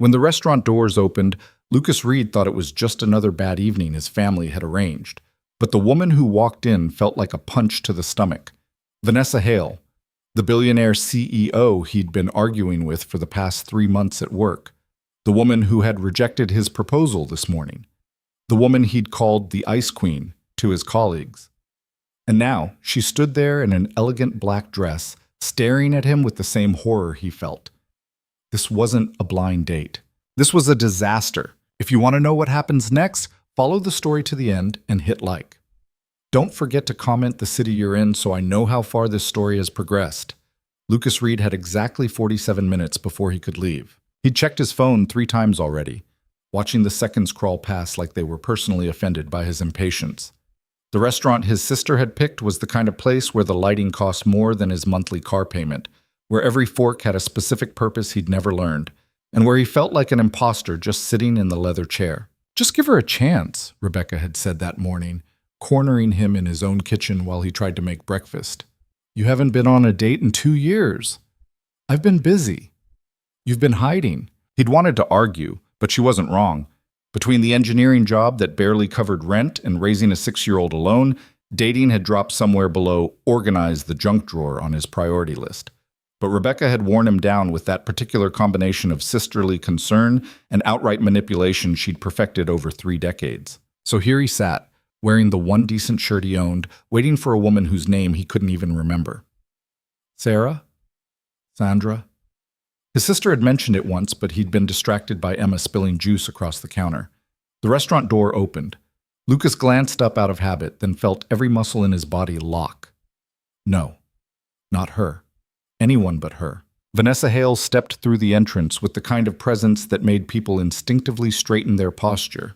When the restaurant doors opened, Lucas Reed thought it was just another bad evening his family had arranged. But the woman who walked in felt like a punch to the stomach. Vanessa Hale, the billionaire CEO he'd been arguing with for the past 3 months at work. The woman who had rejected his proposal this morning. The woman he'd called the Ice Queen to his colleagues. And now she stood there in an elegant black dress, staring at him with the same horror he felt. This wasn't a blind date. This was a disaster. If you want to know what happens next, follow the story to the end and hit like. Don't forget to comment the city you're in so I know how far this story has progressed. Lucas Reed had exactly 47 minutes before he could leave. He'd checked his phone 3 times already, watching the seconds crawl past like they were personally offended by his impatience. The restaurant his sister had picked was the kind of place where the lighting cost more than his monthly car payment, where every fork had a specific purpose he'd never learned, and where he felt like an imposter just sitting in the leather chair. "Just give her a chance," Rebecca had said that morning, cornering him in his own kitchen while he tried to make breakfast. "You haven't been on a date in 2 years. I've been busy. You've been hiding." He'd wanted to argue, but she wasn't wrong. Between the engineering job that barely covered rent and raising a 6-year-old alone, dating had dropped somewhere below organize the junk drawer on his priority list. But Rebecca had worn him down with that particular combination of sisterly concern and outright manipulation she'd perfected over 3 decades. So here he sat, wearing the one decent shirt he owned, waiting for a woman whose name he couldn't even remember. Sarah? Sandra? His sister had mentioned it once, but he'd been distracted by Emma spilling juice across the counter. The restaurant door opened. Lucas glanced up out of habit, then felt every muscle in his body lock. No, not her. Anyone but her. Vanessa Hale stepped through the entrance with the kind of presence that made people instinctively straighten their posture.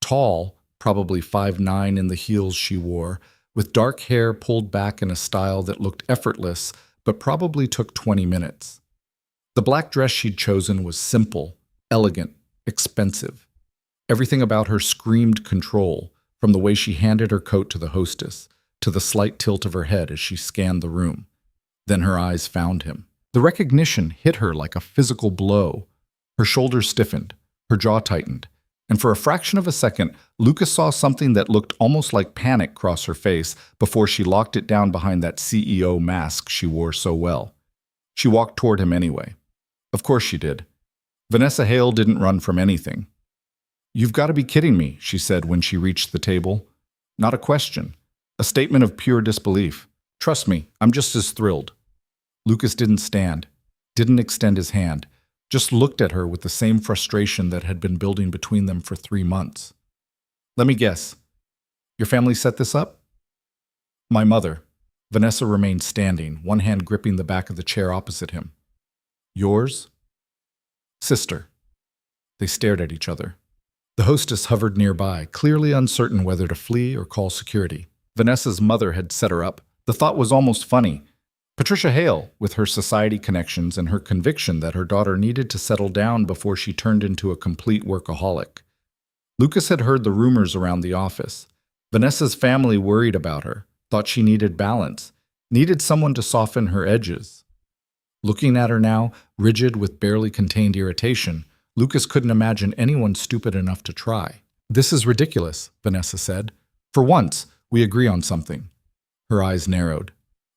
Tall, probably 5'9" in the heels she wore, with dark hair pulled back in a style that looked effortless but probably took 20 minutes. The black dress she'd chosen was simple, elegant, expensive. Everything about her screamed control, from the way she handed her coat to the hostess, to the slight tilt of her head as she scanned the room. Then her eyes found him. The recognition hit her like a physical blow. Her shoulders stiffened, her jaw tightened, and for a fraction of a second, Lucas saw something that looked almost like panic cross her face before she locked it down behind that CEO mask she wore so well. She walked toward him anyway. Of course she did. Vanessa Hale didn't run from anything. "You've got to be kidding me," she said when she reached the table. Not a question. A statement of pure disbelief. "Trust me, I'm just as thrilled." Lucas didn't stand, didn't extend his hand, just looked at her with the same frustration that had been building between them for 3 months. "Let me guess. Your family set this up?" "My mother." Vanessa remained standing, one hand gripping the back of the chair opposite him. "Yours?" "Sister." They stared at each other. The hostess hovered nearby, clearly uncertain whether to flee or call security. Vanessa's mother had set her up. The thought was almost funny. Patricia Hale, with her society connections and her conviction that her daughter needed to settle down before she turned into a complete workaholic. Lucas had heard the rumors around the office. Vanessa's family worried about her, thought she needed balance, needed someone to soften her edges. Looking at her now, rigid with barely contained irritation, Lucas couldn't imagine anyone stupid enough to try. "This is ridiculous," Vanessa said. "For once, we agree on something." Her eyes narrowed.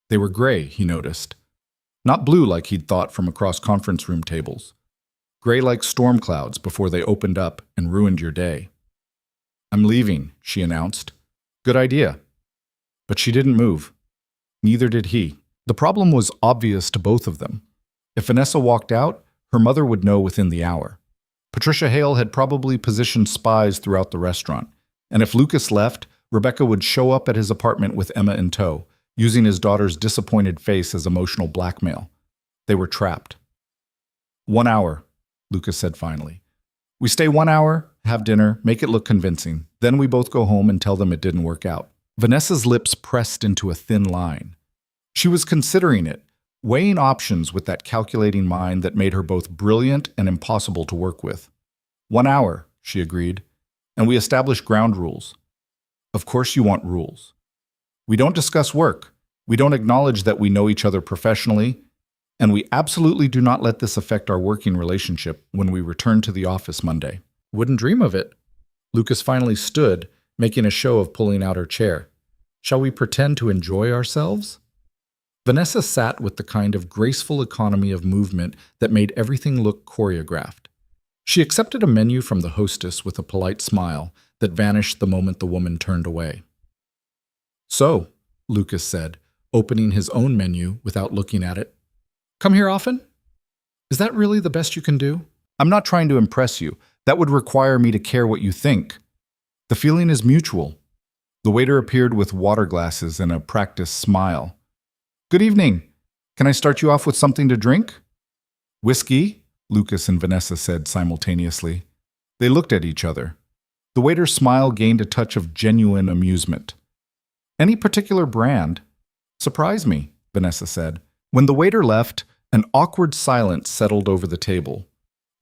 They were gray, he noticed. Not blue like he'd thought from across conference room tables. Gray like storm clouds before they opened up and ruined your day. "I'm leaving," she announced. "Good idea." But she didn't move. Neither did he. The problem was obvious to both of them. If Vanessa walked out, her mother would know within the hour. Patricia Hale had probably positioned spies throughout the restaurant, and if Lucas left, Rebecca would show up at his apartment with Emma in tow, using his daughter's disappointed face as emotional blackmail. They were trapped. 1 hour, Lucas said finally. "We stay 1 hour, have dinner, make it look convincing. Then we both go home and tell them it didn't work out." Vanessa's lips pressed into a thin line. She was considering it, weighing options with that calculating mind that made her both brilliant and impossible to work with. 1 hour, she agreed, and we establish ground rules. Of course you want rules. We don't discuss work. We don't acknowledge that we know each other professionally. And we absolutely do not let this affect our working relationship when we return to the office Monday. Wouldn't dream of it. Lucas finally stood, making a show of pulling out her chair. Shall we pretend to enjoy ourselves? Vanessa sat with the kind of graceful economy of movement that made everything look choreographed. She accepted a menu from the hostess with a polite smile that vanished the moment the woman turned away. So, Lucas said, opening his own menu without looking at it. Come here often? Is that really the best you can do? I'm not trying to impress you. That would require me to care what you think. The feeling is mutual. The waiter appeared with water glasses and a practiced smile. Good evening. Can I start you off with something to drink? Whiskey, Lucas and Vanessa said simultaneously. They looked at each other. The waiter's smile gained a touch of genuine amusement. Any particular brand? Surprise me, Vanessa said. When the waiter left, an awkward silence settled over the table.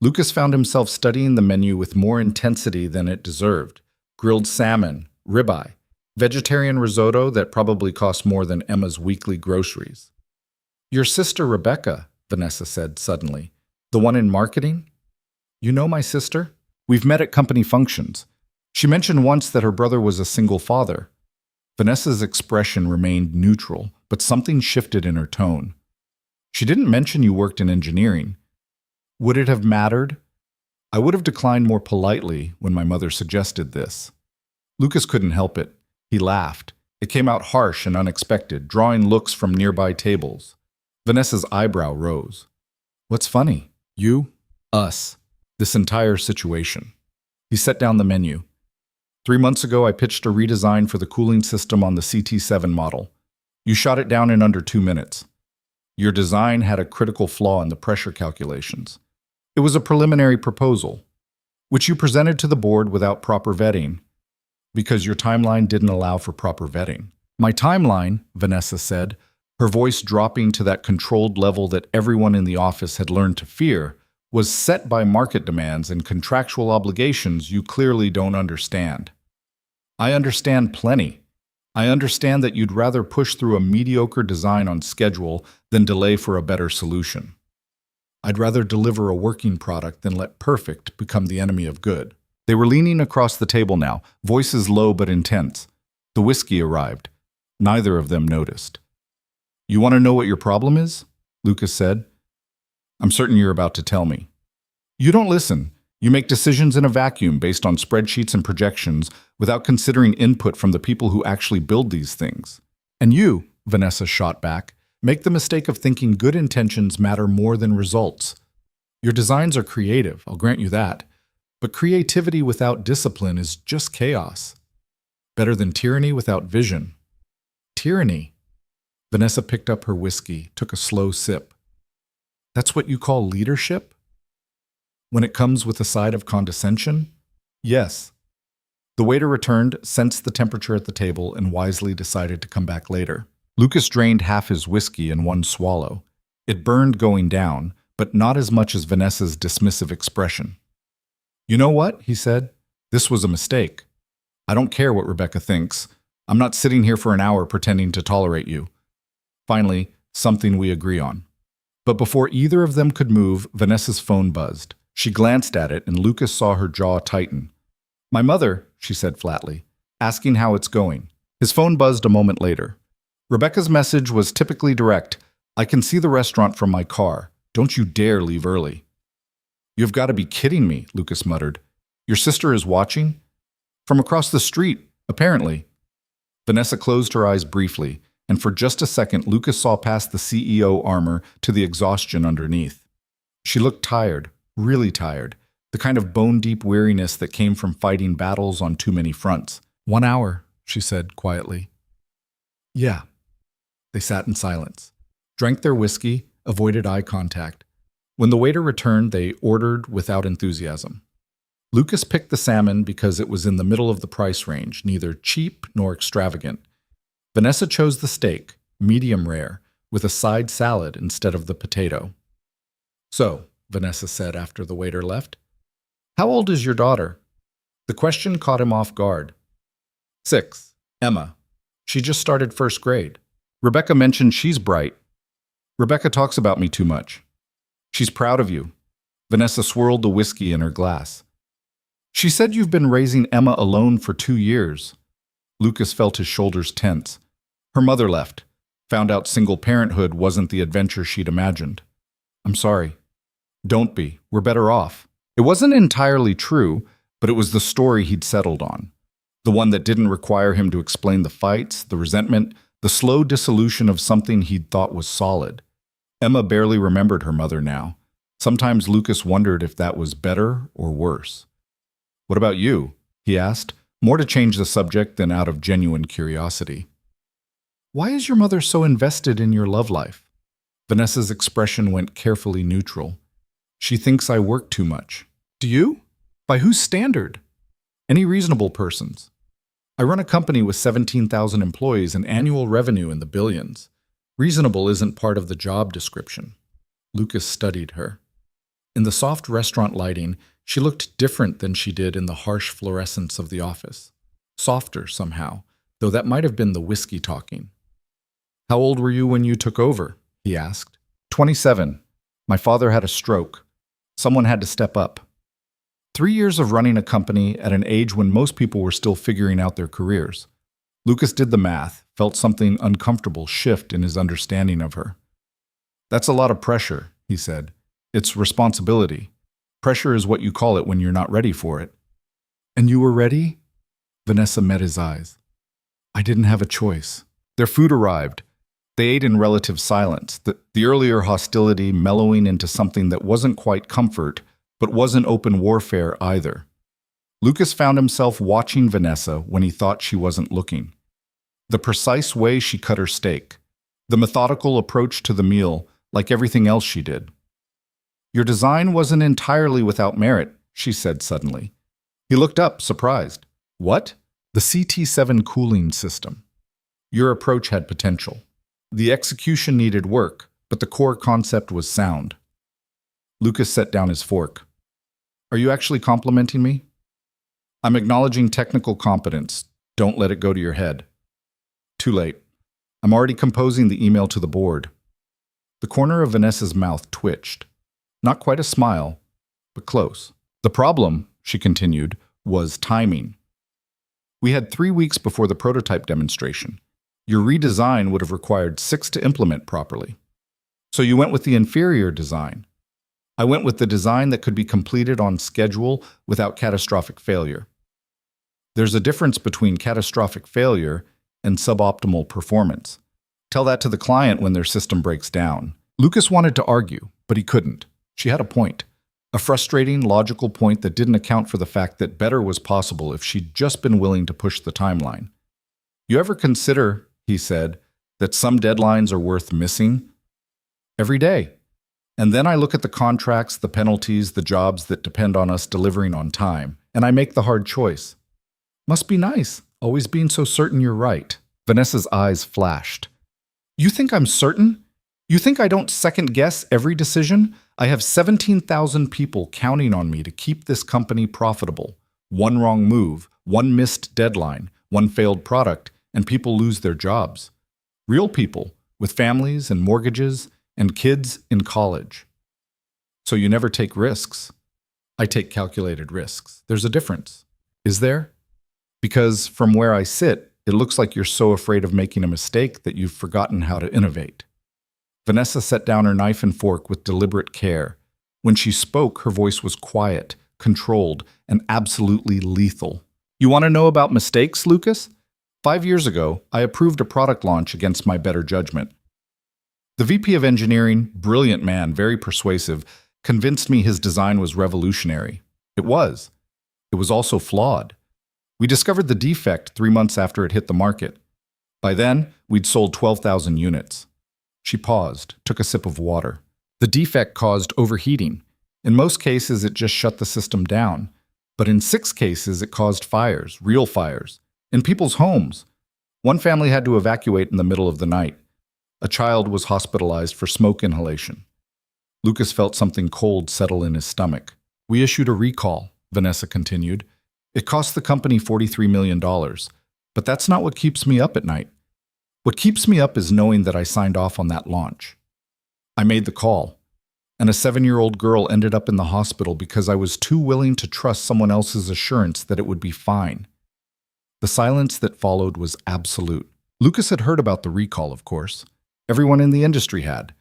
Lucas found himself studying the menu with more intensity than it deserved. Grilled salmon, ribeye, vegetarian risotto that probably cost more than Emma's weekly groceries. Your sister Rebecca, Vanessa said suddenly. The one in marketing? You know my sister? We've met at company functions. She mentioned once that her brother was a single father. Vanessa's expression remained neutral, but something shifted in her tone. She didn't mention you worked in engineering. Would it have mattered? I would have declined more politely when my mother suggested this. Lucas couldn't help it. He laughed. It came out harsh and unexpected, drawing looks from nearby tables. Vanessa's eyebrow rose. What's funny? You? Us. This entire situation. He set down the menu. 3 months ago, I pitched a redesign for the cooling system on the CT7 model. You shot it down in under 2 minutes. Your design had a critical flaw in the pressure calculations. It was a preliminary proposal, which you presented to the board without proper vetting, because your timeline didn't allow for proper vetting. My timeline, Vanessa said, her voice dropping to that controlled level that everyone in the office had learned to fear, was set by market demands and contractual obligations you clearly don't understand. I understand plenty. I understand that you'd rather push through a mediocre design on schedule than delay for a better solution. I'd rather deliver a working product than let perfect become the enemy of good. They were leaning across the table now, voices low but intense. The whiskey arrived. Neither of them noticed. You want to know what your problem is? Lucas said. I'm certain you're about to tell me. You don't listen. You make decisions in a vacuum based on spreadsheets and projections without considering input from the people who actually build these things. And you, Vanessa shot back, make the mistake of thinking good intentions matter more than results. Your designs are creative, I'll grant you that, but creativity without discipline is just chaos. Better than tyranny without vision. Tyranny. Vanessa picked up her whiskey, took a slow sip. That's what you call leadership? When it comes with a side of condescension? Yes. The waiter returned, sensed the temperature at the table, and wisely decided to come back later. Lucas drained half his whiskey in one swallow. It burned going down, but not as much as Vanessa's dismissive expression. You know what? He said. This was a mistake. I don't care what Rebecca thinks. I'm not sitting here for an hour pretending to tolerate you. Finally, something we agree on. But before either of them could move, Vanessa's phone buzzed. She glanced at it, and Lucas saw her jaw tighten. My mother, she said flatly, asking how it's going. His phone buzzed a moment later. Rebecca's message was typically direct. I can see the restaurant from my car. Don't you dare leave early. You've got to be kidding me, Lucas muttered. Your sister is watching? From across the street, apparently. Vanessa closed her eyes briefly, and for just a second, Lucas saw past the CEO armor to the exhaustion underneath. She looked tired, really tired, the kind of bone-deep weariness that came from fighting battles on too many fronts. 1 hour, she said quietly. Yeah. They sat in silence, drank their whiskey, avoided eye contact. When the waiter returned, they ordered without enthusiasm. Lucas picked the salmon because it was in the middle of the price range, neither cheap nor extravagant. Vanessa chose the steak, medium rare, with a side salad instead of the potato. So, Vanessa said after the waiter left, how old is your daughter? The question caught him off guard. 6, Emma. She just started first grade. Rebecca mentioned she's bright. Rebecca talks about me too much. She's proud of you. Vanessa swirled the whiskey in her glass. She said you've been raising Emma alone for 2 years. Lucas felt his shoulders tense. Her mother left, found out single parenthood wasn't the adventure she'd imagined. I'm sorry. Don't be. We're better off. It wasn't entirely true, but it was the story he'd settled on. The one that didn't require him to explain the fights, the resentment, the slow dissolution of something he'd thought was solid. Emma barely remembered her mother now. Sometimes Lucas wondered if that was better or worse. What about you? He asked, more to change the subject than out of genuine curiosity. Why is your mother so invested in your love life? Vanessa's expression went carefully neutral. She thinks I work too much. Do you? By whose standard? Any reasonable person's. I run a company with 17,000 employees and annual revenue in the billions. Reasonable isn't part of the job description. Lucas studied her. In the soft restaurant lighting, she looked different than she did in the harsh fluorescence of the office. Softer, somehow, though that might have been the whiskey talking. How old were you when you took over? He asked. 27. My father had a stroke. Someone had to step up. 3 years of running a company at an age when most people were still figuring out their careers. Lucas did the math, felt something uncomfortable shift in his understanding of her. That's a lot of pressure, he said. It's responsibility. Pressure is what you call it when you're not ready for it. And you were ready? Vanessa met his eyes. I didn't have a choice. Their food arrived. They ate in relative silence, the earlier hostility mellowing into something that wasn't quite comfort, but wasn't open warfare either. Lucas found himself watching Vanessa when he thought she wasn't looking. The precise way she cut her steak, the methodical approach to the meal, like everything else she did. Your design wasn't entirely without merit, she said suddenly. He looked up, surprised. What? The CT7 cooling system. Your approach had potential. The execution needed work, but the core concept was sound. Lucas set down his fork. Are you actually complimenting me? I'm acknowledging technical competence. Don't let it go to your head. Too late. I'm already composing the email to the board. The corner of Vanessa's mouth twitched. Not quite a smile, but close. The problem, she continued, was timing. We had 3 weeks before the prototype demonstration. Your redesign would have required 6 to implement properly. So you went with the inferior design. I went with the design that could be completed on schedule without catastrophic failure. There's a difference between catastrophic failure and suboptimal performance. Tell that to the client when their system breaks down. Lucas wanted to argue, but he couldn't. She had a point. A frustrating, logical point that didn't account for the fact that better was possible if she'd just been willing to push the timeline. You ever consider, he said, that some deadlines are worth missing? Every day. And then I look at the contracts, the penalties, the jobs that depend on us delivering on time, and I make the hard choice. Must be nice, always being so certain you're right. Vanessa's eyes flashed. You think I'm certain? You think I don't second-guess every decision? I have 17,000 people counting on me to keep this company profitable. One wrong move, one missed deadline, one failed product, and people lose their jobs. Real people, with families and mortgages and kids in college. So you never take risks. I take calculated risks. There's a difference. Is there? Because from where I sit, it looks like you're so afraid of making a mistake that you've forgotten how to innovate. Vanessa set down her knife and fork with deliberate care. When she spoke, her voice was quiet, controlled, and absolutely lethal. You want to know about mistakes, Lucas? 5 years ago, I approved a product launch against my better judgment. The VP of Engineering, brilliant man, very persuasive, convinced me his design was revolutionary. It was. It was also flawed. We discovered the defect 3 months after it hit the market. By then, we'd sold 12,000 units. She paused, took a sip of water. The defect caused overheating. In most cases, it just shut the system down. But in 6 cases, it caused fires, real fires, in people's homes. One family had to evacuate in the middle of the night. A child was hospitalized for smoke inhalation. Lucas felt something cold settle in his stomach. We issued a recall, Vanessa continued. It cost the company $43 million, but that's not what keeps me up at night. What keeps me up is knowing that I signed off on that launch. I made the call, and a 7-year-old girl ended up in the hospital because I was too willing to trust someone else's assurance that it would be fine. The silence that followed was absolute. Lucas had heard about the recall, of course. Everyone in the industry had.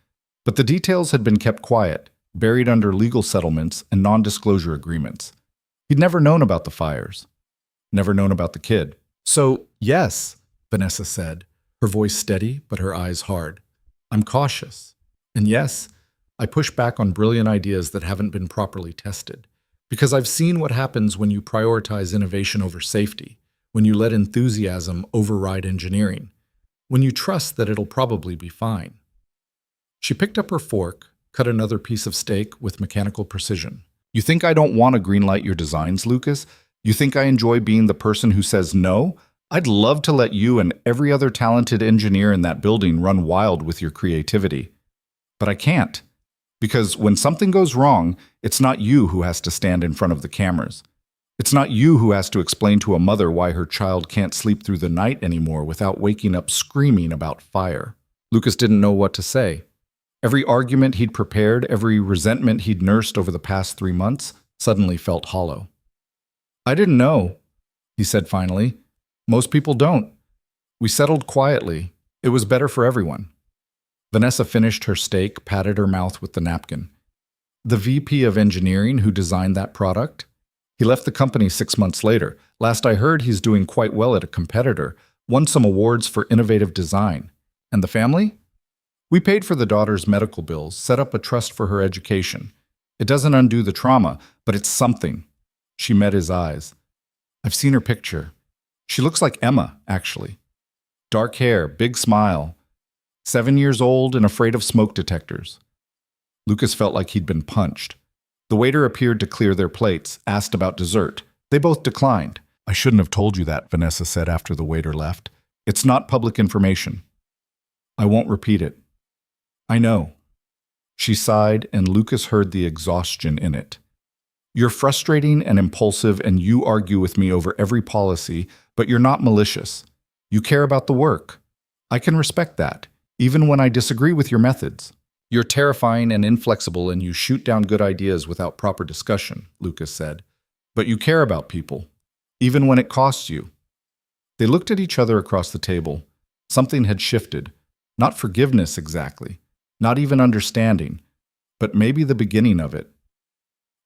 But the details had been kept quiet, buried under legal settlements and non-disclosure agreements. He'd never known about the fires. Never known about the kid. So, yes, Vanessa said, her voice steady but her eyes hard. I'm cautious. And yes, I push back on brilliant ideas that haven't been properly tested. Because I've seen what happens when you prioritize innovation over safety, when you let enthusiasm override engineering, when you trust that it'll probably be fine. She picked up her fork, cut another piece of steak with mechanical precision. You think I don't want to greenlight your designs, Lucas? You think I enjoy being the person who says no? I'd love to let you and every other talented engineer in that building run wild with your creativity. But I can't. Because when something goes wrong, it's not you who has to stand in front of the cameras. It's not you who has to explain to a mother why her child can't sleep through the night anymore without waking up screaming about fire. Lucas didn't know what to say. Every argument he'd prepared, every resentment he'd nursed over the past 3 months, suddenly felt hollow. I didn't know, he said finally. Most people don't. We settled quietly. It was better for everyone. Vanessa finished her steak, patted her mouth with the napkin. The VP of engineering who designed that product? He left the company 6 months later. Last I heard, he's doing quite well at a competitor, won some awards for innovative design. And the family? We paid for the daughter's medical bills, set up a trust for her education. It doesn't undo the trauma, but it's something. She met his eyes. I've seen her picture. She looks like Emma, actually. Dark hair, big smile. 7 years old and afraid of smoke detectors. Lucas felt like he'd been punched. The waiter appeared to clear their plates, asked about dessert. They both declined. I shouldn't have told you that, Vanessa said after the waiter left. It's not public information. I won't repeat it. I know. She sighed, and Lucas heard the exhaustion in it. You're frustrating and impulsive, and you argue with me over every policy, but you're not malicious. You care about the work. I can respect that, even when I disagree with your methods. You're terrifying and inflexible, and you shoot down good ideas without proper discussion, Lucas said. But you care about people, even when it costs you. They looked at each other across the table. Something had shifted. Not forgiveness exactly. Not even understanding, but maybe the beginning of it.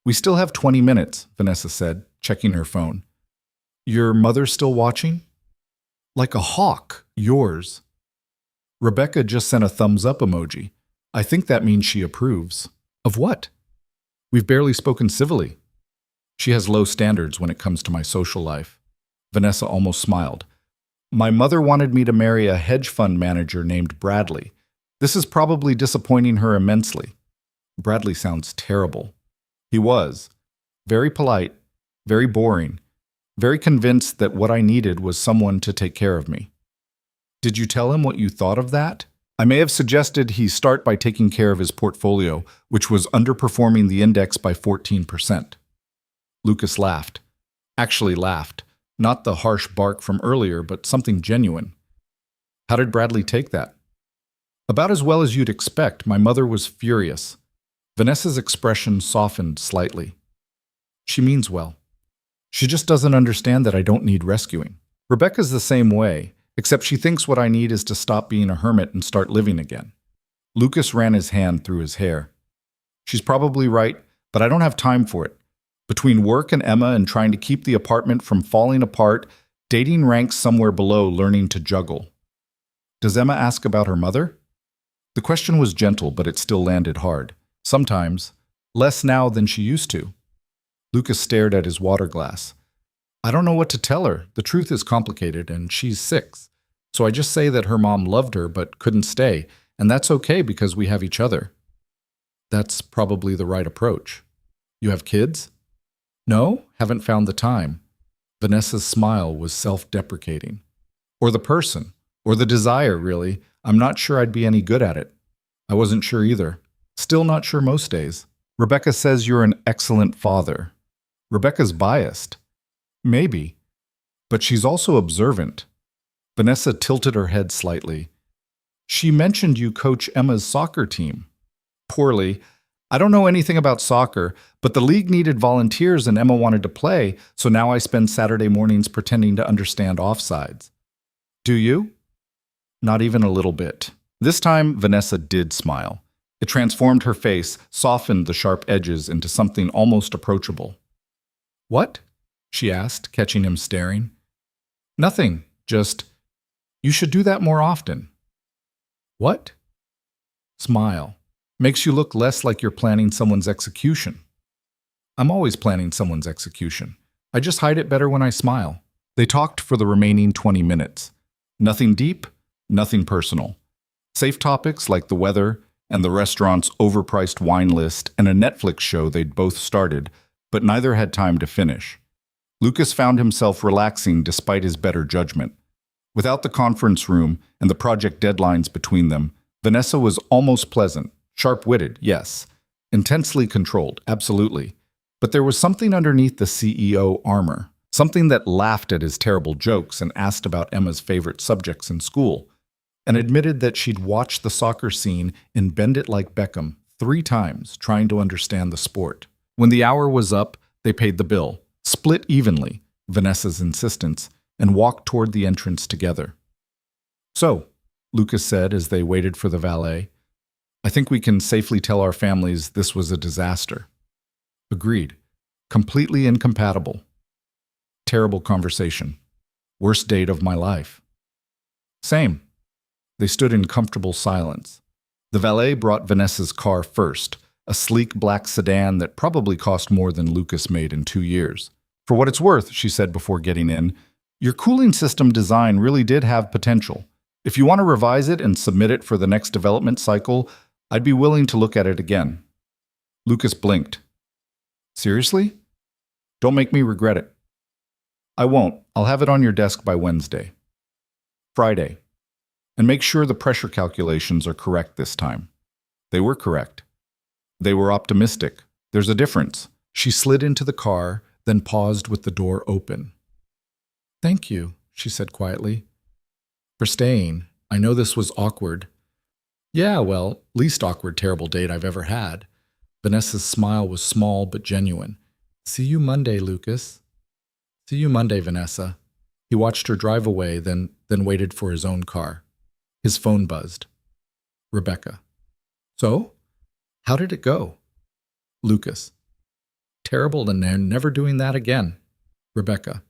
We still have 20 minutes, Vanessa said, checking her phone. Your mother's still watching? Like a hawk, yours. Rebecca just sent a thumbs up emoji. I think that means she approves. Of what? We've barely spoken civilly. She has low standards when it comes to my social life. Vanessa almost smiled. My mother wanted me to marry a hedge fund manager named Bradley. This is probably disappointing her immensely. Bradley sounds terrible. He was. Very polite, very boring, very convinced that what I needed was someone to take care of me. Did you tell him what you thought of that? I may have suggested he start by taking care of his portfolio, which was underperforming the index by 14%. Lucas laughed. Actually laughed. Not the harsh bark from earlier, but something genuine. How did Bradley take that? About as well as you'd expect. My mother was furious. Vanessa's expression softened slightly. She means well. She just doesn't understand that I don't need rescuing. Rebecca's the same way, except she thinks what I need is to stop being a hermit and start living again. Lucas ran his hand through his hair. She's probably right, but I don't have time for it. Between work and Emma and trying to keep the apartment from falling apart, dating ranks somewhere below learning to juggle. Does Emma ask about her mother? The question was gentle, but it still landed hard. Sometimes. Less now than she used to. Lucas stared at his water glass. I don't know what to tell her. The truth is complicated, and she's 6. So I just say that her mom loved her but couldn't stay, and that's okay because we have each other. That's probably the right approach. You have kids? No, haven't found the time. Vanessa's smile was self-deprecating. Or the person, or the desire, really. I'm not sure I'd be any good at it. I wasn't sure either. Still not sure most days. Rebecca says you're an excellent father. Rebecca's biased. Maybe. But she's also observant. Vanessa tilted her head slightly. She mentioned you coach Emma's soccer team. Poorly. I don't know anything about soccer, but the league needed volunteers and Emma wanted to play, so now I spend Saturday mornings pretending to understand offsides. Do you? Not even a little bit. This time, Vanessa did smile. It transformed her face, softened the sharp edges into something almost approachable. What? She asked, catching him staring. Nothing, just, you should do that more often. What? Smile. Makes you look less like you're planning someone's execution. I'm always planning someone's execution. I just hide it better when I smile. They talked for the remaining 20 minutes. Nothing deep, nothing personal. Safe topics like the weather and the restaurant's overpriced wine list and a Netflix show they'd both started, but neither had time to finish. Lucas found himself relaxing despite his better judgment. Without the conference room and the project deadlines between them, Vanessa was almost pleasant, sharp-witted, yes. Intensely controlled, absolutely. But there was something underneath the CEO armor, something that laughed at his terrible jokes and asked about Emma's favorite subjects in school, and admitted that she'd watched the soccer scene in Bend It Like Beckham 3 times trying to understand the sport. When the hour was up, they paid the bill, split evenly, Vanessa's insistence, and walked toward the entrance together. So, Lucas said as they waited for the valet, I think we can safely tell our families this was a disaster. Agreed. Completely incompatible. Terrible conversation. Worst date of my life. Same. They stood in comfortable silence. The valet brought Vanessa's car first, a sleek black sedan that probably cost more than Lucas made in 2 years. For what it's worth, she said before getting in, your cooling system design really did have potential. If you want to revise it and submit it for the next development cycle, I'd be willing to look at it again. Lucas blinked. Seriously? Don't make me regret it. I won't. I'll have it on your desk by Wednesday. Friday. And make sure the pressure calculations are correct this time. They were correct. They were optimistic. There's a difference. She slid into the car, then paused with the door open. Thank you, she said quietly. For staying. I know this was awkward. Yeah, well, least awkward terrible date I've ever had. Vanessa's smile was small but genuine. See you Monday, Lucas. See you Monday, Vanessa. He watched her drive away, then waited for his own car. His phone buzzed. Rebecca. So? How did it go? Lucas. Terrible, and they're never doing that again. Rebecca.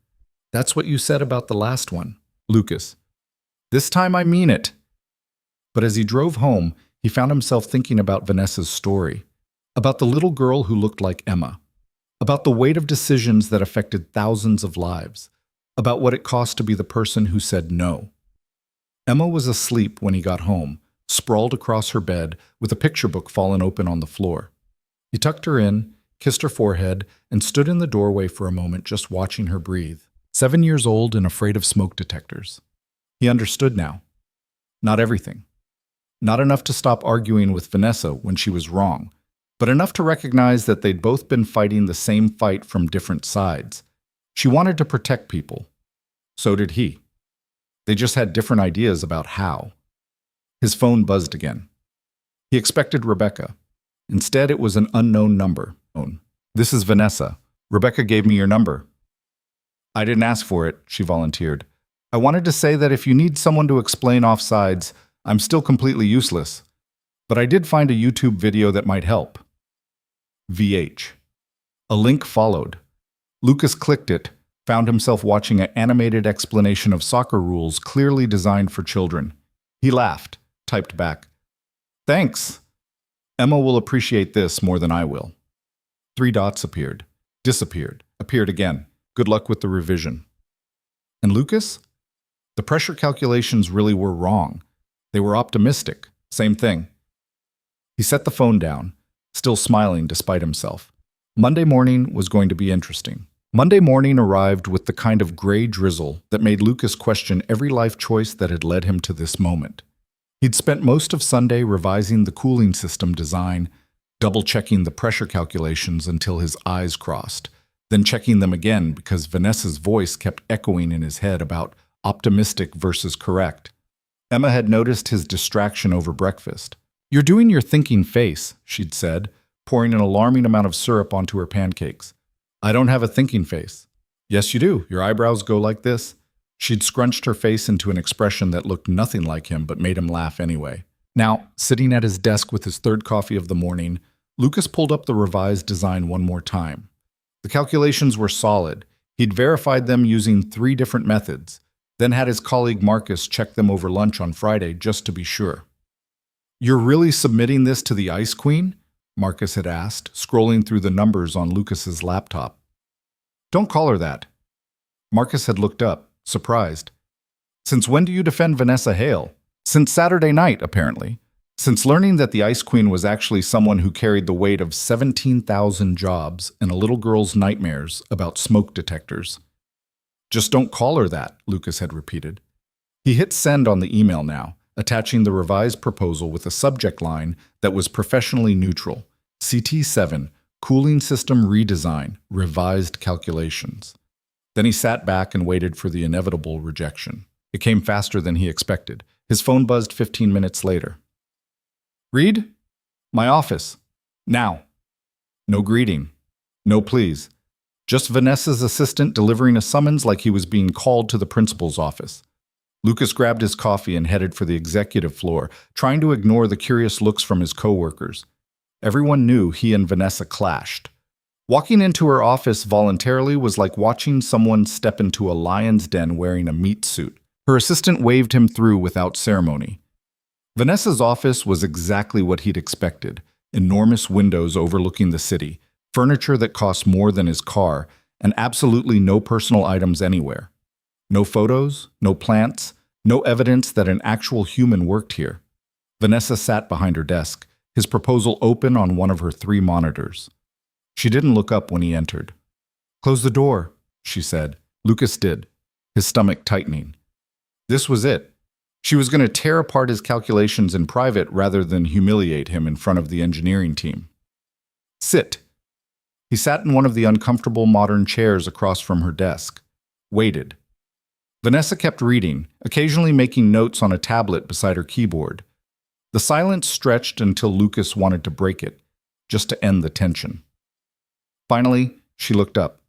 That's what you said about the last one. Lucas. This time I mean it. But as he drove home, he found himself thinking about Vanessa's story, about the little girl who looked like Emma, about the weight of decisions that affected thousands of lives, about what it cost to be the person who said no. Emma was asleep when he got home, sprawled across her bed with a picture book fallen open on the floor. He tucked her in, kissed her forehead, and stood in the doorway for a moment just watching her breathe. 7 years old and afraid of smoke detectors. He understood now. Not everything. Not enough to stop arguing with Vanessa when she was wrong, but enough to recognize that they'd both been fighting the same fight from different sides. She wanted to protect people. So did he. They just had different ideas about how. His phone buzzed again. He expected Rebecca. Instead, it was an unknown number. This is Vanessa. Rebecca gave me your number. I didn't ask for it, she volunteered. I wanted to say that if you need someone to explain offsides, I'm still completely useless. But I did find a YouTube video that might help. VH. A link followed. Lucas clicked it, found himself watching an animated explanation of soccer rules clearly designed for children. He laughed, typed back, Thanks. Emma will appreciate this more than I will. 3 dots appeared, disappeared, appeared again. Good luck with the revision. And Lucas? The pressure calculations really were wrong. They were optimistic. Same thing. He set the phone down, still smiling despite himself. Monday morning was going to be interesting. Monday morning arrived with the kind of gray drizzle that made Lucas question every life choice that had led him to this moment. He'd spent most of Sunday revising the cooling system design, double-checking the pressure calculations until his eyes crossed, then checking them again because Vanessa's voice kept echoing in his head about optimistic versus correct. Emma had noticed his distraction over breakfast, You're doing your thinking face, she'd said, pouring an alarming amount of syrup onto her pancakes. I don't have a thinking face. Yes, you do. Your eyebrows go like this. She'd scrunched her face into an expression that looked nothing like him but made him laugh anyway. Now, sitting at his desk with his third coffee of the morning, Lucas pulled up the revised design one more time. The calculations were solid. He'd verified them using 3 different methods, then had his colleague Marcus check them over lunch on Friday just to be sure. You're really submitting this to the Ice Queen? Marcus had asked, scrolling through the numbers on Lucas's laptop. Don't call her that. Marcus had looked up, surprised. Since when do you defend Vanessa Hale? Since Saturday night, apparently. Since learning that the Ice Queen was actually someone who carried the weight of 17,000 jobs and a little girl's nightmares about smoke detectors. Just don't call her that, Lucas had repeated. He hit send on the email now, attaching the revised proposal with a subject line that was professionally neutral. CT7, Cooling System Redesign, Revised Calculations. Then he sat back and waited for the inevitable rejection. It came faster than he expected. His phone buzzed 15 minutes later. Reed? My office. Now. No greeting. No please. Just Vanessa's assistant delivering a summons like he was being called to the principal's office. Lucas grabbed his coffee and headed for the executive floor, trying to ignore the curious looks from his coworkers. Everyone knew he and Vanessa clashed. Walking into her office voluntarily was like watching someone step into a lion's den wearing a meat suit. Her assistant waved him through without ceremony. Vanessa's office was exactly what he'd expected. Enormous windows overlooking the city, furniture that cost more than his car, and absolutely no personal items anywhere. No photos, no plants, no evidence that an actual human worked here. Vanessa sat behind her desk, his proposal open on one of her 3 monitors. She didn't look up when he entered. Close the door, she said. Lucas did, his stomach tightening. This was it. She was going to tear apart his calculations in private rather than humiliate him in front of the engineering team. Sit. He sat in one of the uncomfortable modern chairs across from her desk. Waited. Vanessa kept reading, occasionally making notes on a tablet beside her keyboard. The silence stretched until Lucas wanted to break it, just to end the tension. Finally, she looked up.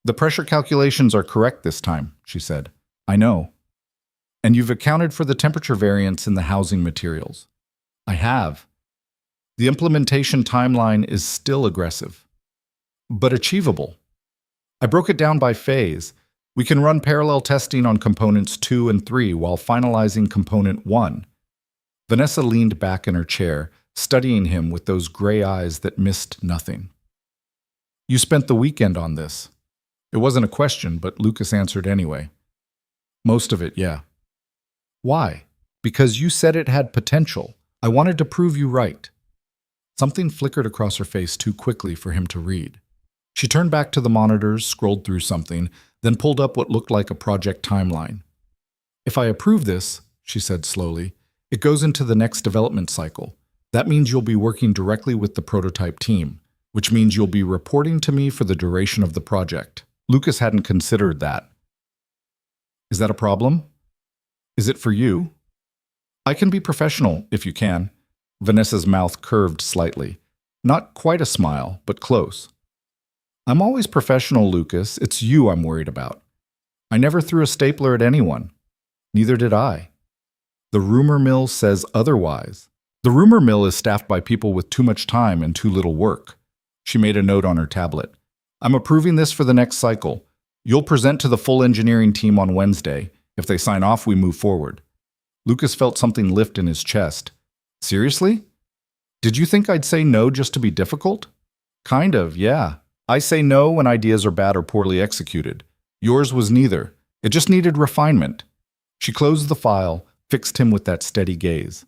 The pressure calculations are correct this time, she said. I know. And you've accounted for the temperature variance in the housing materials. I have. The implementation timeline is still aggressive, but achievable. I broke it down by phase. We can run parallel testing on components 2 and 3 while finalizing component 1. Vanessa leaned back in her chair, studying him with those gray eyes that missed nothing. You spent the weekend on this. It wasn't a question, but Lucas answered anyway. Most of it, yeah. Why? Because you said it had potential. I wanted to prove you right. Something flickered across her face too quickly for him to read. She turned back to the monitors, scrolled through something, then pulled up what looked like a project timeline. If I approve this, she said slowly, it goes into the next development cycle. That means you'll be working directly with the prototype team, which means you'll be reporting to me for the duration of the project. Lucas hadn't considered that. Is that a problem? Is it for you? I can be professional, if you can. Vanessa's mouth curved slightly. Not quite a smile, but close. I'm always professional, Lucas. It's you I'm worried about. I never threw a stapler at anyone. Neither did I. The rumor mill says otherwise. The rumor mill is staffed by people with too much time and too little work. She made a note on her tablet. I'm approving this for the next cycle. You'll present to the full engineering team on Wednesday. If they sign off, we move forward. Lucas felt something lift in his chest. Seriously? Did you think I'd say no just to be difficult? Kind of, yeah. I say no when ideas are bad or poorly executed. Yours was neither. It just needed refinement. She closed the file, fixed him with that steady gaze.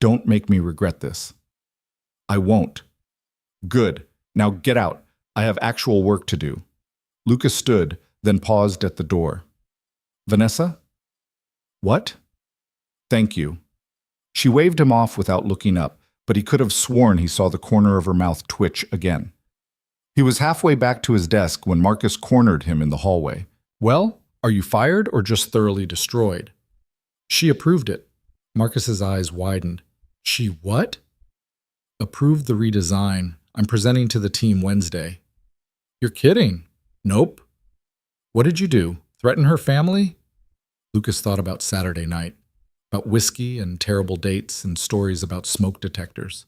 Don't make me regret this. I won't. Good. Now get out. I have actual work to do. Lucas stood, then paused at the door. Vanessa? What? Thank you. She waved him off without looking up, but he could have sworn he saw the corner of her mouth twitch again. He was halfway back to his desk when Marcus cornered him in the hallway. Well, are you fired or just thoroughly destroyed? She approved it. Marcus's eyes widened. She what? Approved the redesign. I'm presenting to the team Wednesday. You're kidding. Nope. What did you do? Threaten her family? Lucas thought about Saturday night, about whiskey and terrible dates and stories about smoke detectors.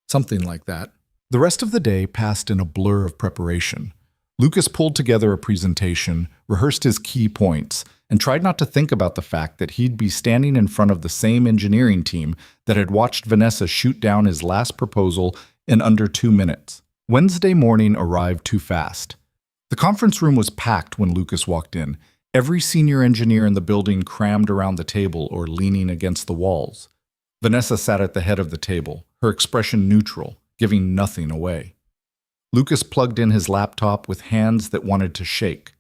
Something like that. The rest of the day passed in a blur of preparation. Lucas pulled together a presentation, rehearsed his key points, and tried not to think about the fact that he'd be standing in front of the same engineering team that had watched Vanessa shoot down his last proposal in under 2 minutes. Wednesday morning arrived too fast. The conference room was packed when Lucas walked in, every senior engineer in the building crammed around the table or leaning against the walls. Vanessa sat at the head of the table, her expression neutral, giving nothing away. Lucas plugged in his laptop with hands that wanted to shake.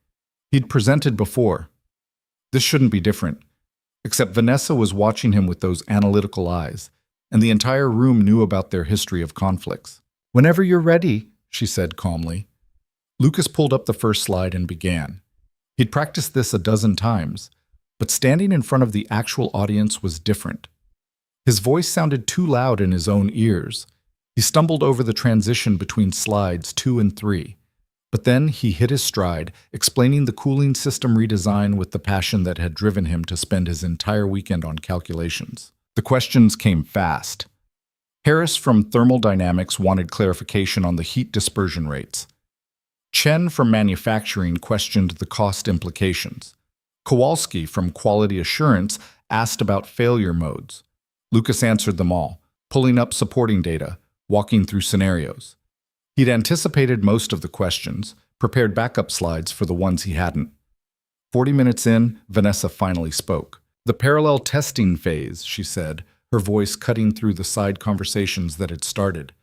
He'd presented before. This shouldn't be different, except Vanessa was watching him with those analytical eyes, and the entire room knew about their history of conflicts. "Whenever you're ready," she said calmly. Lucas pulled up the first slide and began. He'd practiced this a dozen times, but standing in front of the actual audience was different. His voice sounded too loud in his own ears. He stumbled over the transition between slides 2 and 3. But then he hit his stride, explaining the cooling system redesign with the passion that had driven him to spend his entire weekend on calculations. The questions came fast. Harris from Thermodynamics wanted clarification on the heat dispersion rates. Chen from Manufacturing questioned the cost implications. Kowalski from Quality Assurance asked about failure modes. Lucas answered them all, pulling up supporting data, walking through scenarios. He'd anticipated most of the questions, prepared backup slides for the ones he hadn't. 40 minutes in, Vanessa finally spoke. "The parallel testing phase," she said, her voice cutting through the side conversations that had started.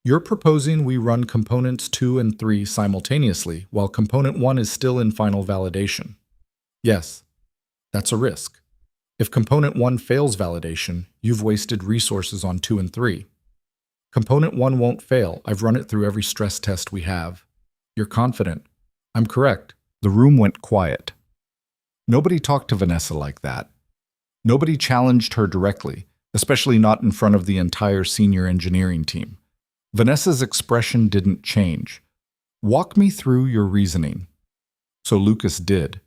"You're proposing we run components 2 and 3 simultaneously, while component 1 is still in final validation." "Yes, that's a risk. If component 1 fails validation, you've wasted resources on 2 and 3. Component 1 won't fail. I've run it through every stress test we have." "You're confident." "I'm correct." The room went quiet. Nobody talked to Vanessa like that. Nobody challenged her directly, especially not in front of the entire senior engineering team. Vanessa's expression didn't change. "Walk me through your reasoning." So Lucas did.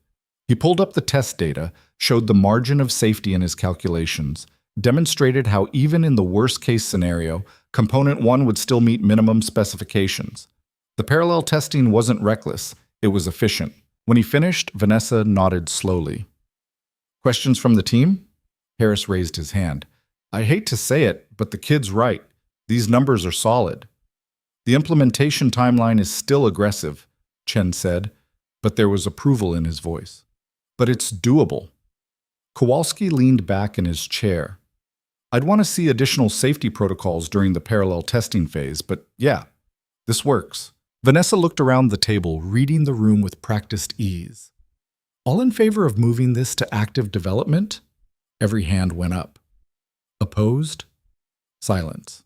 He pulled up the test data, showed the margin of safety in his calculations, demonstrated how even in the worst-case scenario, component 1 would still meet minimum specifications. The parallel testing wasn't reckless, it was efficient. When he finished, Vanessa nodded slowly. "Questions from the team?" Harris raised his hand. "I hate to say it, but the kid's right. These numbers are solid." "The implementation timeline is still aggressive," Chen said, but there was approval in his voice. "But it's doable." Kowalski leaned back in his chair. "I'd want to see additional safety protocols during the parallel testing phase, but yeah, this works." Vanessa looked around the table, reading the room with practiced ease. "All in favor of moving this to active development?" Every hand went up. Opposed? Silence.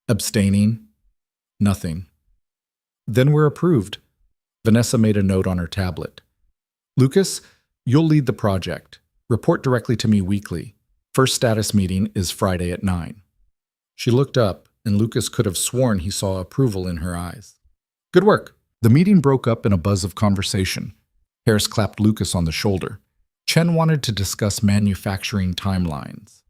Abstaining? Nothing. "Then we're approved." Vanessa made a note on her tablet. "Lucas, you'll lead the project. Report directly to me weekly. First status meeting is Friday at 9. She looked up, and Lucas could have sworn he saw approval in her eyes. "Good work." The meeting broke up in a buzz of conversation. Harris clapped Lucas on the shoulder. Chen wanted to discuss manufacturing timelines.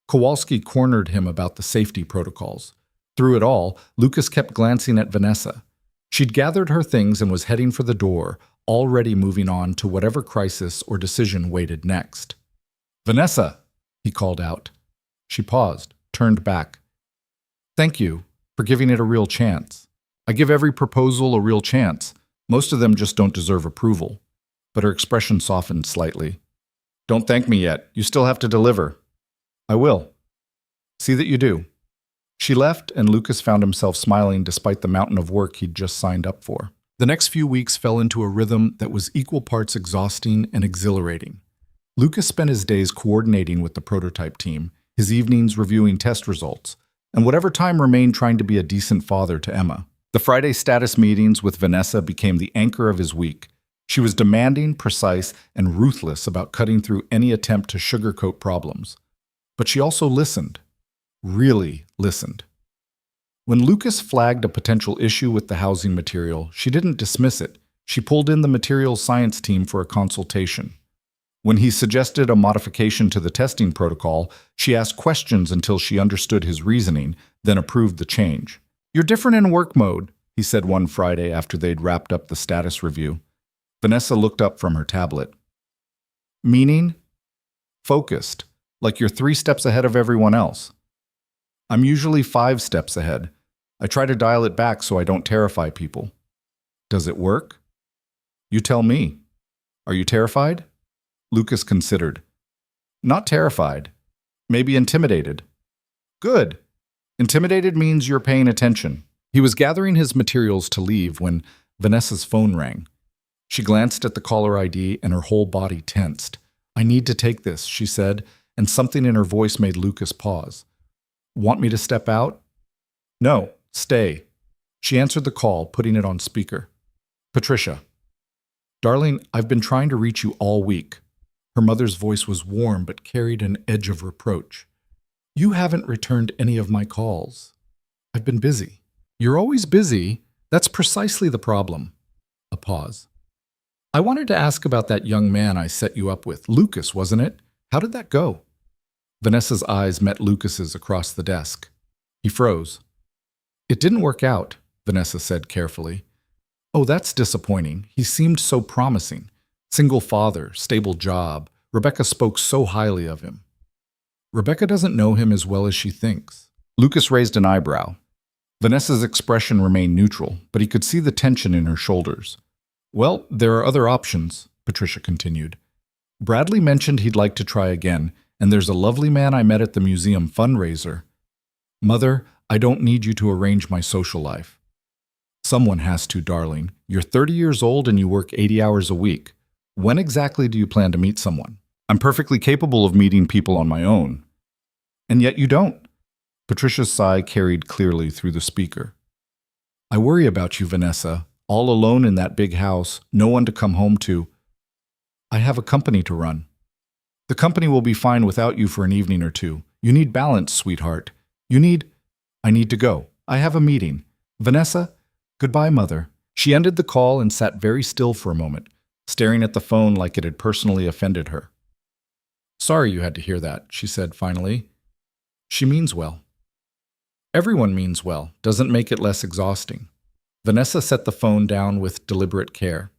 Kowalski cornered him about the safety protocols. Through it all, Lucas kept glancing at Vanessa. She'd gathered her things and was heading for the door, already moving on to whatever crisis or decision waited next. "Vanessa!" he called out. She paused, turned back. "Thank you for giving it a real chance. I give every proposal a real chance. Most of them just don't deserve approval." But her expression softened slightly. "Don't thank me yet. You still have to deliver." "I will. See that you do." She left, and Lucas found himself smiling despite the mountain of work he'd just signed up for. The next few weeks fell into a rhythm that was equal parts exhausting and exhilarating. Lucas spent his days coordinating with the prototype team, his evenings reviewing test results, and whatever time remained trying to be a decent father to Emma. The Friday status meetings with Vanessa became the anchor of his week. She was demanding, precise, and ruthless about cutting through any attempt to sugarcoat problems. But she also listened. really listened. When Lucas flagged a potential issue with the housing material, she didn't dismiss it. She pulled in the materials science team for a consultation. When he suggested a modification to the testing protocol, she asked questions until she understood his reasoning, then approved the change. "You're different in work mode," he said one Friday after they'd wrapped up the status review. Vanessa looked up from her tablet. "Meaning?" "Focused, like you're 3 steps ahead of everyone else." "I'm usually 5 steps ahead. I try to dial it back so I don't terrify people." "Does it work?" "You tell me. Are you terrified?" Lucas considered. "Not terrified. Maybe intimidated." "Good. Intimidated means you're paying attention." He was gathering his materials to leave when Vanessa's phone rang. She glanced at the caller ID and her whole body tensed. "I need to take this," she said, and something in her voice made Lucas pause. "Want me to step out?" "No, stay." She answered the call, putting it on speaker. "Patricia." "Darling, I've been trying to reach you all week." Her mother's voice was warm but carried an edge of reproach. "You haven't returned any of my calls." "I've been busy." "You're always busy. That's precisely the problem." A pause. "I wanted to ask about that young man I set you up with. Lucas, wasn't it? How did that go?" Vanessa's eyes met Lucas's across the desk. He froze. "It didn't work out," Vanessa said carefully. "Oh, that's disappointing. He seemed so promising. Single father, stable job. Rebecca spoke so highly of him." "Rebecca doesn't know him as well as she thinks." Lucas raised an eyebrow. Vanessa's expression remained neutral, but he could see the tension in her shoulders. "Well, there are other options," Patricia continued. "Bradley mentioned he'd like to try again, and there's a lovely man I met at the museum fundraiser." "Mother, I don't need you to arrange my social life." "Someone has to, darling. You're 30 years old and you work 80 hours a week. When exactly do you plan to meet someone?" "I'm perfectly capable of meeting people on my own." "And yet you don't." Patricia's sigh carried clearly through the speaker. "I worry about you, Vanessa. All alone in that big house, no one to come home to." "I have a company to run." "The company will be fine without you for an evening or two. You need balance, sweetheart. I need to go. I have a meeting. Vanessa, goodbye, Mother." She ended the call and sat very still for a moment, staring at the phone like it had personally offended her. "Sorry you had to hear that," she said finally. "She means well." "Everyone means well. Doesn't make it less exhausting." Vanessa set the phone down with deliberate care.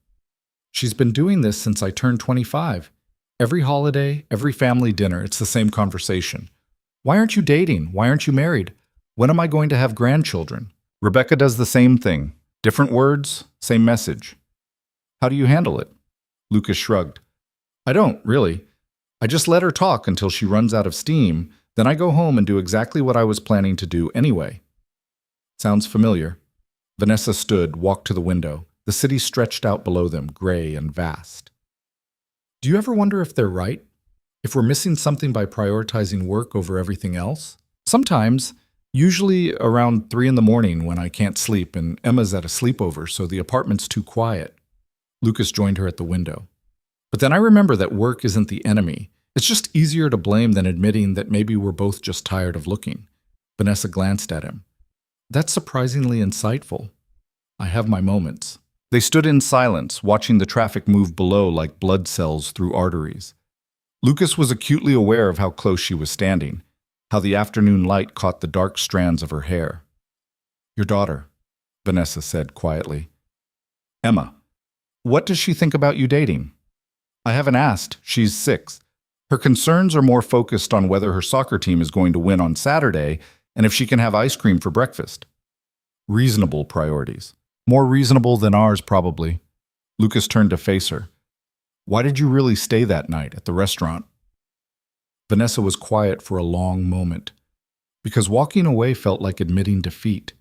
"She's been doing this since I turned 25. Every holiday, every family dinner, it's the same conversation. Why aren't you dating? Why aren't you married? When am I going to have grandchildren?" Rebecca does the same thing. Different words, same message. "How do you handle it?" Lucas shrugged. "I don't, really. I just let her talk until she runs out of steam, then I go home and do exactly what I was planning to do anyway." "Sounds familiar." Vanessa stood, walked to the window. The city stretched out below them, gray and vast. "Do you ever wonder if they're right? If we're missing something by prioritizing work over everything else?" "Sometimes. Usually around 3 in the morning when I can't sleep and Emma's at a sleepover, so the apartment's too quiet." Lucas joined her at the window. "But then I remember that work isn't the enemy. It's just easier to blame than admitting that maybe we're both just tired of looking." Vanessa glanced at him. "That's surprisingly insightful." "I have my moments." They stood in silence, watching the traffic move below like blood cells through arteries. Lucas was acutely aware of how close she was standing, how the afternoon light caught the dark strands of her hair. "Your daughter," Vanessa said quietly. "Emma. What does she think about you dating?" "I haven't asked. She's 6. Her concerns are more focused on whether her soccer team is going to win on Saturday and if she can have ice cream for breakfast." Reasonable priorities. More reasonable than ours, probably. Lucas turned to face her. "Why did you really stay that night at the restaurant?" Vanessa was quiet for a long moment. "Because walking away felt like admitting defeat.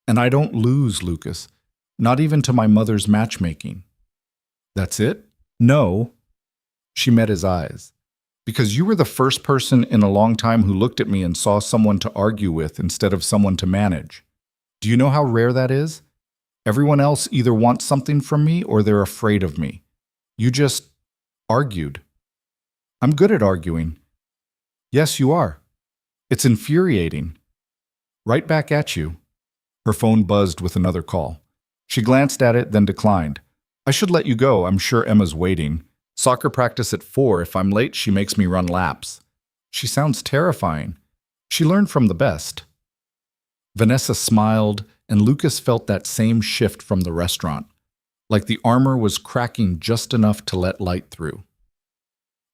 And I don't lose, Lucas. Not even to my mother's matchmaking." "That's it?" "No." She met his eyes. "Because you were the first person in a long time who looked at me and saw someone to argue with instead of someone to manage. Do you know how rare that is? Everyone else either wants something from me or they're afraid of me. You just argued." "I'm good at arguing." "Yes, you are." It's infuriating. Right back at you. Her phone buzzed with another call. She glanced at it, then declined. I should let you go. I'm sure Emma's waiting. Soccer practice at 4. If I'm late, she makes me run laps. She sounds terrifying. She learned from the best. Vanessa smiled, and Lucas felt that same shift from the restaurant, like the armor was cracking just enough to let light through.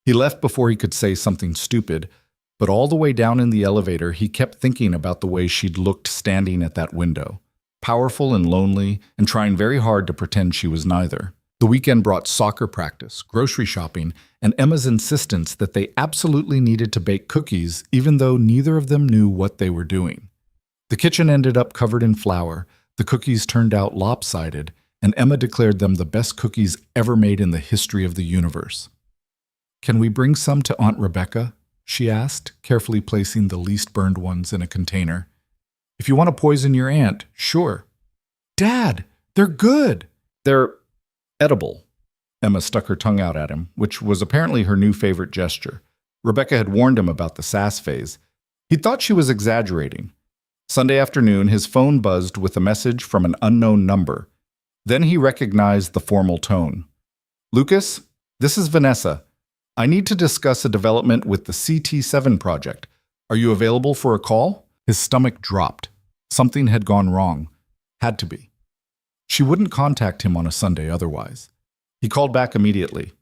He left before he could say something stupid, but all the way down in the elevator, he kept thinking about the way she'd looked standing at that window, powerful and lonely, and trying very hard to pretend she was neither. The weekend brought soccer practice, grocery shopping, and Emma's insistence that they absolutely needed to bake cookies, even though neither of them knew what they were doing. The kitchen ended up covered in flour, the cookies turned out lopsided, and Emma declared them the best cookies ever made in the history of the universe. Can we bring some to Aunt Rebecca? She asked, carefully placing the least burned ones in a container. If you want to poison your aunt, sure. Dad, they're good. They're edible. Emma stuck her tongue out at him, which was apparently her new favorite gesture. Rebecca had warned him about the sass phase. He thought she was exaggerating. Sunday afternoon, his phone buzzed with a message from an unknown number. Then he recognized the formal tone. Lucas, this is Vanessa. I need to discuss a development with the CT7 project. Are you available for a call? His stomach dropped. Something had gone wrong. Had to be. She wouldn't contact him on a Sunday otherwise. He called back immediately.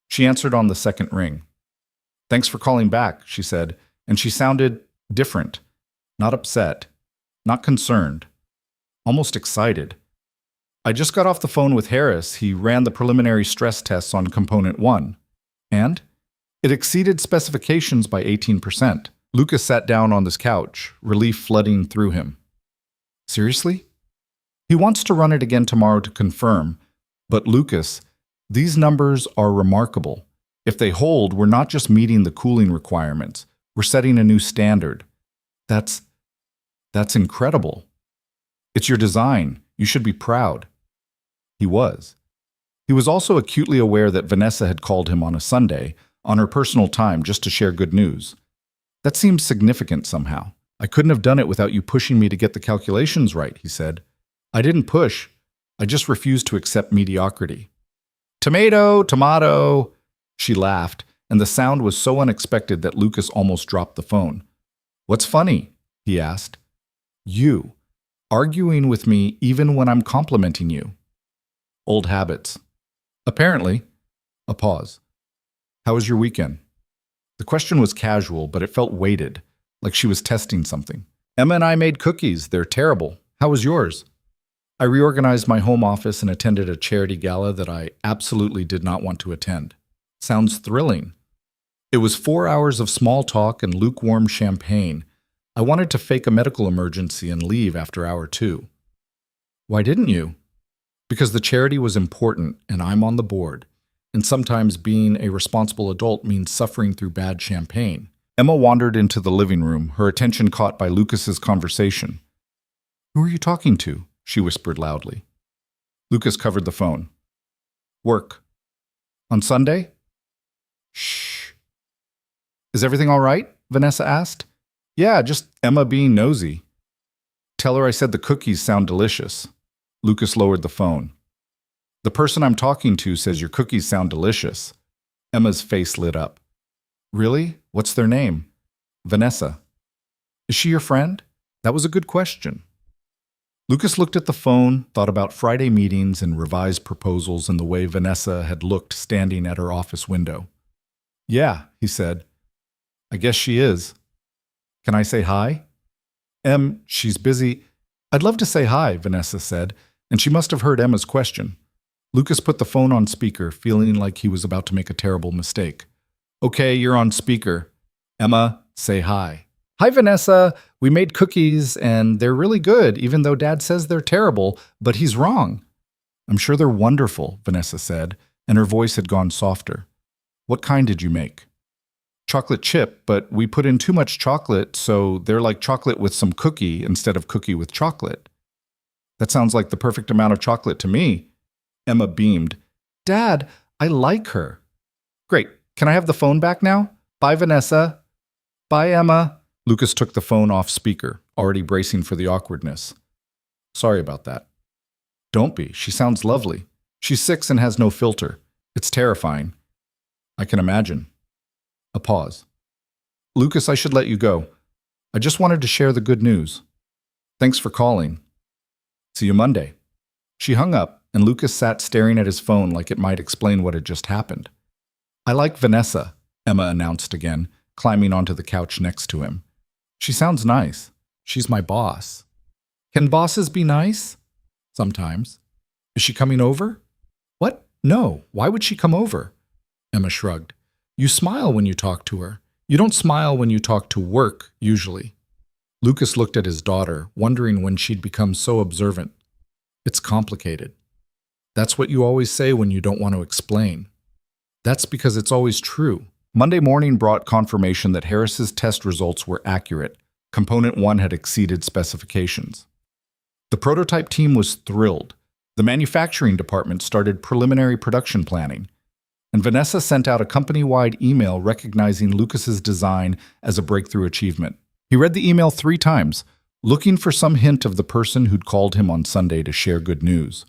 She answered on the second ring. Thanks for calling back, she said, and she sounded different. Not upset. Not concerned. Almost excited. I just got off the phone with Harris. He ran the preliminary stress tests on component 1. And? It exceeded specifications by 18%. Lucas sat down on this couch, relief flooding through him. Seriously? He wants to run it again tomorrow to confirm. But Lucas, these numbers are remarkable. If they hold, we're not just meeting the cooling requirements. We're setting a new standard. That's incredible. It's your design. You should be proud. He was. He was also acutely aware that Vanessa had called him on a Sunday, on her personal time, just to share good news. That seems significant somehow. I couldn't have done it without you pushing me to get the calculations right, he said. I didn't push. I just refused to accept mediocrity. Tomato, tomato. She laughed, and the sound was so unexpected that Lucas almost dropped the phone. What's funny? He asked. You. Arguing with me even when I'm complimenting you. Old habits. Apparently. A pause. How was your weekend? The question was casual, but it felt weighted, like she was testing something. Emma and I made cookies. They're terrible. How was yours? I reorganized my home office and attended a charity gala that I absolutely did not want to attend. Sounds thrilling. It was 4 hours of small talk and lukewarm champagne. I wanted to fake a medical emergency and leave after hour 2. Why didn't you? Because the charity was important and I'm on the board. And sometimes being a responsible adult means suffering through bad champagne. Emma wandered into the living room, her attention caught by Lucas's conversation. Who are you talking to? She whispered loudly. Lucas covered the phone. Work. On Sunday? Shh. Is everything all right? Vanessa asked. Yeah, just Emma being nosy. Tell her I said the cookies sound delicious. Lucas lowered the phone. The person I'm talking to says your cookies sound delicious. Emma's face lit up. Really? What's their name? Vanessa. Is she your friend? That was a good question. Lucas looked at the phone, thought about Friday meetings and revised proposals and the way Vanessa had looked standing at her office window. Yeah, he said. I guess she is. Can I say hi? She's busy. I'd love to say hi, Vanessa said, and she must have heard Emma's question. Lucas put the phone on speaker, feeling like he was about to make a terrible mistake. Okay, you're on speaker. Emma, say hi. Hi, Vanessa. We made cookies, and they're really good, even though Dad says they're terrible, but he's wrong. I'm sure they're wonderful, Vanessa said, and her voice had gone softer. What kind did you make? Chocolate chip, but we put in too much chocolate, so they're like chocolate with some cookie instead of cookie with chocolate. That sounds like the perfect amount of chocolate to me. Emma beamed. Dad, I like her. Great. Can I have the phone back now? Bye, Vanessa. Bye, Emma. Lucas took the phone off speaker, already bracing for the awkwardness. Sorry about that. Don't be. She sounds lovely. She's 6 and has no filter. It's terrifying. I can imagine. A pause. Lucas, I should let you go. I just wanted to share the good news. Thanks for calling. See you Monday. She hung up, and Lucas sat staring at his phone like it might explain what had just happened. I like Vanessa, Emma announced again, climbing onto the couch next to him. She sounds nice. She's my boss. Can bosses be nice? Sometimes. Is she coming over? What? No. Why would she come over? Emma shrugged. You smile when you talk to her. You don't smile when you talk to work, usually. Lucas looked at his daughter, wondering when she'd become so observant. It's complicated. That's what you always say when you don't want to explain. That's because it's always true. Monday morning brought confirmation that Harris's test results were accurate. Component 1 had exceeded specifications. The prototype team was thrilled. The manufacturing department started preliminary production planning, and Vanessa sent out a company-wide email recognizing Lucas's design as a breakthrough achievement. He read the email 3 times, looking for some hint of the person who'd called him on Sunday to share good news.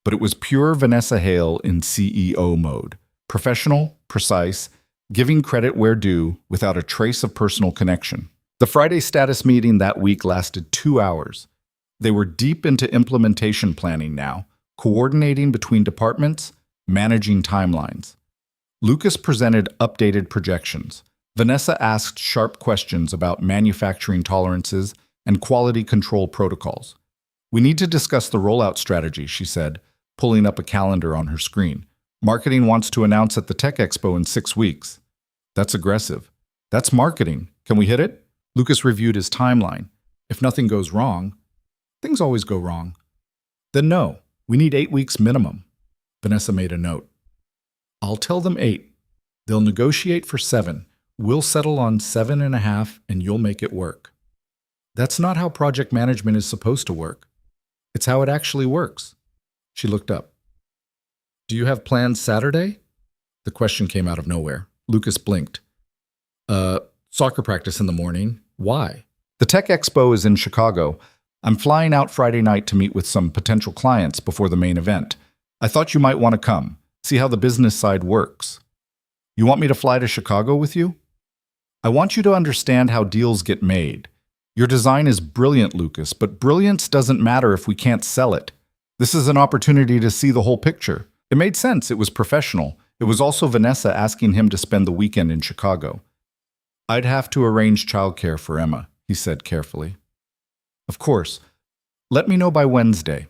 But it was pure Vanessa Hale in CEO mode. Professional, precise, giving credit where due, without a trace of personal connection. The Friday status meeting that week lasted 2 hours. They were deep into implementation planning now, coordinating between departments, managing timelines. Lucas presented updated projections. Vanessa asked sharp questions about manufacturing tolerances and quality control protocols. We need to discuss the rollout strategy, she said, pulling up a calendar on her screen. Marketing wants to announce at the Tech Expo in 6 weeks. That's aggressive. That's marketing. Can we hit it? Lucas reviewed his timeline. If nothing goes wrong, things always go wrong. Then no, we need 8 weeks minimum. Vanessa made a note. I'll tell them 8. They'll negotiate for 7. We'll settle on 7.5 and you'll make it work. That's not how project management is supposed to work. It's how it actually works. She looked up. Do you have plans Saturday? The question came out of nowhere. Lucas blinked. Soccer practice in the morning. Why? The Tech Expo is in Chicago. I'm flying out Friday night to meet with some potential clients before the main event. I thought you might want to come, see how the business side works. You want me to fly to Chicago with you? I want you to understand how deals get made. Your design is brilliant, Lucas, but brilliance doesn't matter if we can't sell it. This is an opportunity to see the whole picture. It made sense. It was professional. It was also Vanessa asking him to spend the weekend in Chicago. I'd have to arrange childcare for Emma, he said carefully. Of course. Let me know by Wednesday.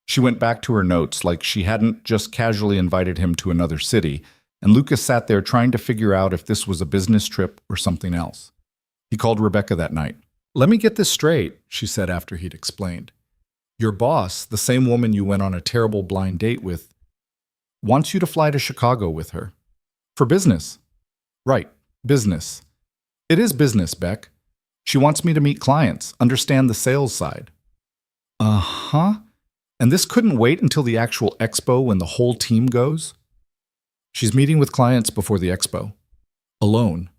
She went back to her notes like she hadn't just casually invited him to another city, and Lucas sat there trying to figure out if this was a business trip or something else. He called Rebecca that night. Let me get this straight, she said after he'd explained. Your boss, the same woman you went on a terrible blind date with, wants you to fly to Chicago with her. For business. Right, business. It is business, Beck. She wants me to meet clients, understand the sales side. Uh-huh. And this couldn't wait until the actual expo when the whole team goes? She's meeting with clients before the expo. Alone.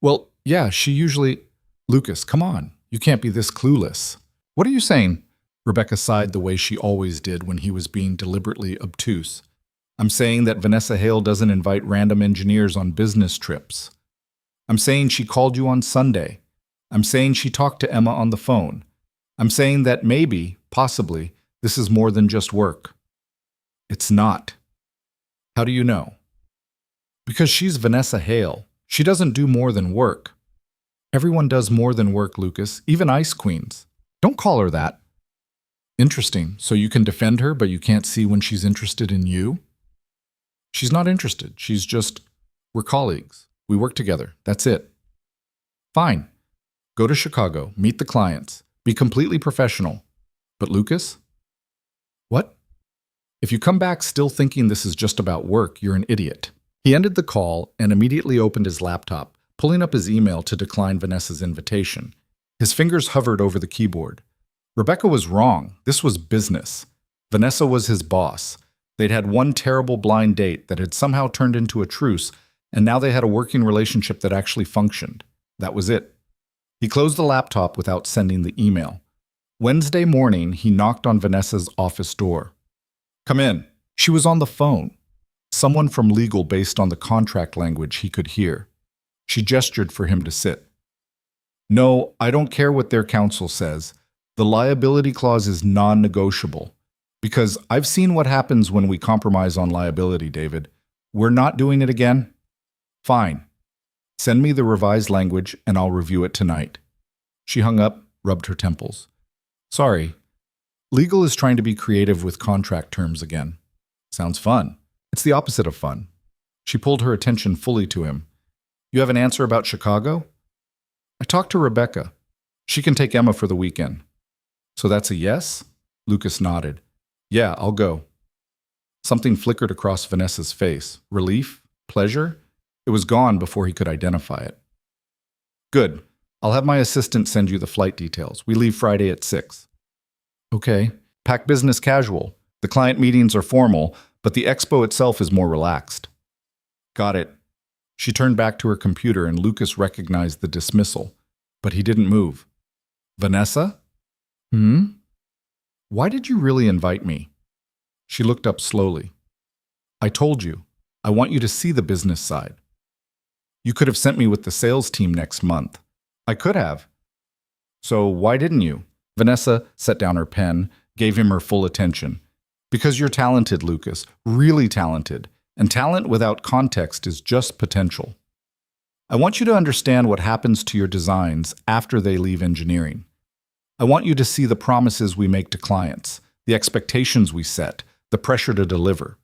Well, yeah, she usually... Lucas, come on. You can't be this clueless. What are you saying? Rebecca sighed the way she always did when he was being deliberately obtuse. I'm saying that Vanessa Hale doesn't invite random engineers on business trips. I'm saying she called you on Sunday. I'm saying she talked to Emma on the phone. I'm saying that maybe, possibly, this is more than just work. It's not. How do you know? Because she's Vanessa Hale. She doesn't do more than work. Everyone does more than work, Lucas, even ice queens. Don't call her that. Interesting. So you can defend her, but you can't see when she's interested in you? She's not interested. She's just, we're colleagues. We work together. That's it. Fine. Go to Chicago. Meet the clients. Be completely professional. But Lucas? What? If you come back still thinking this is just about work, you're an idiot. He ended the call and immediately opened his laptop, pulling up his email to decline Vanessa's invitation. His fingers hovered over the keyboard. Rebecca was wrong. This was business. Vanessa was his boss. They'd had one terrible blind date that had somehow turned into a truce, and now they had a working relationship that actually functioned. That was it. He closed the laptop without sending the email. Wednesday morning, he knocked on Vanessa's office door. "Come in." She was on the phone. Someone from legal based on the contract language he could hear. She gestured for him to sit. "No, I don't care what their counsel says. The liability clause is non-negotiable. Because I've seen what happens when we compromise on liability, David. We're not doing it again? Fine. Send me the revised language and I'll review it tonight." She hung up, rubbed her temples. "Sorry. Legal is trying to be creative with contract terms again." "Sounds fun." "It's the opposite of fun." She pulled her attention fully to him. "You have an answer about Chicago?" "I talked to Rebecca. She can take Emma for the weekend." "So that's a yes?" Lucas nodded. "Yeah, I'll go." Something flickered across Vanessa's face. Relief? Pleasure? It was gone before he could identify it. "Good. I'll have my assistant send you the flight details. We leave Friday at 6. "Okay. Pack business casual. The client meetings are formal, but the expo itself is more relaxed." "Got it." She turned back to her computer and Lucas recognized the dismissal, but he didn't move. "Vanessa?" "Why did you really invite me?" She looked up slowly. "I told you. I want you to see the business side. You could have sent me with the sales team next month." "I could have." "So why didn't you?" Vanessa set down her pen, gave him her full attention. "Because you're talented, Lucas. Really talented. And talent without context is just potential. I want you to understand what happens to your designs after they leave engineering. I want you to see the promises we make to clients, the expectations we set, the pressure to deliver.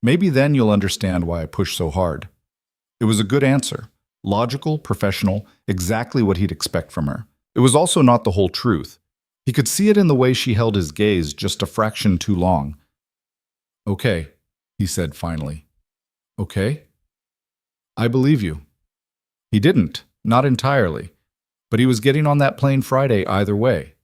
Maybe then you'll understand why I push so hard." It was a good answer. Logical, professional, exactly what he'd expect from her. It was also not the whole truth. He could see it in the way she held his gaze just a fraction too long. "Okay," he said finally. "Okay? I believe you." He didn't, not entirely, but he was getting on that plane Friday either way.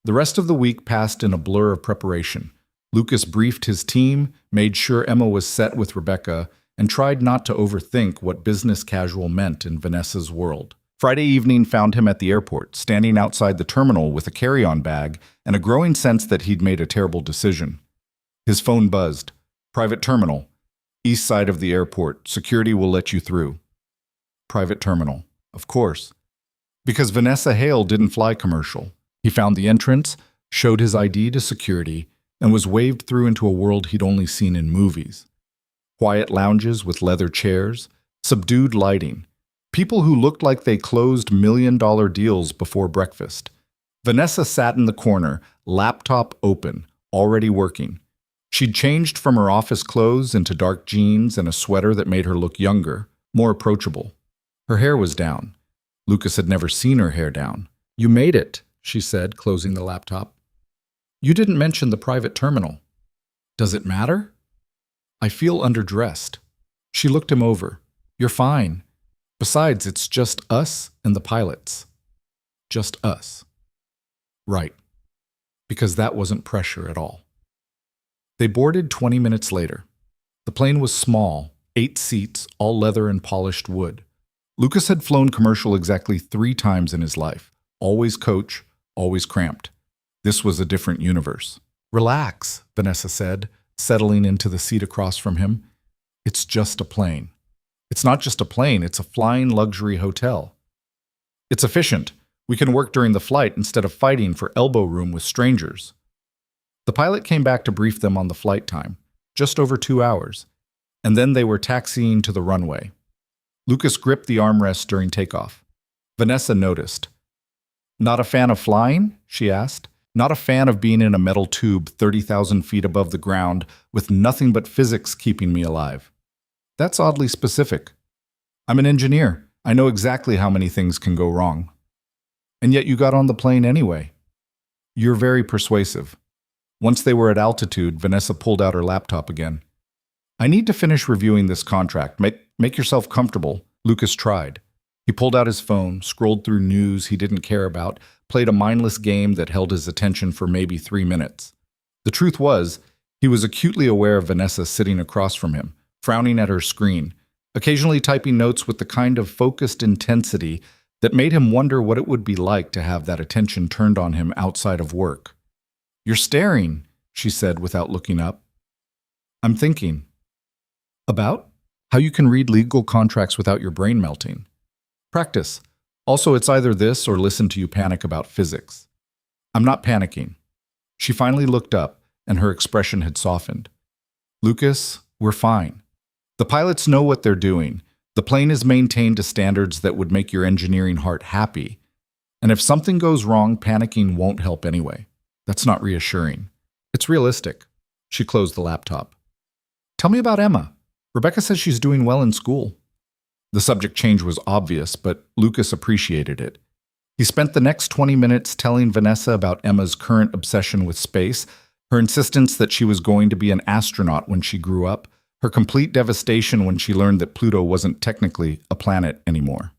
The rest of the week passed in a blur of preparation. Lucas briefed his team, made sure Emma was set with Rebecca, and tried not to overthink what business casual meant in Vanessa's world. Friday evening found him at the airport, standing outside the terminal with a carry-on bag and a growing sense that he'd made a terrible decision. His phone buzzed. "Private terminal. East side of the airport. Security will let you through." Private terminal. Of course. Because Vanessa Hale didn't fly commercial. He found the entrance, showed his ID to security, and was waved through into a world he'd only seen in movies. Quiet lounges with leather chairs, subdued lighting, people who looked like they closed million-dollar deals before breakfast. Vanessa sat in the corner, laptop open, already working. She'd changed from her office clothes into dark jeans and a sweater that made her look younger, more approachable. Her hair was down. Lucas had never seen her hair down. "You made it," she said, closing the laptop. "You didn't mention the private terminal." "Does it matter?" "I feel underdressed." She looked him over. "You're fine. Besides, it's just us and the pilots." "Just us." Right. Because that wasn't pressure at all. They boarded 20 minutes later. The plane was small, 8 seats, all leather and polished wood. Lucas had flown commercial exactly 3 times in his life. Always coach, always cramped. This was a different universe. "Relax," Vanessa said, settling into the seat across from him. "It's just a plane." "It's not just a plane, it's a flying luxury hotel." "It's efficient. We can work during the flight instead of fighting for elbow room with strangers." The pilot came back to brief them on the flight time, just over 2 hours, and then they were taxiing to the runway. Lucas gripped the armrest during takeoff. Vanessa noticed. "Not a fan of flying?" she asked. "Not a fan of being in a metal tube 30,000 feet above the ground with nothing but physics keeping me alive." "That's oddly specific." "I'm an engineer. I know exactly how many things can go wrong." "And yet you got on the plane anyway." "You're very persuasive." Once they were at altitude, Vanessa pulled out her laptop again. "I need to finish reviewing this contract. Make yourself comfortable." Lucas tried. He pulled out his phone, scrolled through news he didn't care about, played a mindless game that held his attention for maybe 3 minutes. The truth was, he was acutely aware of Vanessa sitting across from him, frowning at her screen, occasionally typing notes with the kind of focused intensity that made him wonder what it would be like to have that attention turned on him outside of work. "You're staring," she said without looking up. "I'm thinking." "About?" "How you can read legal contracts without your brain melting." "Practice. Also, it's either this or listen to you panic about physics." "I'm not panicking." She finally looked up, and her expression had softened. "Lucas, we're fine. The pilots know what they're doing. The plane is maintained to standards that would make your engineering heart happy. And if something goes wrong, panicking won't help anyway. That's not reassuring. It's realistic." She closed the laptop. "Tell me about Emma. Rebecca says she's doing well in school." The subject change was obvious, but Lucas appreciated it. He spent the next 20 minutes telling Vanessa about Emma's current obsession with space, her insistence that she was going to be an astronaut when she grew up, her complete devastation when she learned that Pluto wasn't technically a planet anymore.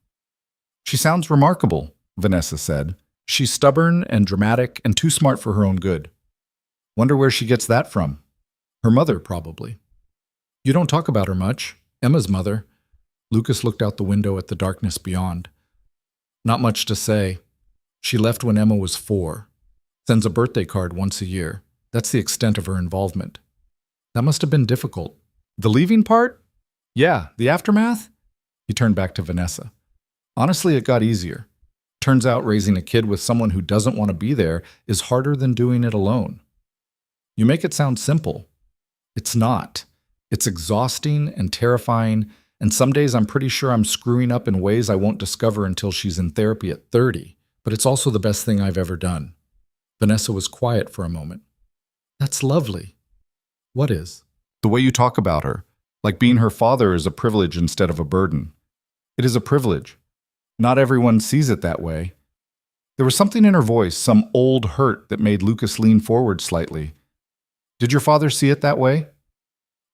"She sounds remarkable," Vanessa said. "She's stubborn and dramatic and too smart for her own good." "Wonder where she gets that from." "Her mother, probably." "You don't talk about her much. Emma's mother." Lucas looked out the window at the darkness beyond. "Not much to say. She left when Emma was 4. Sends a birthday card once a year. That's the extent of her involvement." "That must have been difficult." "The leaving part? Yeah, the aftermath?" He turned back to Vanessa. "Honestly, it got easier. Turns out raising a kid with someone who doesn't want to be there is harder than doing it alone." "You make it sound simple." "It's not. It's exhausting and terrifying, and some days I'm pretty sure I'm screwing up in ways I won't discover until she's in therapy at 30, but it's also the best thing I've ever done." Vanessa was quiet for a moment. "That's lovely." "What is?" "The way you talk about her, like being her father is a privilege instead of a burden." "It is a privilege. Not everyone sees it that way." There was something in her voice, some old hurt that made Lucas lean forward slightly. "Did your father see it that way?"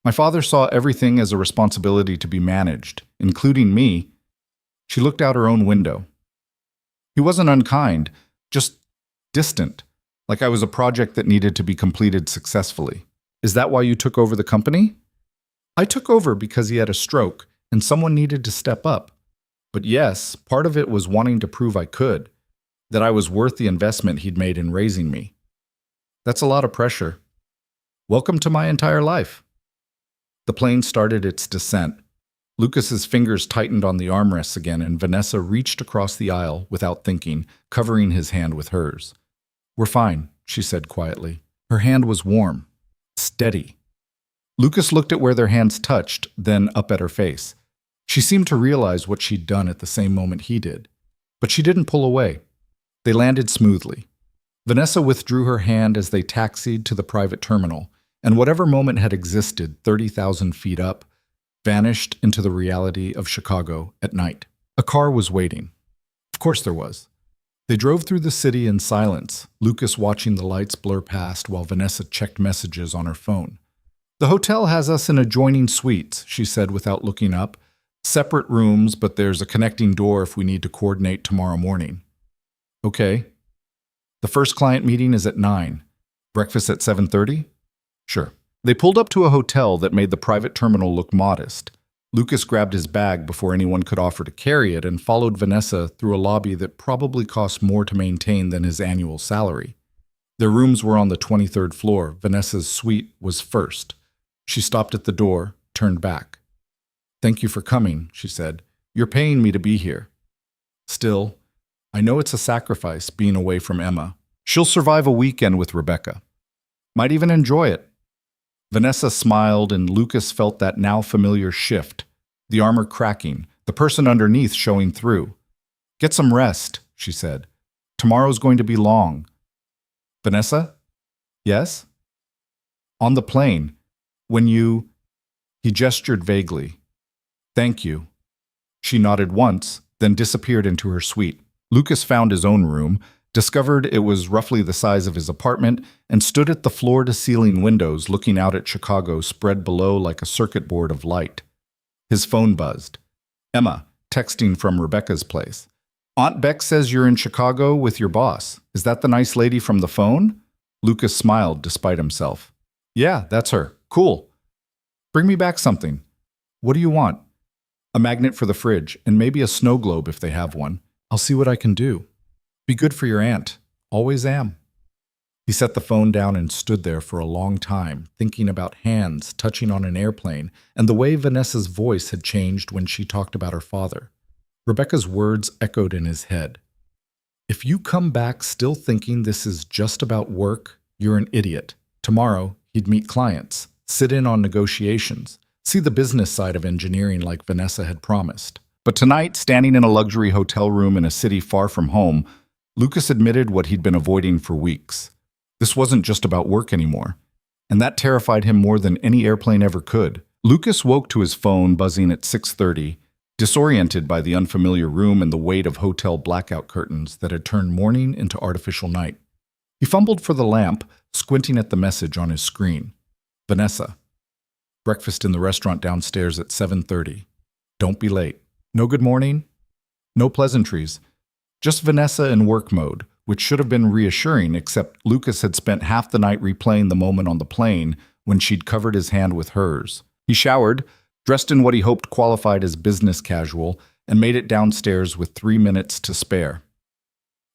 "My father saw everything as a responsibility to be managed, including me." She looked out her own window. "He wasn't unkind, just distant, like I was a project that needed to be completed successfully." "Is that why you took over the company?" "I took over because he had a stroke, and someone needed to step up. But yes, part of it was wanting to prove I could, that I was worth the investment he'd made in raising me." "That's a lot of pressure." "Welcome to my entire life." The plane started its descent. Lucas's fingers tightened on the armrests again, and Vanessa reached across the aisle without thinking, covering his hand with hers. "We're fine," she said quietly. Her hand was warm, steady. Lucas looked at where their hands touched, then up at her face. She seemed to realize what she'd done at the same moment he did. But she didn't pull away. They landed smoothly. Vanessa withdrew her hand as they taxied to the private terminal, and whatever moment had existed 30,000 feet up vanished into the reality of Chicago at night. A car was waiting. Of course there was. They drove through the city in silence, Lucas watching the lights blur past while Vanessa checked messages on her phone. "The hotel has us in adjoining suites," she said without looking up. "Separate rooms, but there's a connecting door if we need to coordinate tomorrow morning." "Okay." "The first client meeting is at 9. Breakfast at 7:30? "Sure." They pulled up to a hotel that made the private terminal look modest. Lucas grabbed his bag before anyone could offer to carry it and followed Vanessa through a lobby that probably cost more to maintain than his annual salary. Their rooms were on the 23rd floor. Vanessa's suite was first. She stopped at the door, turned back. "Thank you for coming," she said. "You're paying me to be here." "Still, I know it's a sacrifice being away from Emma. She'll survive a weekend with Rebecca. Might even enjoy it." Vanessa smiled, and Lucas felt that now familiar shift, the armor cracking, the person underneath showing through. "Get some rest," she said. "Tomorrow's going to be long." "Vanessa?" "Yes?" "On the plane, when you—" He gestured vaguely. "Thank you." She nodded once, then disappeared into her suite. Lucas found his own room, discovered it was roughly the size of his apartment, and stood at the floor-to-ceiling windows looking out at Chicago spread below like a circuit board of light. His phone buzzed. Emma, texting from Rebecca's place. "Aunt Beck says you're in Chicago with your boss. Is that the nice lady from the phone?" Lucas smiled despite himself. "Yeah, that's her. Cool. Bring me back something." "What do you want?" "A magnet for the fridge, and maybe a snow globe if they have one. I'll see what I can do. Be good for your aunt. Always am. He set the phone down and stood there for a long time, thinking about hands touching on an airplane and the way Vanessa's voice had changed when she talked about her father. Rebecca's words echoed in his head. If you come back still thinking this is just about work, you're an idiot. Tomorrow, he'd meet clients, sit in on negotiations, see the business side of engineering like Vanessa had promised. But tonight, standing in a luxury hotel room in a city far from home, Lucas admitted what he'd been avoiding for weeks. This wasn't just about work anymore, and that terrified him more than any airplane ever could. Lucas woke to his phone buzzing at 6:30, disoriented by the unfamiliar room and the weight of hotel blackout curtains that had turned morning into artificial night. He fumbled for the lamp, squinting at the message on his screen. Vanessa. Breakfast in the restaurant downstairs at 7:30. Don't be late. No good morning. No pleasantries. Just Vanessa in work mode, which should have been reassuring, except Lucas had spent half the night replaying the moment on the plane when she'd covered his hand with hers. He showered, dressed in what he hoped qualified as business casual, and made it downstairs with 3 minutes to spare.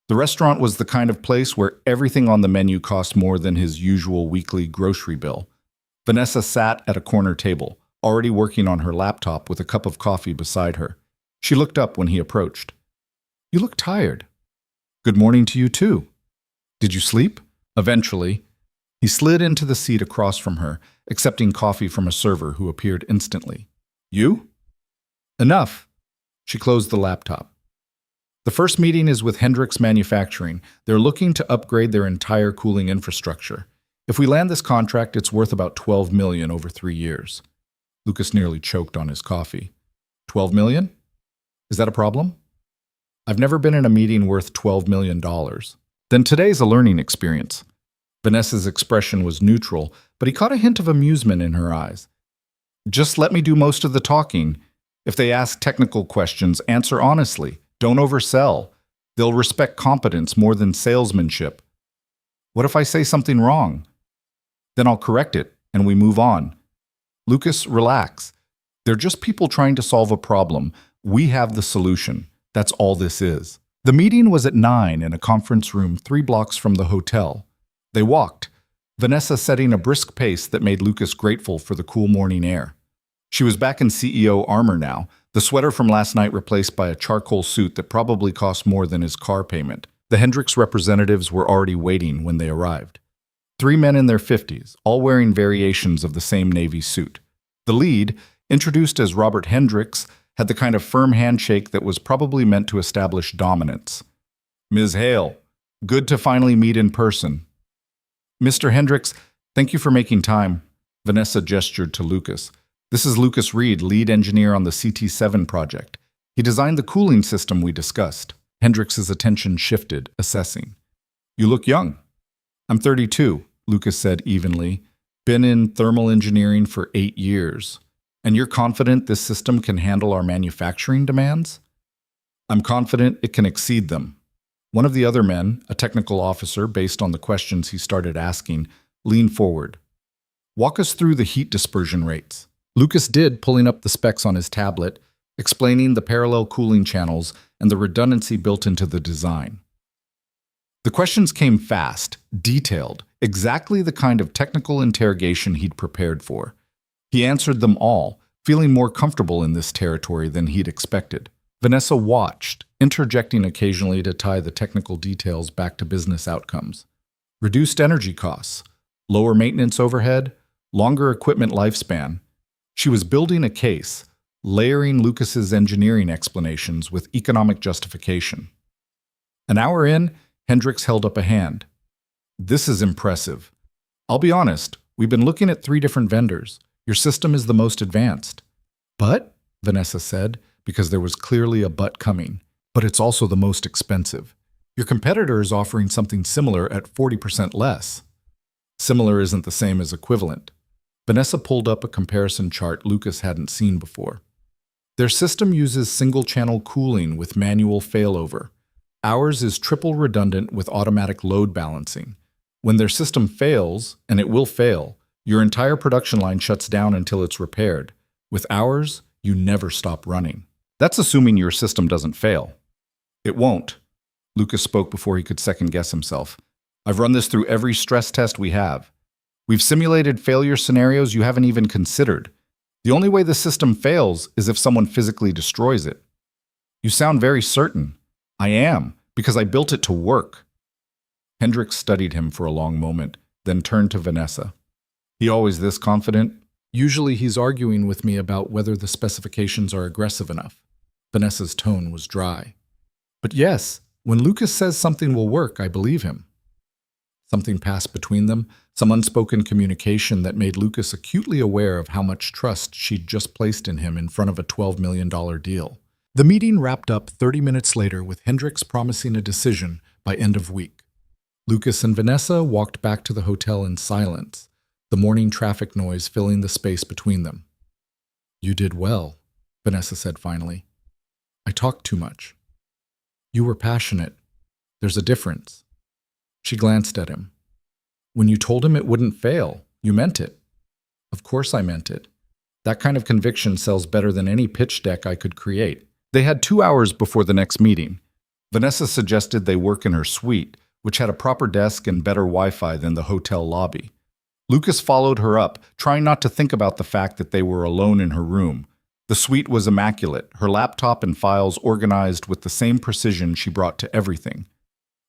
The restaurant was the kind of place where everything on the menu cost more than his usual weekly grocery bill. Vanessa sat at a corner table, already working on her laptop with a cup of coffee beside her. She looked up when he approached. You look tired. Good morning to you too. Did you sleep? Eventually, he slid into the seat across from her, accepting coffee from a server who appeared instantly. You? Enough. She closed the laptop. The first meeting is with Hendrix Manufacturing. They're looking to upgrade their entire cooling infrastructure. If we land this contract, it's worth about $12 million over 3 years. Lucas nearly choked on his coffee. $12 million? Is that a problem? I've never been in a meeting worth $12 million. Then today's a learning experience. Vanessa's expression was neutral, but he caught a hint of amusement in her eyes. Just let me do most of the talking. If they ask technical questions, answer honestly. Don't oversell. They'll respect competence more than salesmanship. What if I say something wrong? Then I'll correct it, and we move on. Lucas, relax. They're just people trying to solve a problem. We have the solution. That's all this is. The meeting was at 9 in a conference room 3 blocks from the hotel. They walked, Vanessa setting a brisk pace that made Lucas grateful for the cool morning air. She was back in CEO armor now, the sweater from last night replaced by a charcoal suit that probably cost more than his car payment. The Hendrix representatives were already waiting when they arrived. 3 men in their 50s, all wearing variations of the same Navy suit. The lead, introduced as Robert Hendrix, had the kind of firm handshake that was probably meant to establish dominance. Ms. Hale, good to finally meet in person. Mr. Hendrix, thank you for making time. Vanessa gestured to Lucas. This is Lucas Reed, lead engineer on the CT7 project. He designed the cooling system we discussed. Hendrix's attention shifted, assessing. You look young. I'm 32, Lucas said evenly. Been in thermal engineering for 8 years. And you're confident this system can handle our manufacturing demands? I'm confident it can exceed them. One of the other men, a technical officer based on the questions he started asking, leaned forward. Walk us through the heat dispersion rates. Lucas did, pulling up the specs on his tablet, explaining the parallel cooling channels and the redundancy built into the design. The questions came fast, detailed, exactly the kind of technical interrogation he'd prepared for. He answered them all, feeling more comfortable in this territory than he'd expected. Vanessa watched, interjecting occasionally to tie the technical details back to business outcomes. Reduced energy costs, lower maintenance overhead, longer equipment lifespan. She was building a case, layering Lucas's engineering explanations with economic justification. An hour in, Hendrix held up a hand. This is impressive. I'll be honest, we've been looking at 3 different vendors. Your system is the most advanced. But, Vanessa said, because there was clearly a but coming, but it's also the most expensive. Your competitor is offering something similar at 40% less. Similar isn't the same as equivalent. Vanessa pulled up a comparison chart Lucas hadn't seen before. Their system uses single-channel cooling with manual failover. Ours is triple redundant with automatic load balancing. When their system fails, and it will fail, your entire production line shuts down until it's repaired. With ours, you never stop running. That's assuming your system doesn't fail. It won't. Lucas spoke before he could second-guess himself. I've run this through every stress test we have. We've simulated failure scenarios you haven't even considered. The only way the system fails is if someone physically destroys it. You sound very certain. I am, because I built it to work. Hendricks studied him for a long moment, then turned to Vanessa. He always this confident? Usually he's arguing with me about whether the specifications are aggressive enough. Vanessa's tone was dry. But yes, when Lucas says something will work, I believe him. Something passed between them, some unspoken communication that made Lucas acutely aware of how much trust she'd just placed in him in front of a $12 million deal. The meeting wrapped up 30 minutes later with Hendricks promising a decision by end of week. Lucas and Vanessa walked back to the hotel in silence, the morning traffic noise filling the space between them. You did well, Vanessa said finally. I talked too much. You were passionate. There's a difference. She glanced at him. When you told him it wouldn't fail, you meant it. Of course I meant it. That kind of conviction sells better than any pitch deck I could create. They had 2 hours before the next meeting. Vanessa suggested they work in her suite, which had a proper desk and better Wi-Fi than the hotel lobby. Lucas followed her up, trying not to think about the fact that they were alone in her room. The suite was immaculate, her laptop and files organized with the same precision she brought to everything.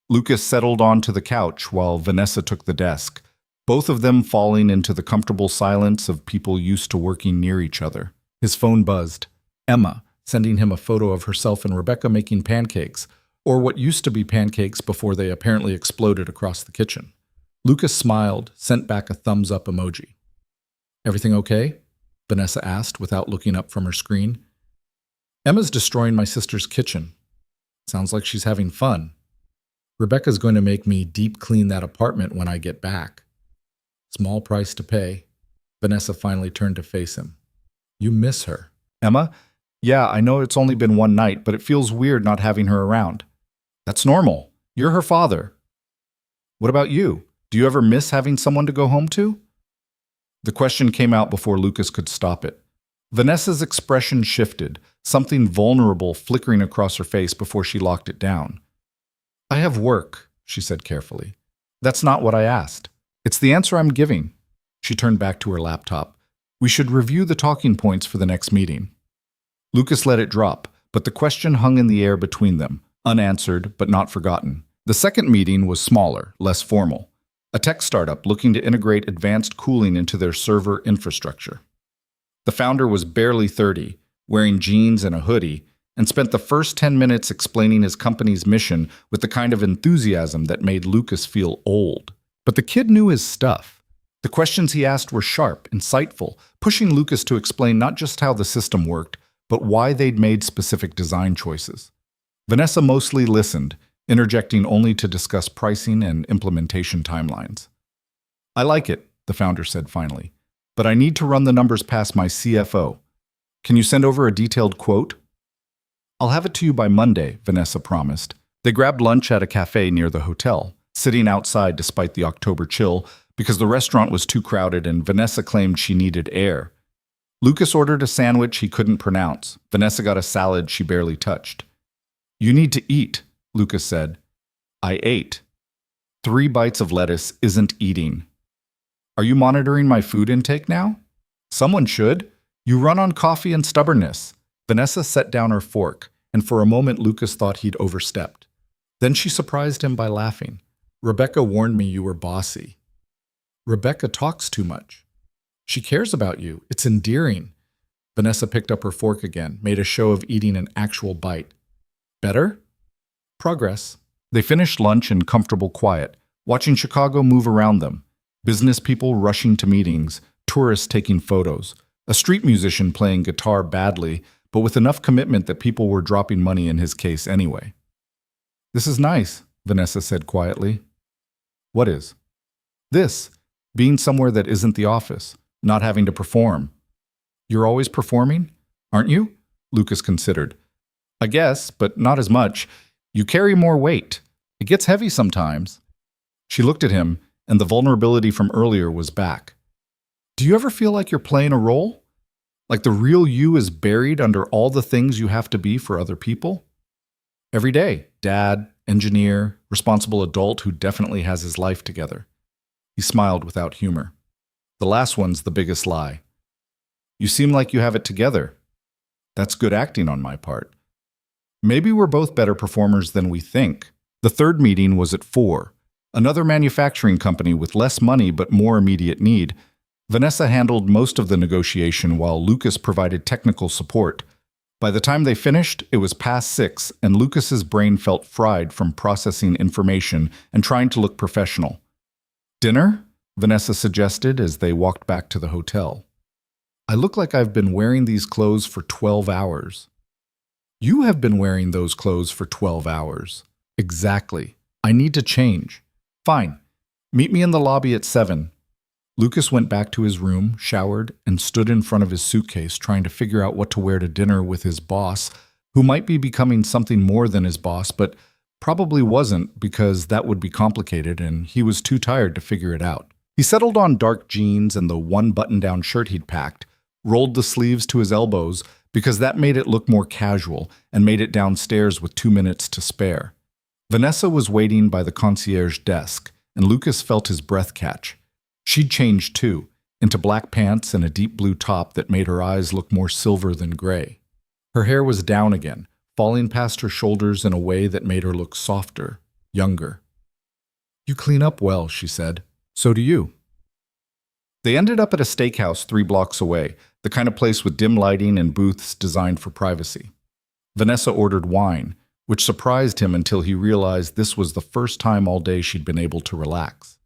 Lucas settled onto the couch while Vanessa took the desk, both of them falling into the comfortable silence of people used to working near each other. His phone buzzed. Emma, sending him a photo of herself and Rebecca making pancakes, or what used to be pancakes before they apparently exploded across the kitchen. Lucas smiled, sent back a thumbs-up emoji. Everything okay? Vanessa asked without looking up from her screen. Emma's destroying my sister's kitchen. Sounds like she's having fun. Rebecca's going to make me deep clean that apartment when I get back. Small price to pay. Vanessa finally turned to face him. You miss her. Emma? Yeah, I know it's only been one night, but it feels weird not having her around. That's normal. You're her father. What about you? Do you ever miss having someone to go home to? The question came out before Lucas could stop it. Vanessa's expression shifted, something vulnerable flickering across her face before she locked it down. I have work, she said carefully. That's not what I asked. It's the answer I'm giving. She turned back to her laptop. We should review the talking points for the next meeting. Lucas let it drop, but the question hung in the air between them, unanswered but not forgotten. The second meeting was smaller, less formal. A tech startup looking to integrate advanced cooling into their server infrastructure. The founder was barely 30, wearing jeans and a hoodie, and spent the first 10 minutes explaining his company's mission with the kind of enthusiasm that made Lucas feel old. But the kid knew his stuff. The questions he asked were sharp, insightful, pushing Lucas to explain not just how the system worked, but why they'd made specific design choices. Vanessa mostly listened, interjecting only to discuss pricing and implementation timelines. I like it, the founder said finally, but I need to run the numbers past my CFO. Can you send over a detailed quote? I'll have it to you by Monday, Vanessa promised. They grabbed lunch at a cafe near the hotel, sitting outside despite the October chill because the restaurant was too crowded and Vanessa claimed she needed air. Lucas ordered a sandwich he couldn't pronounce. Vanessa got a salad she barely touched. You need to eat, Lucas said. I ate. 3 bites of lettuce isn't eating. Are you monitoring my food intake now? Someone should. You run on coffee and stubbornness. Vanessa set down her fork, and for a moment Lucas thought he'd overstepped. Then she surprised him by laughing. Rebecca warned me you were bossy. Rebecca talks too much. She cares about you. It's endearing. Vanessa picked up her fork again, made a show of eating an actual bite. Better? Progress. They finished lunch in comfortable quiet, watching Chicago move around them. Business people rushing to meetings, tourists taking photos, a street musician playing guitar badly, but with enough commitment that people were dropping money in his case anyway. This is nice, Vanessa said quietly. What is? This. Being somewhere that isn't the office, not having to perform. You're always performing, aren't you? Lucas considered. I guess, but not as much. You carry more weight. It gets heavy sometimes. She looked at him, and the vulnerability from earlier was back. Do you ever feel like you're playing a role? Like the real you is buried under all the things you have to be for other people? Every day, dad, engineer, responsible adult who definitely has his life together. He smiled without humor. The last one's the biggest lie. You seem like you have it together. That's good acting on my part. Maybe we're both better performers than we think. The third meeting was at 4. Another manufacturing company with less money but more immediate need. Vanessa handled most of the negotiation while Lucas provided technical support. By the time they finished, it was past 6, and Lucas's brain felt fried from processing information and trying to look professional. Dinner? Vanessa suggested as they walked back to the hotel. I look like I've been wearing these clothes for 12 hours. You have been wearing those clothes for 12 hours. Exactly. I need to change. Fine. Meet me in the lobby at 7. Lucas went back to his room, showered, and stood in front of his suitcase trying to figure out what to wear to dinner with his boss, who might be becoming something more than his boss, but probably wasn't because that would be complicated and he was too tired to figure it out. He settled on dark jeans and the one button-down shirt he'd packed, rolled the sleeves to his elbows because that made it look more casual, and made it downstairs with 2 minutes to spare. Vanessa was waiting by the concierge desk, and Lucas felt his breath catch. She'd changed too, into black pants and a deep blue top that made her eyes look more silver than gray. Her hair was down again, falling past her shoulders in a way that made her look softer, younger. You clean up well, she said. So do you. They ended up at a steakhouse 3 blocks away, the kind of place with dim lighting and booths designed for privacy. Vanessa ordered wine, which surprised him until he realized this was the first time all day she'd been able to relax.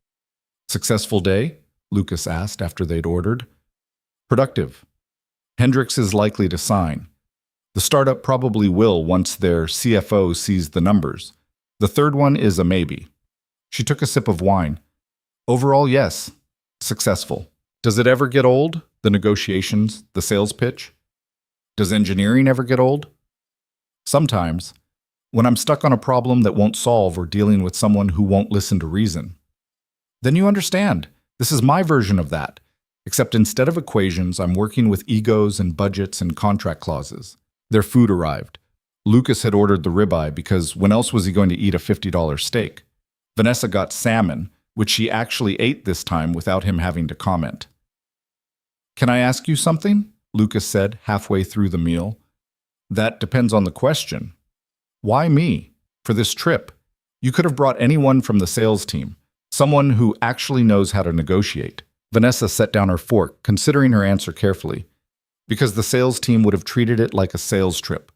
Successful day? Lucas asked after they'd ordered. Productive. Hendricks is likely to sign. The startup probably will once their CFO sees the numbers. The third one is a maybe. She took a sip of wine. Overall, yes. Successful. Does it ever get old? The negotiations, the sales pitch? Does engineering ever get old? Sometimes. When I'm stuck on a problem that won't solve or dealing with someone who won't listen to reason. Then you understand. This is my version of that. Except instead of equations, I'm working with egos and budgets and contract clauses. Their food arrived. Lucas had ordered the ribeye because when else was he going to eat a $50 steak? Vanessa got salmon, which she actually ate this time without him having to comment. Can I ask you something? Lucas said halfway through the meal. That depends on the question. Why me? For this trip? You could have brought anyone from the sales team, someone who actually knows how to negotiate. Vanessa set down her fork, considering her answer carefully. Because the sales team would have treated it like a sales trip.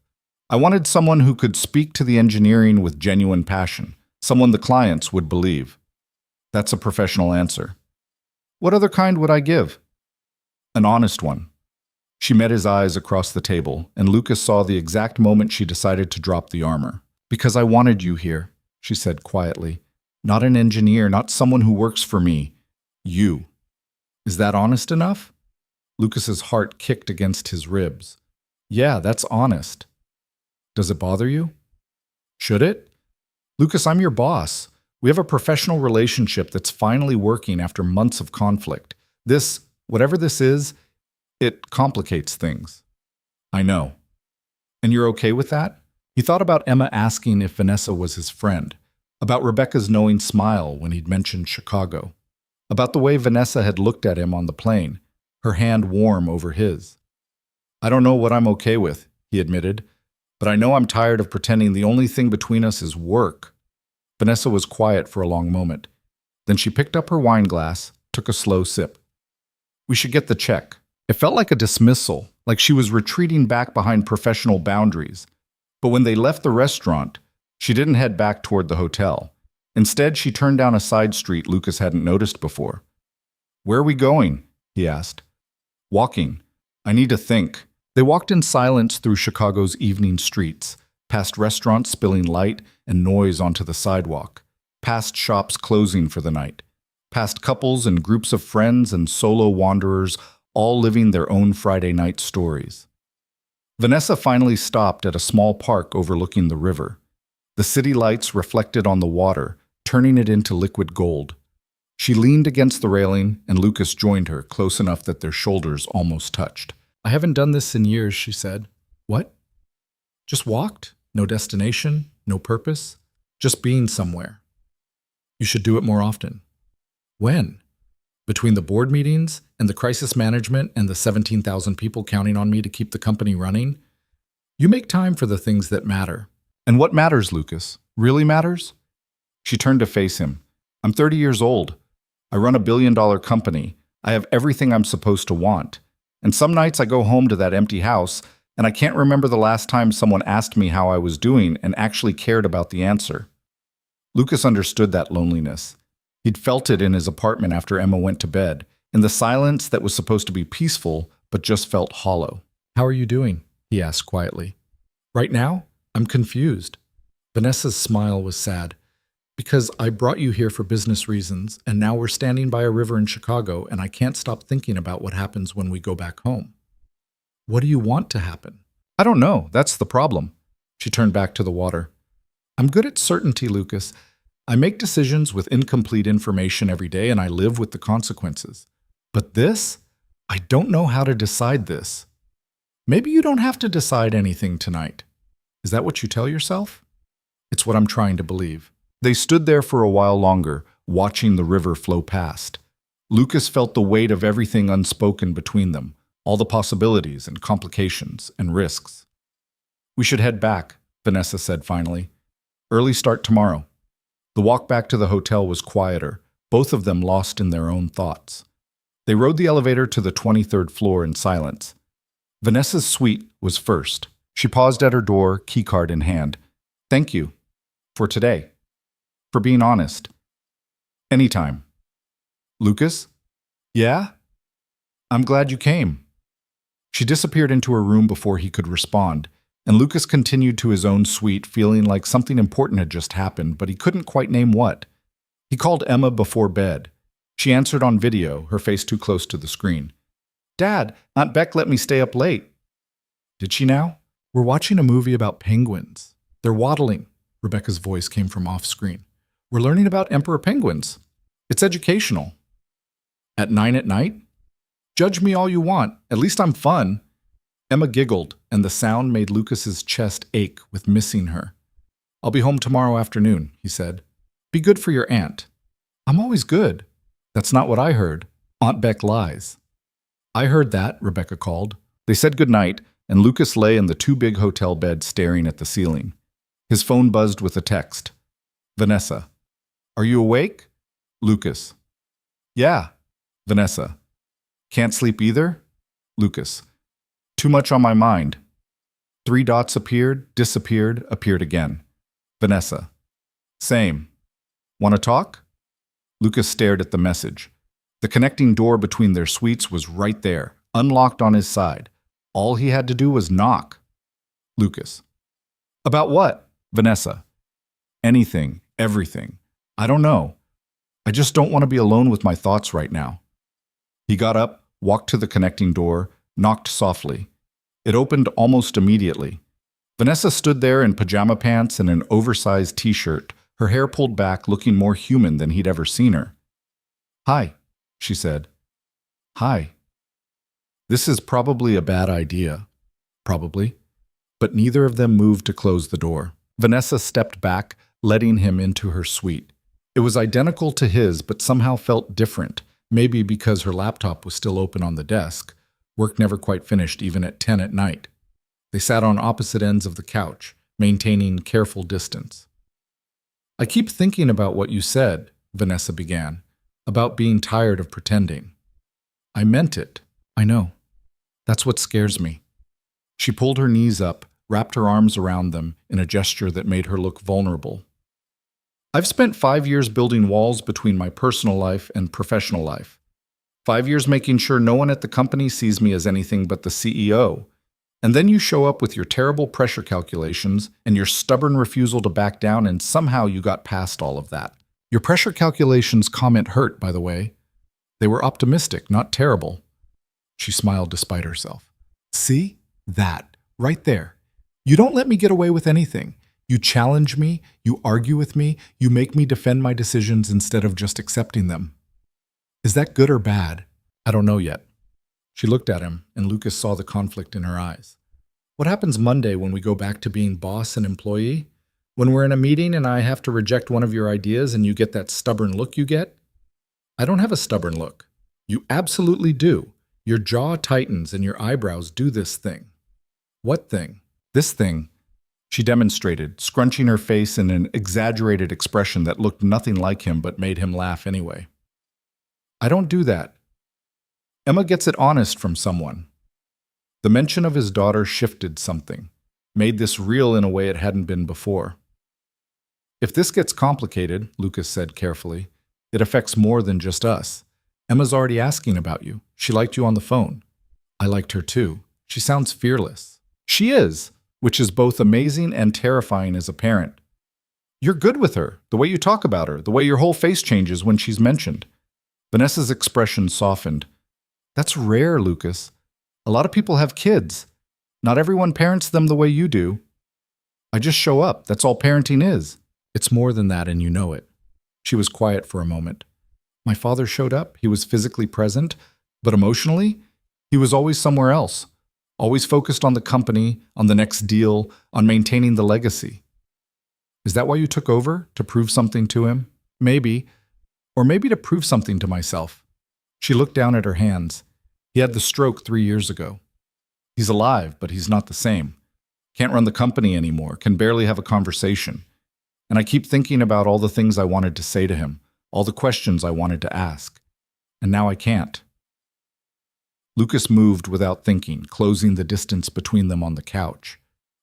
I wanted someone who could speak to the engineering with genuine passion, someone the clients would believe. That's a professional answer. What other kind would I give? An honest one. She met his eyes across the table, and Lucas saw the exact moment she decided to drop the armor. Because I wanted you here, she said quietly. Not an engineer, not someone who works for me. You. Is that honest enough? Lucas's heart kicked against his ribs. Yeah, that's honest. Does it bother you? Should it? Lucas, I'm your boss. We have a professional relationship that's finally working after months of conflict. This, whatever this is, it complicates things. I know. And you're okay with that? He thought about Emma asking if Vanessa was his friend, about Rebecca's knowing smile when he'd mentioned Chicago, about the way Vanessa had looked at him on the plane, her hand warm over his. I don't know what I'm okay with, he admitted, but I know I'm tired of pretending the only thing between us is work. Vanessa was quiet for a long moment. Then she picked up her wine glass, took a slow sip. We should get the check. It felt like a dismissal, like she was retreating back behind professional boundaries. But when they left the restaurant, she didn't head back toward the hotel. Instead, she turned down a side street Lucas hadn't noticed before. Where are we going? He asked. Walking. I need to think. They walked in silence through Chicago's evening streets, past restaurants spilling light and noise onto the sidewalk, past shops closing for the night, past couples and groups of friends and solo wanderers all living their own Friday night stories. Vanessa finally stopped at a small park overlooking the river. The city lights reflected on the water, turning it into liquid gold. She leaned against the railing, and Lucas joined her, close enough that their shoulders almost touched. I haven't done this in years, she said. What? Just walked? No destination? no purpose, just being somewhere. You should do it more often. When? Between the board meetings and the crisis management and the 17,000 people counting on me to keep the company running, you make time for the things that matter. And what matters, Lucas? Really matters? She turned to face him. I'm 30 years old. I run a billion-dollar company. I have everything I'm supposed to want. And some nights I go home to that empty house, and I can't remember the last time someone asked me how I was doing and actually cared about the answer. Lucas understood that loneliness. He'd felt it in his apartment after Emma went to bed, in the silence that was supposed to be peaceful but just felt hollow. How are you doing? He asked quietly. Right now, I'm confused. Vanessa's smile was sad. Because I brought you here for business reasons, and now we're standing by a river in Chicago, and I can't stop thinking about what happens when we go back home. What do you want to happen? I don't know. That's the problem. She turned back to the water. I'm good at certainty, Lucas. I make decisions with incomplete information every day, and I live with the consequences. But this? I don't know how to decide this. Maybe you don't have to decide anything tonight. Is that what you tell yourself? It's what I'm trying to believe. They stood there for a while longer, watching the river flow past. Lucas felt the weight of everything unspoken between them, all the possibilities and complications and risks. We should head back, Vanessa said finally. Early start tomorrow. The walk back to the hotel was quieter, both of them lost in their own thoughts. They rode the elevator to the 23rd floor in silence. Vanessa's suite was first. She paused at her door, keycard in hand. Thank you. For today. For being honest. Anytime. Lucas? Yeah? I'm glad you came. She disappeared into her room before he could respond, and Lucas continued to his own suite, feeling like something important had just happened, but he couldn't quite name what. He called Emma before bed. She answered on video, her face too close to the screen. Dad, Aunt Beck let me stay up late. Did she now? We're watching a movie about penguins. They're waddling. Rebecca's voice came from off-screen. We're learning about emperor penguins. It's educational. At 9 at night? Judge me all you want. At least I'm fun. Emma giggled, and the sound made Lucas's chest ache with missing her. I'll be home tomorrow afternoon, he said. Be good for your aunt. I'm always good. That's not what I heard. Aunt Beck lies. I heard that, Rebecca called. They said goodnight, and Lucas lay in the too big hotel bed staring at the ceiling. His phone buzzed with a text. Vanessa. Are you awake? Lucas. Yeah. Vanessa. Can't sleep either? Lucas. Too much on my mind. 3 dots appeared, disappeared, appeared again. Vanessa. Same. Want to talk? Lucas stared at the message. The connecting door between their suites was right there, unlocked on his side. All he had to do was knock. Lucas. About what? Vanessa. Anything, everything. I don't know. I just don't want to be alone with my thoughts right now. He got up, walked to the connecting door, knocked softly. It opened almost immediately. Vanessa stood there in pajama pants and an oversized t-shirt, her hair pulled back, looking more human than he'd ever seen her. Hi, she said. Hi. This is probably a bad idea. Probably. But neither of them moved to close the door. Vanessa stepped back, letting him into her suite. It was identical to his, but somehow felt different, maybe because her laptop was still open on the desk. Work never quite finished, even at 10 at night. They sat on opposite ends of the couch, maintaining careful distance. I keep thinking about what you said, Vanessa began, about being tired of pretending. I meant it. I know. That's what scares me. She pulled her knees up, wrapped her arms around them in a gesture that made her look vulnerable. I've spent 5 years building walls between my personal life and professional life. 5 years making sure no one at the company sees me as anything but the CEO. And then you show up with your terrible pressure calculations and your stubborn refusal to back down, and somehow you got past all of that. Your pressure calculations comment hurt, by the way. They were optimistic, not terrible. She smiled despite herself. See? That. Right there. You don't let me get away with anything. You challenge me, you argue with me, you make me defend my decisions instead of just accepting them. Is that good or bad? I don't know yet. She looked at him, and Lucas saw the conflict in her eyes. What happens Monday when we go back to being boss and employee? When we're in a meeting and I have to reject one of your ideas and you get that stubborn look you get? I don't have a stubborn look. You absolutely do. Your jaw tightens and your eyebrows do this thing. What thing? This thing, she demonstrated, scrunching her face in an exaggerated expression that looked nothing like him but made him laugh anyway. I don't do that. Emma gets it honest from someone. The mention of his daughter shifted something, made this real in a way it hadn't been before. If this gets complicated, Lucas said carefully, it affects more than just us. Emma's already asking about you. She liked you on the phone. I liked her too. She sounds fearless. She is, which is both amazing and terrifying as a parent. You're good with her, the way you talk about her, the way your whole face changes when she's mentioned. Vanessa's expression softened. That's rare, Lucas. A lot of people have kids. Not everyone parents them the way you do. I just show up. That's all parenting is. It's more than that, and you know it. She was quiet for a moment. My father showed up. He was physically present, but emotionally, he was always somewhere else. Always focused on the company, on the next deal, on maintaining the legacy. Is that why you took over? To prove something to him? Maybe. Or maybe to prove something to myself. She looked down at her hands. He had the stroke 3 years ago. He's alive, but he's not the same. Can't run the company anymore, can barely have a conversation. And I keep thinking about all the things I wanted to say to him, all the questions I wanted to ask. And now I can't. Lucas moved without thinking, closing the distance between them on the couch.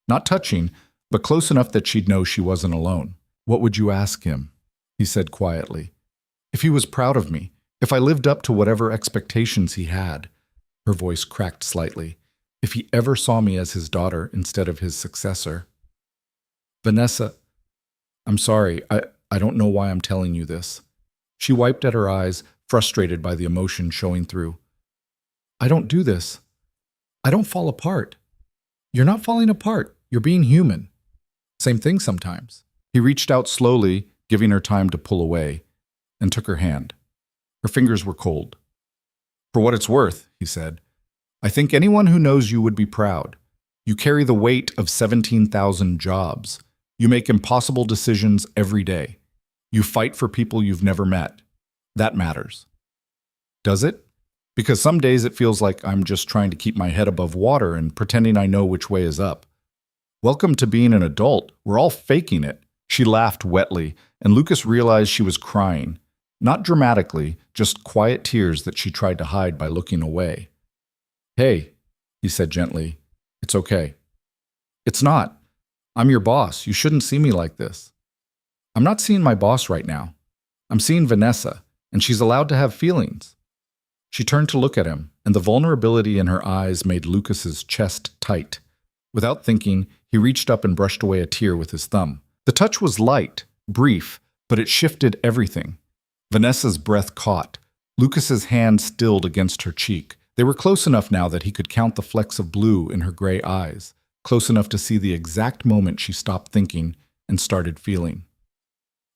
Not touching, but close enough that she'd know she wasn't alone. What would you ask him? He said quietly. If he was proud of me, if I lived up to whatever expectations he had. Her voice cracked slightly. If he ever saw me as his daughter instead of his successor. Vanessa, I'm sorry, I don't know why I'm telling you this. She wiped at her eyes, frustrated by the emotion showing through. I don't do this. I don't fall apart. You're not falling apart. You're being human. Same thing sometimes. He reached out slowly, giving her time to pull away, and took her hand. Her fingers were cold. For what it's worth, he said, I think anyone who knows you would be proud. You carry the weight of 17,000 jobs. You make impossible decisions every day. You fight for people you've never met. That matters. Does it? Because some days it feels like I'm just trying to keep my head above water and pretending I know which way is up. Welcome to being an adult. We're all faking it. She laughed wetly, and Lucas realized she was crying. Not dramatically, just quiet tears that she tried to hide by looking away. Hey, he said gently, it's okay. It's not. I'm your boss. You shouldn't see me like this. I'm not seeing my boss right now. I'm seeing Vanessa, and she's allowed to have feelings. She turned to look at him, and the vulnerability in her eyes made Lucas's chest tight. Without thinking, he reached up and brushed away a tear with his thumb. The touch was light, brief, but it shifted everything. Vanessa's breath caught. Lucas's hand stilled against her cheek. They were close enough now that he could count the flecks of blue in her gray eyes, close enough to see the exact moment she stopped thinking and started feeling.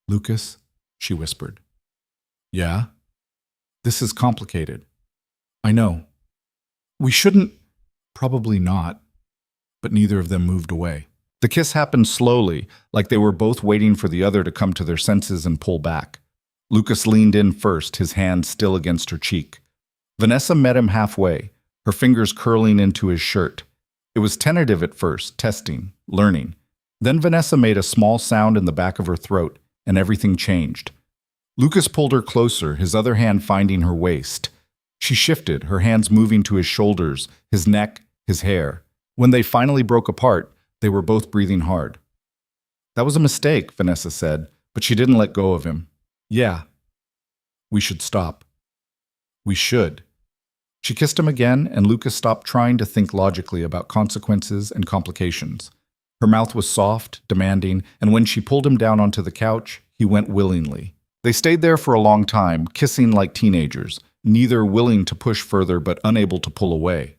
Lucas, she whispered. Yeah? This is complicated. I know. We shouldn't. Probably not. But neither of them moved away. The kiss happened slowly, like they were both waiting for the other to come to their senses and pull back. Lucas leaned in first, his hand still against her cheek. Vanessa met him halfway, her fingers curling into his shirt. It was tentative at first, testing, learning. Then Vanessa made a small sound in the back of her throat, and everything changed. Lucas pulled her closer, his other hand finding her waist. She shifted, her hands moving to his shoulders, his neck, his hair. When they finally broke apart, they were both breathing hard. That was a mistake, Vanessa said, but she didn't let go of him. Yeah. We should stop. We should. She kissed him again, and Lucas stopped trying to think logically about consequences and complications. Her mouth was soft, demanding, and when she pulled him down onto the couch, he went willingly. They stayed there for a long time, kissing like teenagers, neither willing to push further but unable to pull away.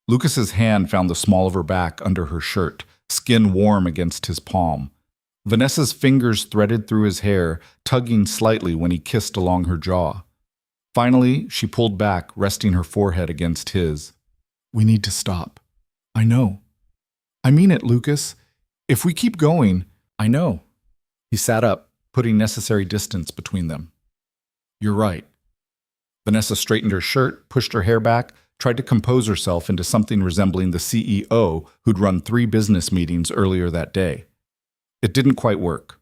Lucas's hand found the small of her back under her shirt, skin warm against his palm. Vanessa's fingers threaded through his hair, tugging slightly when he kissed along her jaw. Finally, she pulled back, resting her forehead against his. We need to stop. I know. I mean it, Lucas. If we keep going, I know. He sat up, putting necessary distance between them. You're right. Vanessa straightened her shirt, pushed her hair back, tried to compose herself into something resembling the CEO who'd run 3 business meetings earlier that day. It didn't quite work.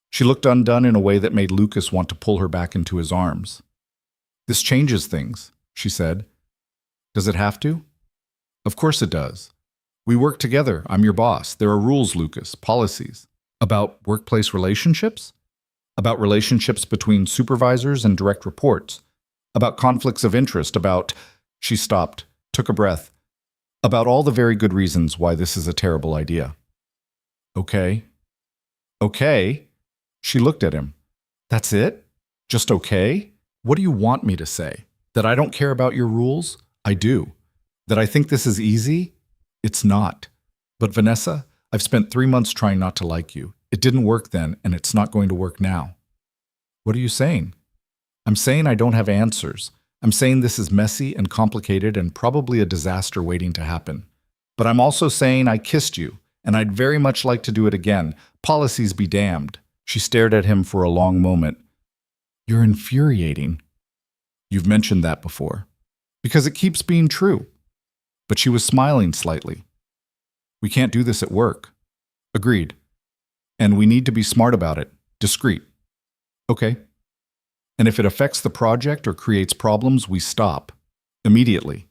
She looked undone in a way that made Lucas want to pull her back into his arms. This changes things, she said. Does it have to? Of course it does. We work together. I'm your boss. There are rules, Lucas, policies. About workplace relationships? About relationships between supervisors and direct reports? About conflicts of interest? About... She stopped, took a breath. About all the very good reasons why this is a terrible idea. Okay. Okay? She looked at him. That's it? Just okay? What do you want me to say? That I don't care about your rules? I do. That I think this is easy? It's not. But Vanessa, I've spent 3 months trying not to like you. It didn't work then, and it's not going to work now. What are you saying? I'm saying I don't have answers. I'm saying this is messy and complicated and probably a disaster waiting to happen. But I'm also saying I kissed you, and I'd very much like to do it again. Policies be damned. She stared at him for a long moment. You're infuriating. You've mentioned that before. Because it keeps being true. But she was smiling slightly. We can't do this at work. Agreed. And we need to be smart about it. Discreet. Okay. And if it affects the project or creates problems, we stop. Immediately.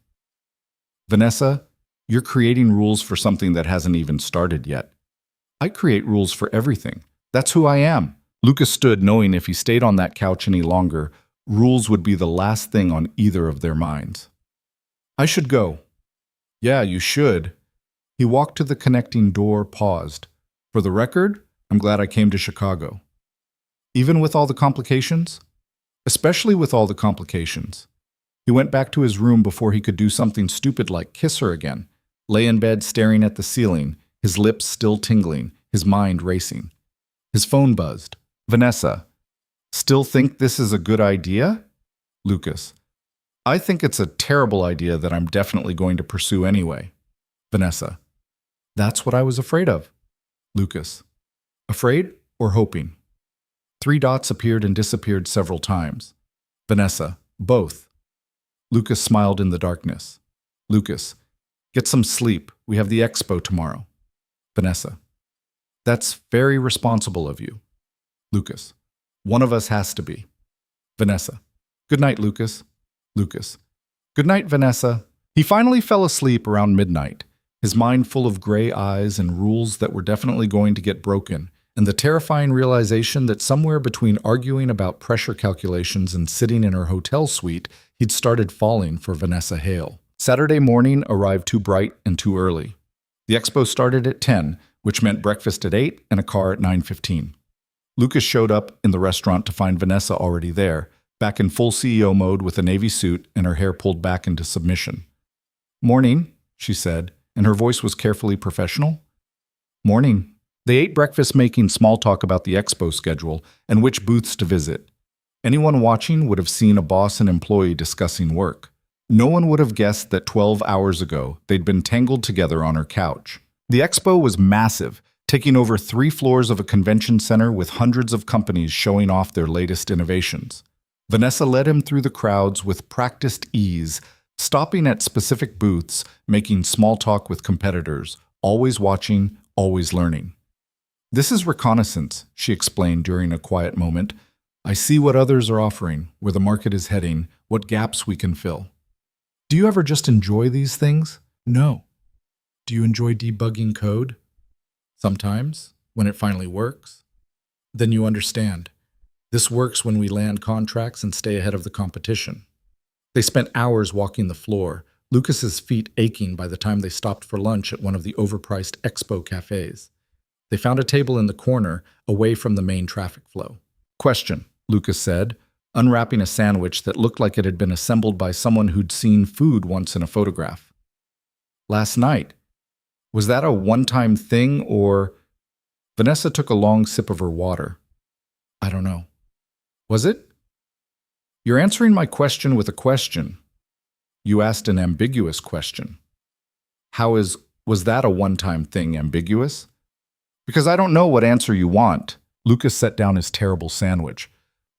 Vanessa, you're creating rules for something that hasn't even started yet. I create rules for everything. That's who I am. Lucas stood knowing if he stayed on that couch any longer, rules would be the last thing on either of their minds. I should go. Yeah, you should. He walked to the connecting door, paused. For the record, I'm glad I came to Chicago. Even with all the complications? Especially with all the complications. He went back to his room before he could do something stupid like kiss her again, lay in bed staring at the ceiling, his lips still tingling, his mind racing. His phone buzzed. Vanessa. Still think this is a good idea? Lucas. I think it's a terrible idea that I'm definitely going to pursue anyway. Vanessa. That's what I was afraid of. Lucas. Afraid or hoping? 3 dots appeared and disappeared several times. Vanessa. Both. Lucas smiled in the darkness. Lucas. Get some sleep. We have the expo tomorrow. Vanessa. That's very responsible of you. Lucas. One of us has to be. Vanessa. Good night, Lucas. Lucas. Good night, Vanessa. He finally fell asleep around midnight, his mind full of gray eyes and rules that were definitely going to get broken, and the terrifying realization that somewhere between arguing about pressure calculations and sitting in her hotel suite, he'd started falling for Vanessa Hale. Saturday morning arrived too bright and too early. The expo started at 10, which meant breakfast at 8 and a car at 9:15. Lucas showed up in the restaurant to find Vanessa already there, back in full CEO mode with a navy suit and her hair pulled back into submission. Morning, she said, and her voice was carefully professional. Morning. They ate breakfast making small talk about the expo schedule and which booths to visit. Anyone watching would have seen a boss and employee discussing work. No one would have guessed that 12 hours ago they'd been tangled together on her couch. The expo was massive, taking over 3 floors of a convention center with hundreds of companies showing off their latest innovations. Vanessa led him through the crowds with practiced ease, stopping at specific booths, making small talk with competitors, always watching, always learning. This is reconnaissance, she explained during a quiet moment. I see what others are offering, where the market is heading, what gaps we can fill. Do you ever just enjoy these things? No. Do you enjoy debugging code? Sometimes, when it finally works. Then you understand. This works when we land contracts and stay ahead of the competition. They spent hours walking the floor, Lucas's feet aching by the time they stopped for lunch at one of the overpriced expo cafes. They found a table in the corner, away from the main traffic flow. Question, Lucas said, unwrapping a sandwich that looked like it had been assembled by someone who'd seen food once in a photograph. Last night. Was that a one-time thing, or... Vanessa took a long sip of her water. I don't know. Was it? You're answering my question with a question. You asked an ambiguous question. Was that a one-time thing ambiguous? Because I don't know what answer you want. Lucas set down his terrible sandwich.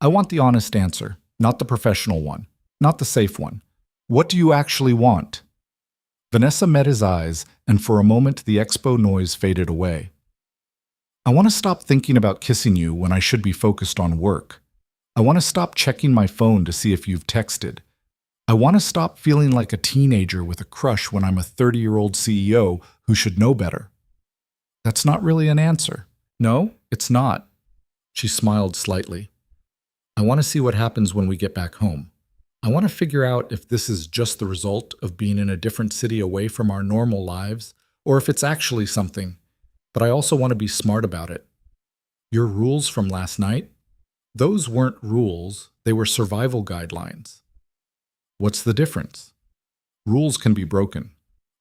I want the honest answer, not the professional one, not the safe one. What do you actually want? Vanessa met his eyes, and for a moment the expo noise faded away. I want to stop thinking about kissing you when I should be focused on work. I want to stop checking my phone to see if you've texted. I want to stop feeling like a teenager with a crush when I'm a 30-year-old CEO who should know better. That's not really an answer. No, it's not. She smiled slightly. I want to see what happens when we get back home. I want to figure out if this is just the result of being in a different city away from our normal lives, or if it's actually something. But I also want to be smart about it. Your rules from last night? Those weren't rules, they were survival guidelines. What's the difference? Rules can be broken.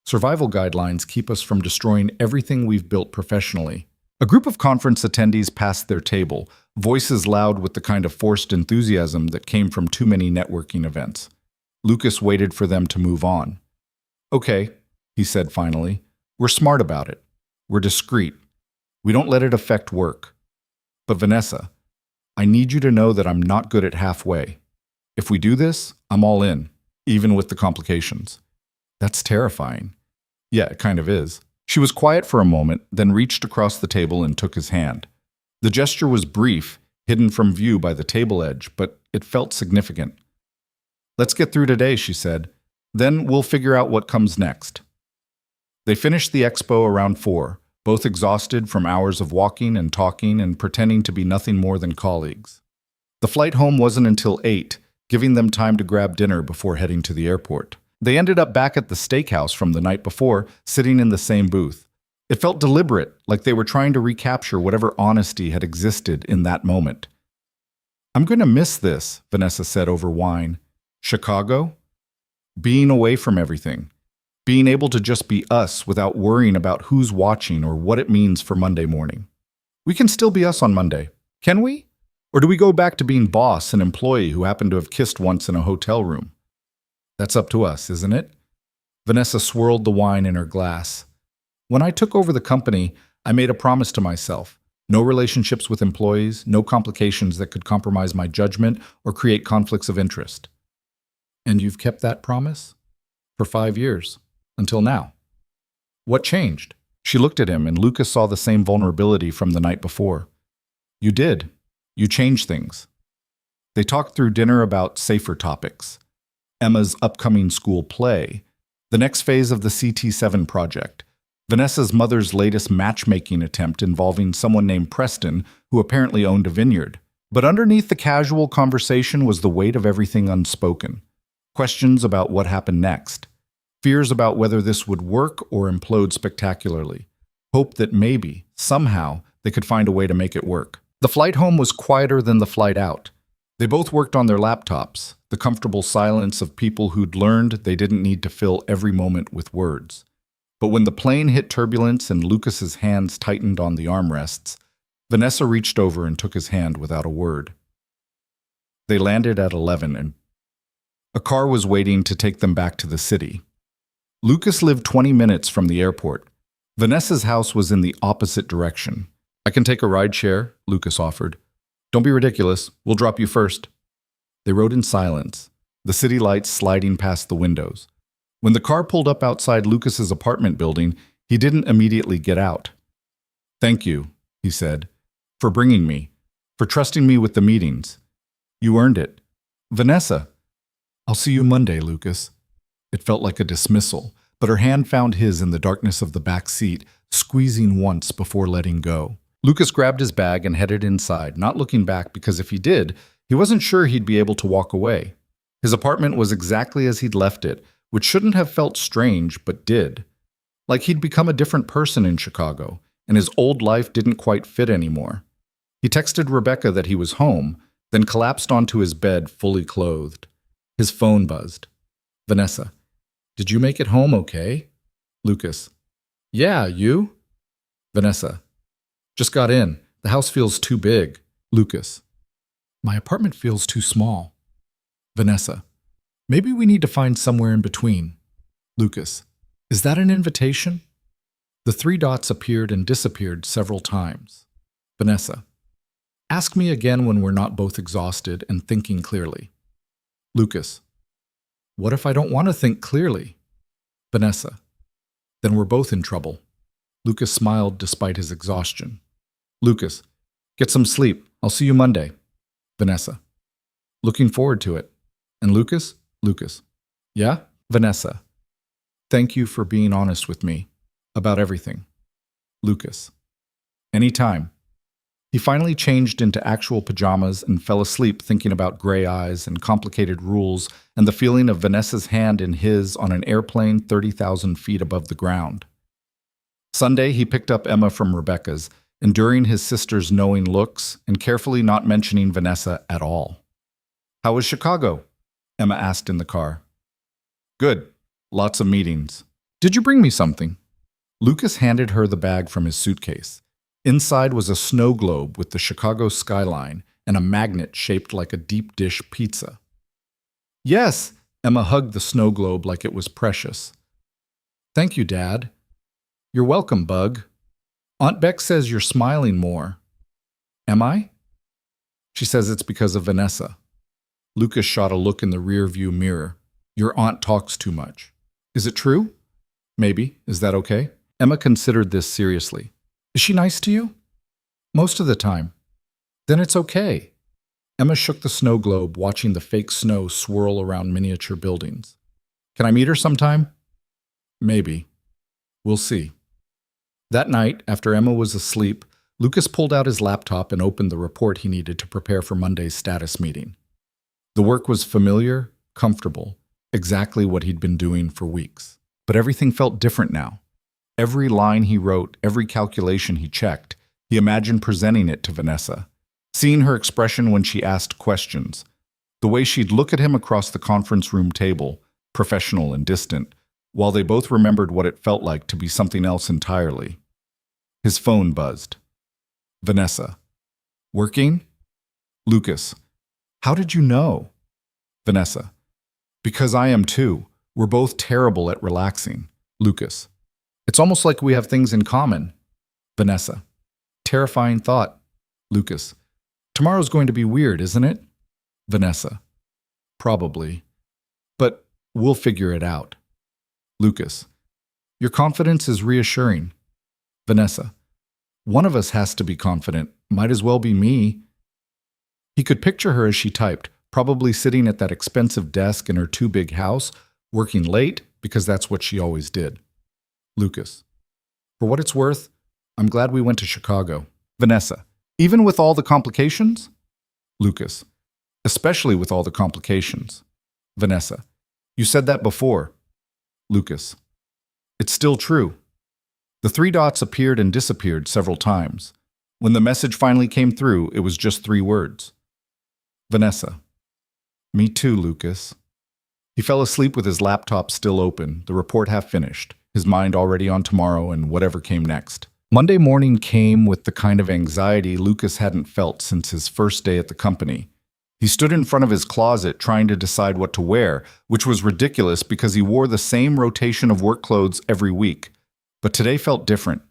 Survival guidelines keep us from destroying everything we've built professionally. A group of conference attendees passed their table, voices loud with the kind of forced enthusiasm that came from too many networking events. Lucas waited for them to move on. Okay, he said finally, we're smart about it. We're discreet. We don't let it affect work. But Vanessa, I need you to know that I'm not good at halfway. If we do this, I'm all in, even with the complications. That's terrifying. Yeah, it kind of is. She was quiet for a moment, then reached across the table and took his hand. The gesture was brief, hidden from view by the table edge, but it felt significant. Let's get through today, she said. Then we'll figure out what comes next. They finished the expo around 4, both exhausted from hours of walking and talking and pretending to be nothing more than colleagues. The flight home wasn't until 8, giving them time to grab dinner before heading to the airport. They ended up back at the steakhouse from the night before, sitting in the same booth. It felt deliberate, like they were trying to recapture whatever honesty had existed in that moment. I'm going to miss this, Vanessa said over wine. Chicago? Being away from everything. Being able to just be us without worrying about who's watching or what it means for Monday morning. We can still be us on Monday, can we? Or do we go back to being boss and employee who happened to have kissed once in a hotel room? That's up to us, isn't it? Vanessa swirled the wine in her glass. When I took over the company, I made a promise to myself. No relationships with employees, no complications that could compromise my judgment or create conflicts of interest. And you've kept that promise? For 5 years. Until now. What changed? She looked at him, and Lucas saw the same vulnerability from the night before. You did. You changed things. They talked through dinner about safer topics. Emma's upcoming school play, the next phase of the CT7 project, Vanessa's mother's latest matchmaking attempt involving someone named Preston, who apparently owned a vineyard. But underneath the casual conversation was the weight of everything unspoken. Questions about what happened next. Fears about whether this would work or implode spectacularly. Hope that maybe, somehow, they could find a way to make it work. The flight home was quieter than the flight out. They both worked on their laptops, the comfortable silence of people who'd learned they didn't need to fill every moment with words. But when the plane hit turbulence and Lucas's hands tightened on the armrests, Vanessa reached over and took his hand without a word. They landed at 11 and a car was waiting to take them back to the city. Lucas lived 20 minutes from the airport. Vanessa's house was in the opposite direction. I can take a ride share, Lucas offered. Don't be ridiculous. We'll drop you first. They rode in silence, the city lights sliding past the windows. When the car pulled up outside Lucas's apartment building, he didn't immediately get out. Thank you, he said, for bringing me, for trusting me with the meetings. You earned it. Vanessa, I'll see you Monday, Lucas. It felt like a dismissal, but her hand found his in the darkness of the back seat, squeezing once before letting go. Lucas grabbed his bag and headed inside, not looking back because if he did, he wasn't sure he'd be able to walk away. His apartment was exactly as he'd left it, which shouldn't have felt strange, but did. Like he'd become a different person in Chicago, and his old life didn't quite fit anymore. He texted Rebecca that he was home, then collapsed onto his bed fully clothed. His phone buzzed. Vanessa, did you make it home okay? Lucas, yeah, you? Vanessa, just got in. The house feels too big. Lucas, my apartment feels too small. Vanessa, maybe we need to find somewhere in between. Lucas, is that an invitation? The 3 dots appeared and disappeared several times. Vanessa, Ask me again when we're not both exhausted and thinking clearly. Lucas. What if I don't want to think clearly? Vanessa. Then we're both in trouble. Lucas smiled despite his exhaustion. Lucas. Get some sleep. I'll see you Monday. Vanessa. Looking forward to it. And Lucas? Lucas. Yeah? Vanessa. Thank you for being honest with me about everything. Lucas. Anytime. He finally changed into actual pajamas and fell asleep thinking about gray eyes and complicated rules and the feeling of Vanessa's hand in his on an airplane 30,000 feet above the ground. Sunday, he picked up Emma from Rebecca's, enduring his sister's knowing looks and carefully not mentioning Vanessa at all. How was Chicago? Emma asked in the car. Good. Lots of meetings. Did you bring me something? Lucas handed her the bag from his suitcase. Inside was a snow globe with the Chicago skyline and a magnet shaped like a deep dish pizza. Yes, Emma hugged the snow globe like it was precious. Thank you, Dad. You're welcome, Bug. Aunt Beck says you're smiling more. Am I? She says it's because of Vanessa. Lucas shot a look in the rear-view mirror. Your aunt talks too much. Is it true? Maybe. Is that okay? Emma considered this seriously. Is she nice to you? Most of the time. Then it's okay. Emma shook the snow globe, watching the fake snow swirl around miniature buildings. Can I meet her sometime? Maybe. We'll see. That night, after Emma was asleep, Lucas pulled out his laptop and opened the report he needed to prepare for Monday's status meeting. The work was familiar, comfortable, exactly what he'd been doing for weeks. But everything felt different now. Every line he wrote, every calculation he checked, he imagined presenting it to Vanessa, seeing her expression when she asked questions, the way she'd look at him across the conference room table, professional and distant, while they both remembered what it felt like to be something else entirely. His phone buzzed. Vanessa. Working? Lucas. How did you know? Vanessa. Because I am too. We're both terrible at relaxing. Lucas. It's almost like we have things in common. Vanessa. Terrifying thought. Lucas. Tomorrow's going to be weird, isn't it? Vanessa. Probably. But we'll figure it out. Lucas. Your confidence is reassuring. Vanessa. One of us has to be confident. Might as well be me. He could picture her as she typed, probably sitting at that expensive desk in her too big house, working late because that's what she always did. Lucas. For what it's worth, I'm glad we went to Chicago. Vanessa. Even with all the complications? Lucas. Especially with all the complications. Vanessa. You said that before. Lucas. It's still true. The three dots appeared and disappeared several times. When the message finally came through, it was just 3 words. Vanessa. Me too, Lucas. He fell asleep with his laptop still open, the report half finished, his mind already on tomorrow and whatever came next. Monday morning came with the kind of anxiety Lucas hadn't felt since his first day at the company. He stood in front of his closet trying to decide what to wear, which was ridiculous because he wore the same rotation of work clothes every week. But today felt different.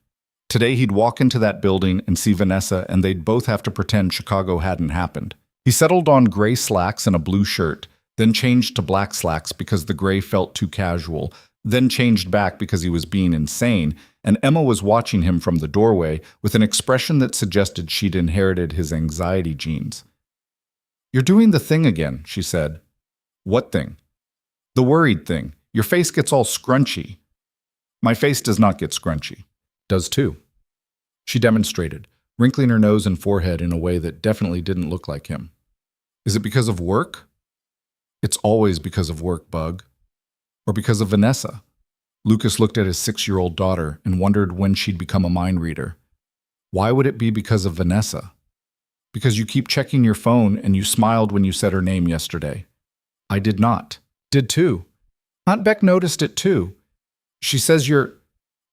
Today he'd walk into that building and see Vanessa, and they'd both have to pretend Chicago hadn't happened. He settled on gray slacks and a blue shirt, then changed to black slacks because the gray felt too casual, then changed back because he was being insane, and Emma was watching him from the doorway with an expression that suggested she'd inherited his anxiety genes. You're doing the thing again, she said. What thing? The worried thing. Your face gets all scrunchy. My face does not get scrunchy. Does too. She demonstrated, wrinkling her nose and forehead in a way that definitely didn't look like him. Is it because of work? It's always because of work, Bug. Or because of Vanessa. Lucas looked at his 6-year-old daughter and wondered when she'd become a mind reader. Why would it be because of Vanessa? Because you keep checking your phone and you smiled when you said her name yesterday. I did not. Did too. Aunt Beck noticed it too. She says you're...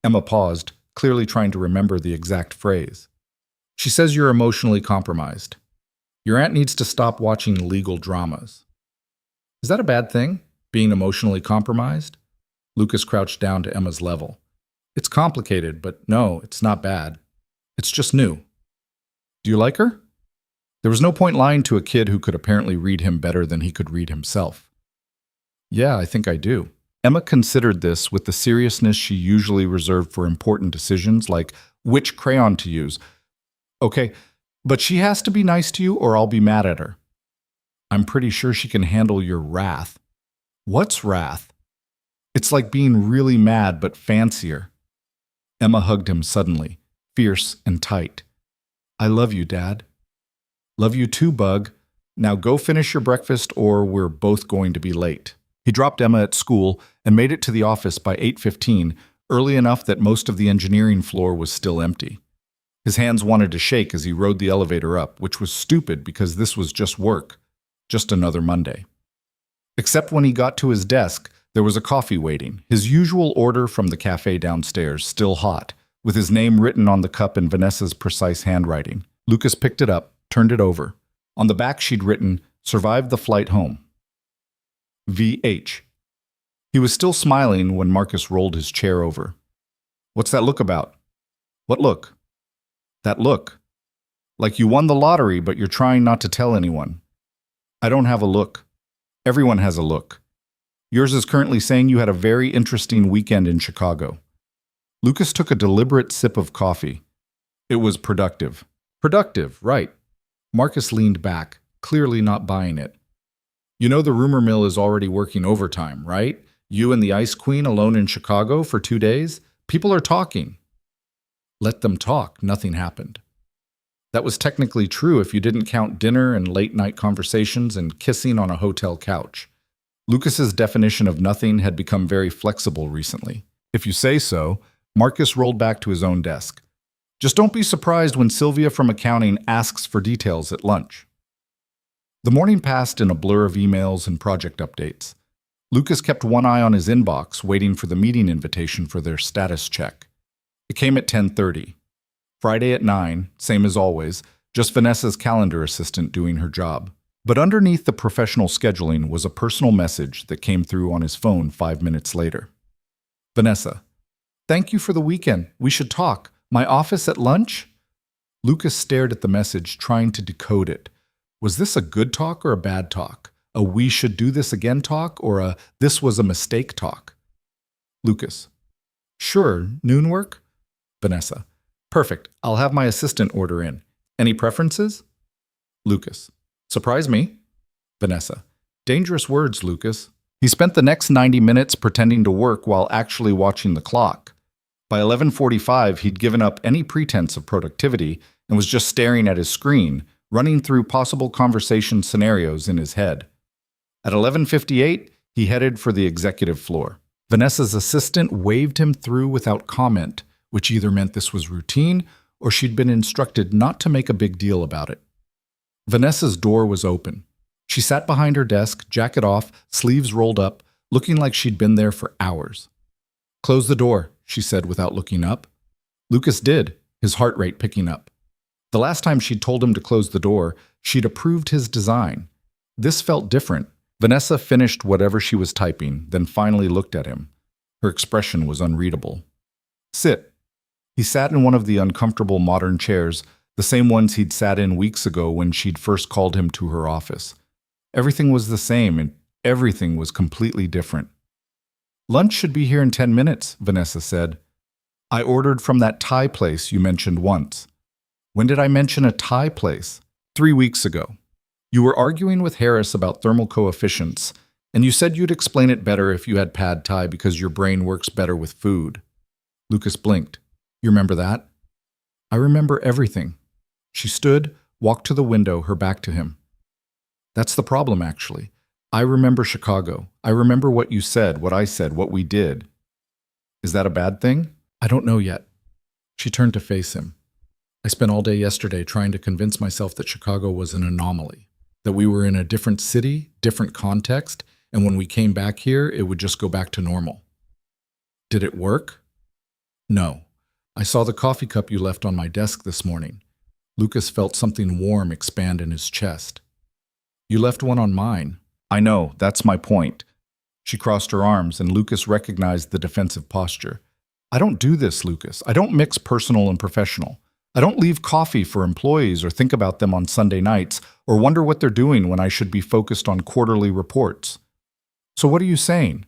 Emma paused, clearly trying to remember the exact phrase. She says you're emotionally compromised. Your aunt needs to stop watching legal dramas. Is that a bad thing, being emotionally compromised? Lucas crouched down to Emma's level. It's complicated, but no, it's not bad. It's just new. Do you like her? There was no point lying to a kid who could apparently read him better than he could read himself. Yeah, I think I do. Emma considered this with the seriousness she usually reserved for important decisions, like which crayon to use. Okay, but she has to be nice to you or I'll be mad at her. I'm pretty sure she can handle your wrath. What's wrath? It's like being really mad but fancier. Emma hugged him suddenly, fierce and tight. I love you, Dad. Love you too, Bug. Now go finish your breakfast or we're both going to be late. He dropped Emma at school and made it to the office by 8:15, early enough that most of the engineering floor was still empty. His hands wanted to shake as he rode the elevator up, which was stupid because this was just work, just another Monday. Except when he got to his desk, there was a coffee waiting, his usual order from the cafe downstairs, still hot, with his name written on the cup in Vanessa's precise handwriting. Lucas picked it up, turned it over. On the back she'd written, "Survived the flight home. VH." He was still smiling when Marcus rolled his chair over. What's that look about? What look? That look. Like you won the lottery, but you're trying not to tell anyone. I don't have a look. Everyone has a look. Yours is currently saying you had a very interesting weekend in Chicago. Lucas took a deliberate sip of coffee. It was productive. Productive, right. Marcus leaned back, clearly not buying it. You know the rumor mill is already working overtime, right? You and the Ice Queen alone in Chicago for 2 days? People are talking. Let them talk. Nothing happened. That was technically true if you didn't count dinner and late-night conversations and kissing on a hotel couch. Lucas's definition of nothing had become very flexible recently. If you say so, Marcus rolled back to his own desk. Just don't be surprised when Sylvia from accounting asks for details at lunch. The morning passed in a blur of emails and project updates. Lucas kept one eye on his inbox, waiting for the meeting invitation for their status check. It came at 10:30. Friday at 9, same as always, just Vanessa's calendar assistant doing her job. But underneath the professional scheduling was a personal message that came through on his phone 5 minutes later. Vanessa, thank you for the weekend. We should talk. My office at lunch? Lucas stared at the message, trying to decode it. Was this a good talk or a bad talk? A we should do this again talk or a this was a mistake talk? Lucas. Sure, noon work? Vanessa. Perfect. I'll have my assistant order in. Any preferences? Lucas. Surprise me. Vanessa. Dangerous words, Lucas. He spent the next 90 minutes pretending to work while actually watching the clock. By 11:45, he'd given up any pretense of productivity and was just staring at his screen, running through possible conversation scenarios in his head. At 11:58, he headed for the executive floor. Vanessa's assistant waved him through without comment, which either meant this was routine or she'd been instructed not to make a big deal about it. Vanessa's door was open. She sat behind her desk, jacket off, sleeves rolled up, looking like she'd been there for hours. Close the door, she said without looking up. Lucas did, his heart rate picking up. The last time she'd told him to close the door, she'd approved his design. This felt different. Vanessa finished whatever she was typing, then finally looked at him. Her expression was unreadable. Sit. He sat in one of the uncomfortable modern chairs, the same ones he'd sat in weeks ago when she'd first called him to her office. Everything was the same, and everything was completely different. Lunch should be here in 10 minutes, Vanessa said. I ordered from that Thai place you mentioned once. When did I mention a Thai place? 3 weeks ago. You were arguing with Harris about thermal coefficients, and you said you'd explain it better if you had pad Thai because your brain works better with food. Lucas blinked. You remember that? I remember everything. She stood, walked to the window, her back to him. That's the problem, actually. I remember Chicago. I remember what you said, what I said, what we did. Is that a bad thing? I don't know yet. She turned to face him. I spent all day yesterday trying to convince myself that Chicago was an anomaly, that we were in a different city, different context, and when we came back here, it would just go back to normal. Did it work? No. I saw the coffee cup you left on my desk this morning. Lucas felt something warm expand in his chest. You left one on mine. I know, that's my point. She crossed her arms, and Lucas recognized the defensive posture. I don't do this, Lucas. I don't mix personal and professional. I don't leave coffee for employees or think about them on Sunday nights or wonder what they're doing when I should be focused on quarterly reports. So what are you saying?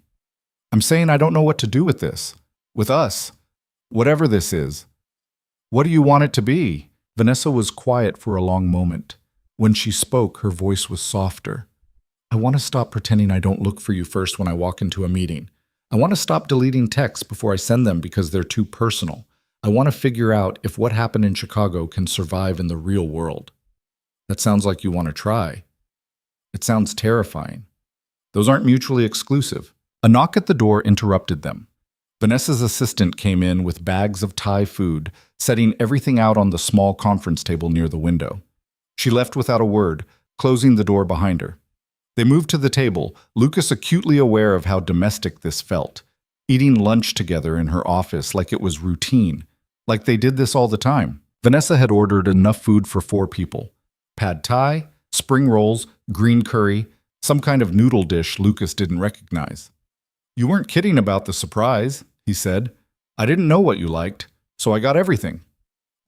I'm saying I don't know what to do with this. With us. Whatever this is. What do you want it to be? Vanessa was quiet for a long moment. When she spoke, her voice was softer. I want to stop pretending I don't look for you first when I walk into a meeting. I want to stop deleting texts before I send them because they're too personal. I want to figure out if what happened in Chicago can survive in the real world. That sounds like you want to try. It sounds terrifying. Those aren't mutually exclusive. A knock at the door interrupted them. Vanessa's assistant came in with bags of Thai food, setting everything out on the small conference table near the window. She left without a word, closing the door behind her. They moved to the table, Lucas acutely aware of how domestic this felt, eating lunch together in her office like it was routine, like they did this all the time. Vanessa had ordered enough food for 4 people. Pad Thai, spring rolls, green curry, some kind of noodle dish Lucas didn't recognize. You weren't kidding about the surprise, he said. I didn't know what you liked, so I got everything.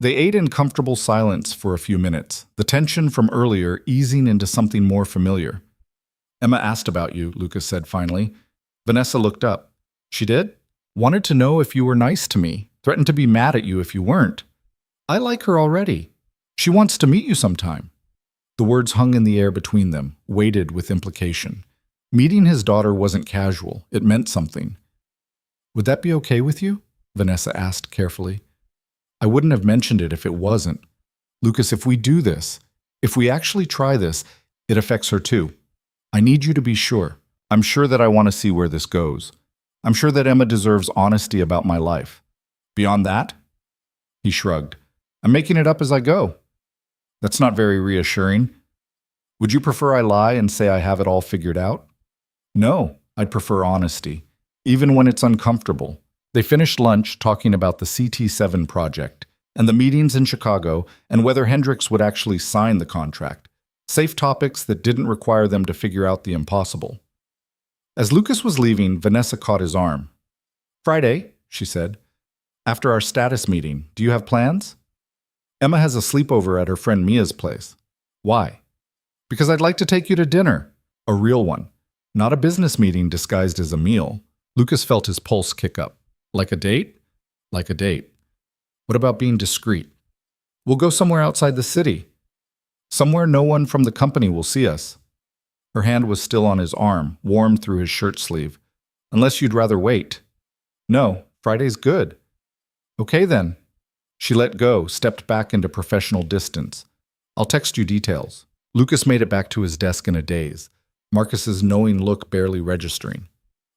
They ate in comfortable silence for a few minutes, the tension from earlier easing into something more familiar. Emma asked about you, Lucas said finally. Vanessa looked up. She did? Wanted to know if you were nice to me, threatened to be mad at you if you weren't. I like her already. She wants to meet you sometime. The words hung in the air between them, weighted with implication. Meeting his daughter wasn't casual, it meant something. Would that be okay with you? Vanessa asked carefully. I wouldn't have mentioned it if it wasn't. Lucas, if we do this, if we actually try this, it affects her too. I need you to be sure. I'm sure that I want to see where this goes. I'm sure that Emma deserves honesty about my life. Beyond that? He shrugged. I'm making it up as I go. That's not very reassuring. Would you prefer I lie and say I have it all figured out? No, I'd prefer honesty, even when it's uncomfortable. They finished lunch talking about the CT7 project and the meetings in Chicago and whether Hendricks would actually sign the contract. Safe topics that didn't require them to figure out the impossible. As Lucas was leaving, Vanessa caught his arm. Friday, she said. After our status meeting, do you have plans? Emma has a sleepover at her friend Mia's place. Why? Because I'd like to take you to dinner. A real one. Not a business meeting disguised as a meal. Lucas felt his pulse kick up. Like a date? Like a date. What about being discreet? We'll go somewhere outside the city. Somewhere no one from the company will see us. Her hand was still on his arm, warm through his shirt sleeve. Unless you'd rather wait. No, Friday's good. Okay then. She let go, stepped back into professional distance. I'll text you details. Lucas made it back to his desk in a daze, Marcus's knowing look barely registering.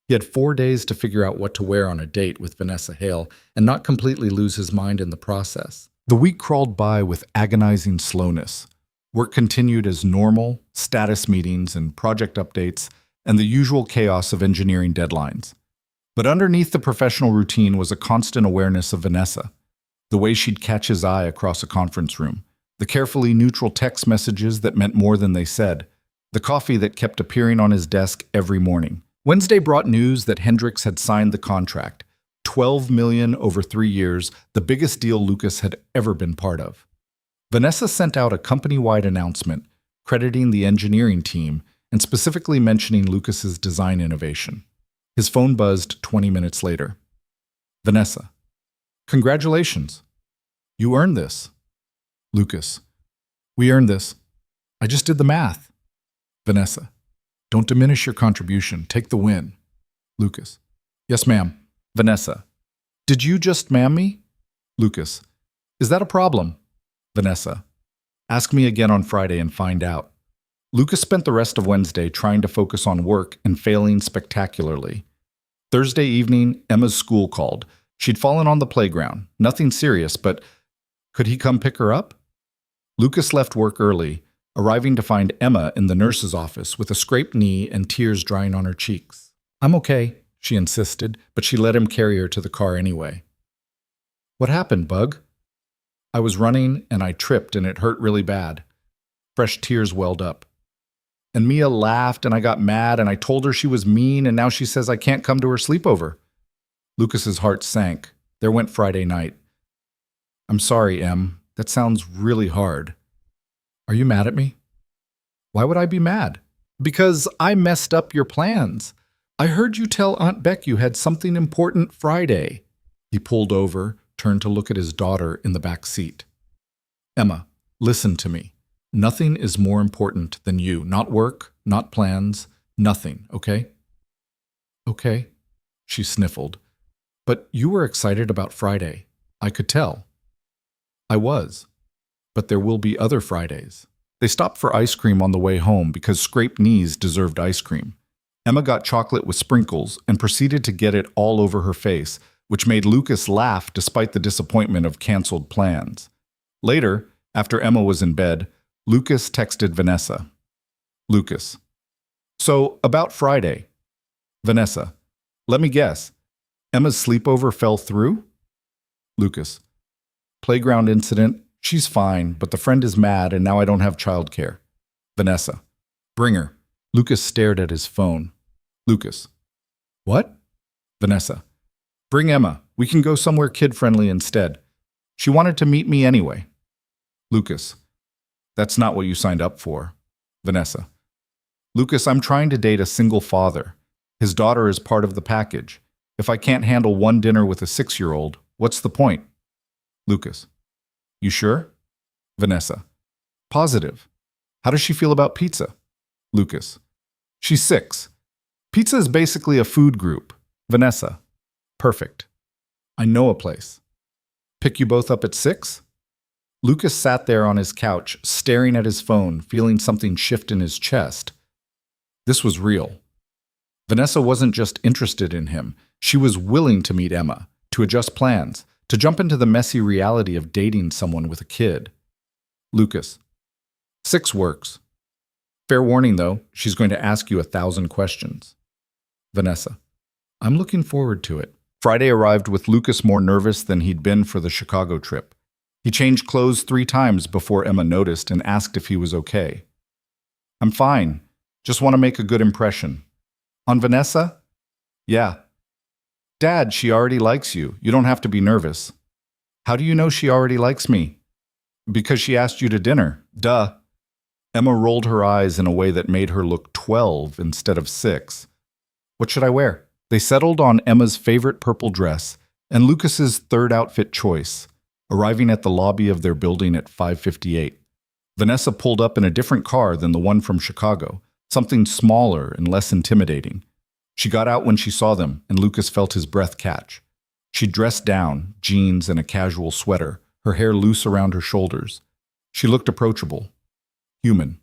He had 4 days to figure out what to wear on a date with Vanessa Hale and not completely lose his mind in the process. The week crawled by with agonizing slowness. Work continued as normal, status meetings and project updates, and the usual chaos of engineering deadlines. But underneath the professional routine was a constant awareness of Vanessa, the way she'd catch his eye across a conference room, the carefully neutral text messages that meant more than they said, the coffee that kept appearing on his desk every morning. Wednesday brought news that Hendricks had signed the contract, $12 million over 3 years, the biggest deal Lucas had ever been part of. Vanessa sent out a company-wide announcement, crediting the engineering team and specifically mentioning Lucas's design innovation. His phone buzzed 20 minutes later. Vanessa, congratulations. You earned this. Lucas, we earned this. I just did the math. Vanessa, don't diminish your contribution. Take the win. Lucas, yes, ma'am. Vanessa, did you just ma'am me? Lucas, is that a problem? Vanessa, ask me again on Friday and find out. Lucas spent the rest of Wednesday trying to focus on work and failing spectacularly. Thursday evening, Emma's school called. She'd fallen on the playground. Nothing serious, but could he come pick her up? Lucas left work early, arriving to find Emma in the nurse's office with a scraped knee and tears drying on her cheeks. I'm okay, she insisted, but she let him carry her to the car anyway. What happened, Bug? I was running and I tripped and it hurt really bad. Fresh tears welled up. And Mia laughed and I got mad and I told her she was mean and now she says I can't come to her sleepover. Lucas's heart sank. There went Friday night. I'm sorry, Em. that sounds really hard. Are you mad at me? Why would I be mad? Because I messed up your plans. I heard you tell Aunt Beck you had something important Friday. He pulled over, turned to look at his daughter in the back seat. Emma, listen to me. Nothing is more important than you. Not work, not plans, nothing, okay? Okay, she sniffled. But you were excited about Friday. I could tell. I was. But there will be other Fridays. They stopped for ice cream on the way home because scraped knees deserved ice cream. Emma got chocolate with sprinkles and proceeded to get it all over her face, which made Lucas laugh despite the disappointment of canceled plans. Later, after Emma was in bed, Lucas texted Vanessa. Lucas. So, about Friday. Vanessa. Let me guess. Emma's sleepover fell through? Lucas. Playground incident. She's fine, but the friend is mad and now I don't have childcare. Vanessa. Bring her. Lucas stared at his phone. Lucas. What? Vanessa. Bring Emma. We can go somewhere kid-friendly instead. She wanted to meet me anyway. Lucas. That's not what you signed up for. Vanessa. Lucas, I'm trying to date a single father. His daughter is part of the package. If I can't handle one dinner with a 6-year-old, what's the point? Lucas. You sure? Vanessa. Positive. How does she feel about pizza? Lucas. She's 6. Pizza is basically a food group. Vanessa. Perfect. I know a place. Pick you both up at 6? Lucas sat there on his couch, staring at his phone, feeling something shift in his chest. This was real. Vanessa wasn't just interested in him. She was willing to meet Emma, to adjust plans, to jump into the messy reality of dating someone with a kid. Lucas. 6 works. Fair warning, though, she's going to ask you 1,000 questions. Vanessa. I'm looking forward to it. Friday arrived with Lucas more nervous than he'd been for the Chicago trip. He changed clothes 3 times before Emma noticed and asked if he was okay. I'm fine. Just want to make a good impression. On Vanessa? Yeah. Dad, she already likes you. You don't have to be nervous. How do you know she already likes me? Because she asked you to dinner. Duh. Emma rolled her eyes in a way that made her look 12 instead of 6. What should I wear? They settled on Emma's favorite purple dress and Lucas's third outfit choice, arriving at the lobby of their building at 5:58. Vanessa pulled up in a different car than the one from Chicago, something smaller and less intimidating. She got out when she saw them, and Lucas felt his breath catch. She dressed down, jeans and a casual sweater, her hair loose around her shoulders. She looked approachable. Human.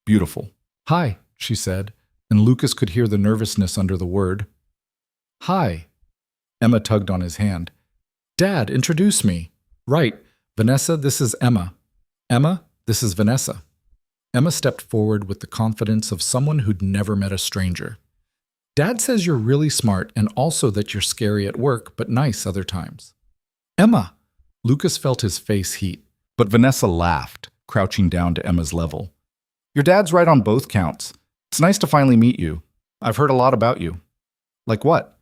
Beautiful. Hi, she said, and Lucas could hear the nervousness under the word. Hi. Emma tugged on his hand. Dad, introduce me. Right. Vanessa, this is Emma. Emma, this is Vanessa. Emma stepped forward with the confidence of someone who'd never met a stranger. Dad says you're really smart and also that you're scary at work, but nice other times. Emma! Lucas felt his face heat, but Vanessa laughed, crouching down to Emma's level. Your dad's right on both counts. It's nice to finally meet you. I've heard a lot about you. Like what?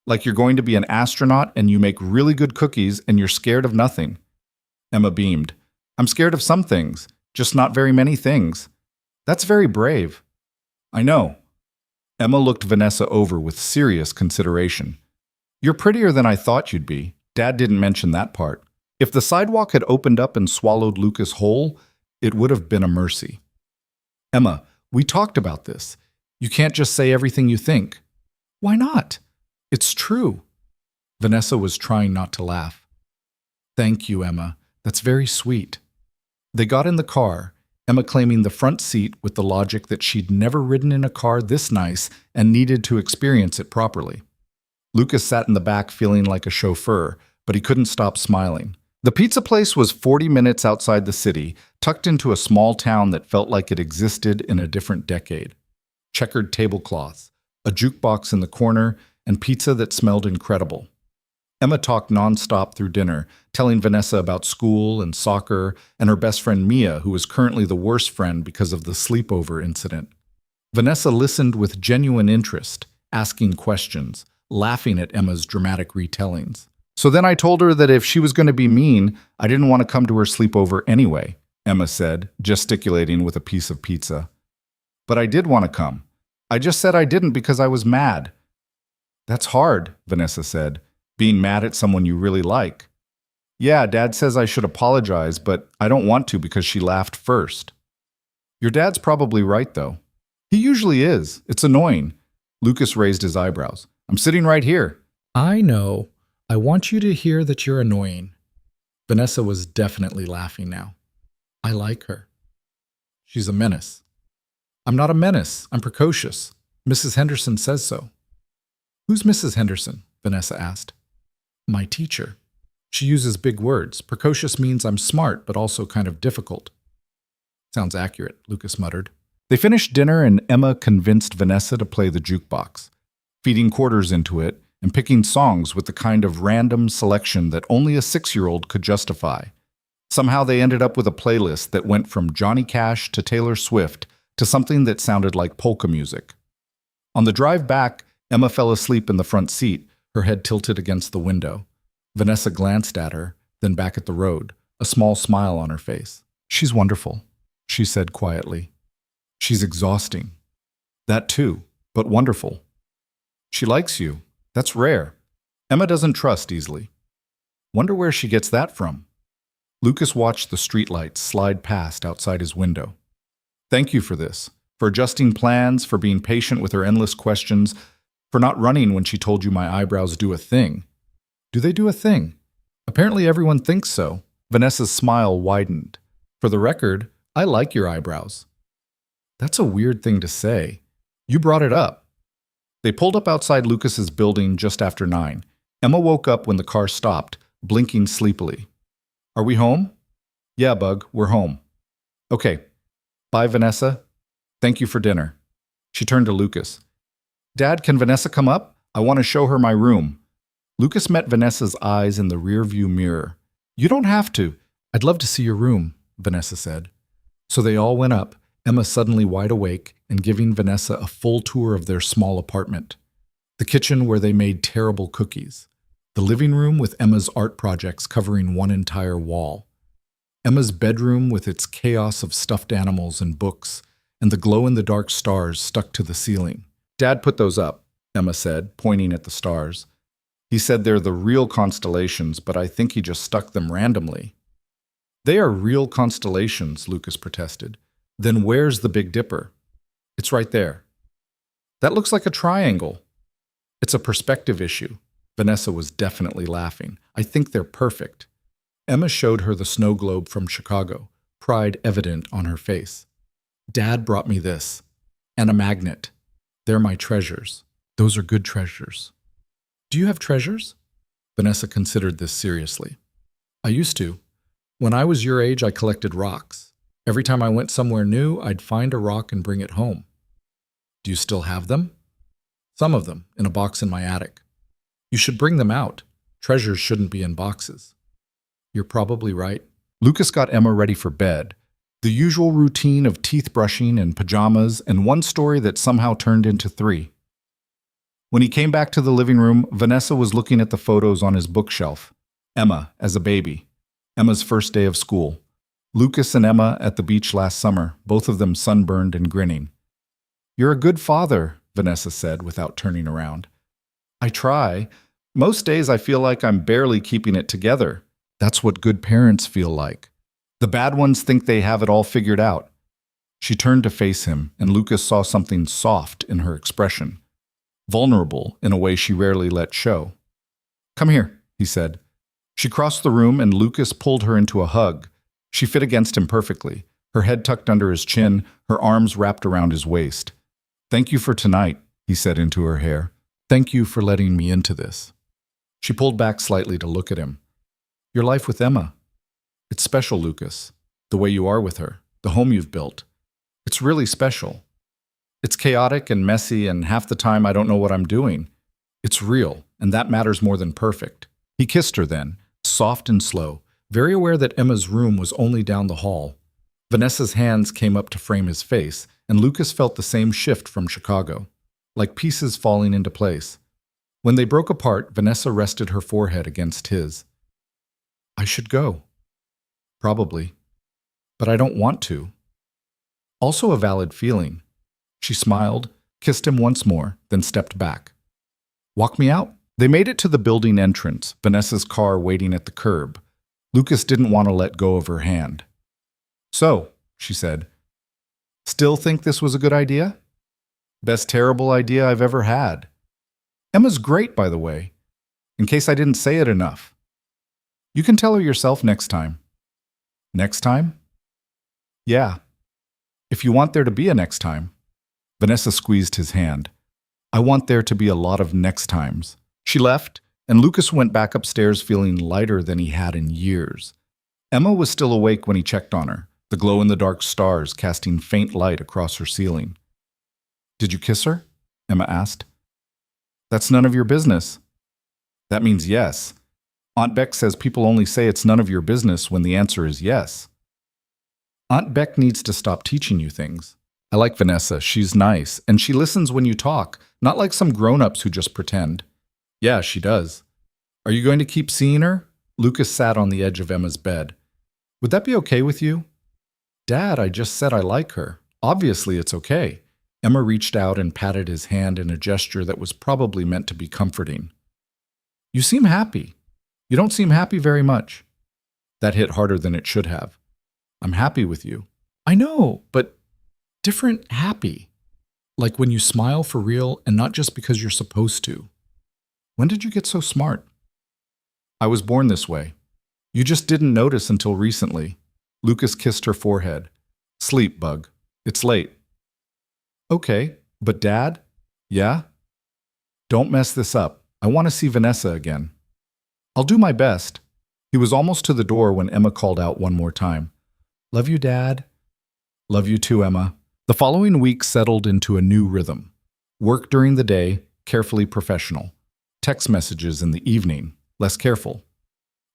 Like you're going to be an astronaut and you make really good cookies and you're scared of nothing. Emma beamed. I'm scared of some things, just not very many things. That's very brave. I know. Emma looked Vanessa over with serious consideration. You're prettier than I thought you'd be. Dad didn't mention that part. If the sidewalk had opened up and swallowed Lucas whole, it would have been a mercy. Emma, we talked about this. You can't just say everything you think. Why not? It's true. Vanessa was trying not to laugh. Thank you, Emma. That's very sweet. They got in the car, Emma claiming the front seat with the logic that she'd never ridden in a car this nice and needed to experience it properly. Lucas sat in the back feeling like a chauffeur, but he couldn't stop smiling. The pizza place was 40 minutes outside the city, tucked into a small town that felt like it existed in a different decade. Checkered tablecloths, a jukebox in the corner, and pizza that smelled incredible. Emma talked nonstop through dinner, telling Vanessa about school and soccer and her best friend Mia, who was currently the worst friend because of the sleepover incident. Vanessa listened with genuine interest, asking questions, laughing at Emma's dramatic retellings. So then I told her that if she was going to be mean, I didn't want to come to her sleepover anyway, Emma said, gesticulating with a piece of pizza. But I did want to come. I just said I didn't because I was mad. That's hard, Vanessa said, being mad at someone you really like. Yeah, Dad says I should apologize, but I don't want to because she laughed first. Your dad's probably right, though. He usually is. It's annoying. Lucas raised his eyebrows. I'm sitting right here. I know. I want you to hear that you're annoying. Vanessa was definitely laughing now. I like her. She's a menace. I'm not a menace. I'm precocious. Mrs. Henderson says so. Who's Mrs. Henderson? Vanessa asked. My teacher. She uses big words. Precocious means I'm smart, but also kind of difficult. Sounds accurate, Lucas muttered. They finished dinner and Emma convinced Vanessa to play the jukebox, feeding quarters into it and picking songs with the kind of random selection that only a 6-year-old could justify. Somehow they ended up with a playlist that went from Johnny Cash to Taylor Swift to something that sounded like polka music. On the drive back, Emma fell asleep in the front seat, her head tilted against the window. Vanessa glanced at her, then back at the road, a small smile on her face. She's wonderful, she said quietly. She's exhausting. That too, but wonderful. She likes you. That's rare. Emma doesn't trust easily. Wonder where she gets that from. Lucas watched the streetlights slide past outside his window. Thank you for this, for adjusting plans, for being patient with her endless questions, for not running when she told you my eyebrows do a thing. Do they do a thing? Apparently everyone thinks so. Vanessa's smile widened. For the record, I like your eyebrows. That's a weird thing to say. You brought it up. They pulled up outside Lucas's building just after 9. Emma woke up when the car stopped, blinking sleepily. Are we home? Yeah, Bug, we're home. Okay. Bye, Vanessa. Thank you for dinner. She turned to Lucas. Dad, can Vanessa come up? I want to show her my room. Lucas met Vanessa's eyes in the rearview mirror. You don't have to. I'd love to see your room, Vanessa said. So they all went up, Emma suddenly wide awake and giving Vanessa a full tour of their small apartment. The kitchen where they made terrible cookies. The living room with Emma's art projects covering one entire wall. Emma's bedroom with its chaos of stuffed animals and books, and the glow-in-the-dark stars stuck to the ceiling. Dad put those up, Emma said, pointing at the stars. He said they're the real constellations, but I think he just stuck them randomly. They are real constellations, Lucas protested. Then where's the Big Dipper? It's right there. That looks like a triangle. It's a perspective issue. Vanessa was definitely laughing. I think they're perfect. Emma showed her the snow globe from Chicago, pride evident on her face. Dad brought me this. And a magnet. They're my treasures. Those are good treasures. Do you have treasures? Vanessa considered this seriously. I used to. When I was your age, I collected rocks. Every time I went somewhere new, I'd find a rock and bring it home. Do you still have them? Some of them, in a box in my attic. You should bring them out. Treasures shouldn't be in boxes. You're probably right. Lucas got Emma ready for bed. The usual routine of teeth brushing and pajamas and one story that somehow turned into 3. When he came back to the living room, Vanessa was looking at the photos on his bookshelf. Emma as a baby. Emma's first day of school. Lucas and Emma at the beach last summer, both of them sunburned and grinning. You're a good father, Vanessa said without turning around. I try. Most days I feel like I'm barely keeping it together. That's what good parents feel like. The bad ones think they have it all figured out. She turned to face him, and Lucas saw something soft in her expression. Vulnerable in a way she rarely let show. Come here, he said. She crossed the room and Lucas pulled her into a hug. She fit against him perfectly, her head tucked under his chin, her arms wrapped around his waist. Thank you for tonight, he said into her hair. Thank you for letting me into this. She pulled back slightly to look at him. Your life with Emma. It's special, Lucas. The way you are with her, the home you've built. It's really special. It's chaotic and messy, and half the time I don't know what I'm doing. It's real, and that matters more than perfect. He kissed her then, soft and slow, very aware that Emma's room was only down the hall. Vanessa's hands came up to frame his face, and Lucas felt the same shift from Chicago, like pieces falling into place. When they broke apart, Vanessa rested her forehead against his. I should go. Probably. But I don't want to. Also a valid feeling. She smiled, kissed him once more, then stepped back. Walk me out. They made it to the building entrance, Vanessa's car waiting at the curb. Lucas didn't want to let go of her hand. So, she said, still think this was a good idea? Best terrible idea I've ever had. Emma's great, by the way, in case I didn't say it enough. You can tell her yourself next time. Next time? Yeah. If you want there to be a next time. Vanessa squeezed his hand. I want there to be a lot of next times. She left, and Lucas went back upstairs feeling lighter than he had in years. Emma was still awake when he checked on her, the glow-in-the-dark stars casting faint light across her ceiling. Did you kiss her? Emma asked. That's none of your business. That means yes. Aunt Beck says people only say it's none of your business when the answer is yes. Aunt Beck needs to stop teaching you things. I like Vanessa. She's nice, and she listens when you talk, not like some grown-ups who just pretend. Yeah, she does. Are you going to keep seeing her? Lucas sat on the edge of Emma's bed. Would that be okay with you? Dad, I just said I like her. Obviously, it's okay. Emma reached out and patted his hand in a gesture that was probably meant to be comforting. You seem happy. You don't seem happy very much. That hit harder than it should have. I'm happy with you. I know, but different happy. Like when you smile for real and not just because you're supposed to. When did you get so smart? I was born this way. You just didn't notice until recently. Lucas kissed her forehead. Sleep, bug. It's late. Okay, but Dad? Yeah? Don't mess this up. I want to see Vanessa again. I'll do my best. He was almost to the door when Emma called out one more time. Love you, Dad. Love you too, Emma. The following week settled into a new rhythm. Work during the day, carefully professional. Text messages in the evening, less careful.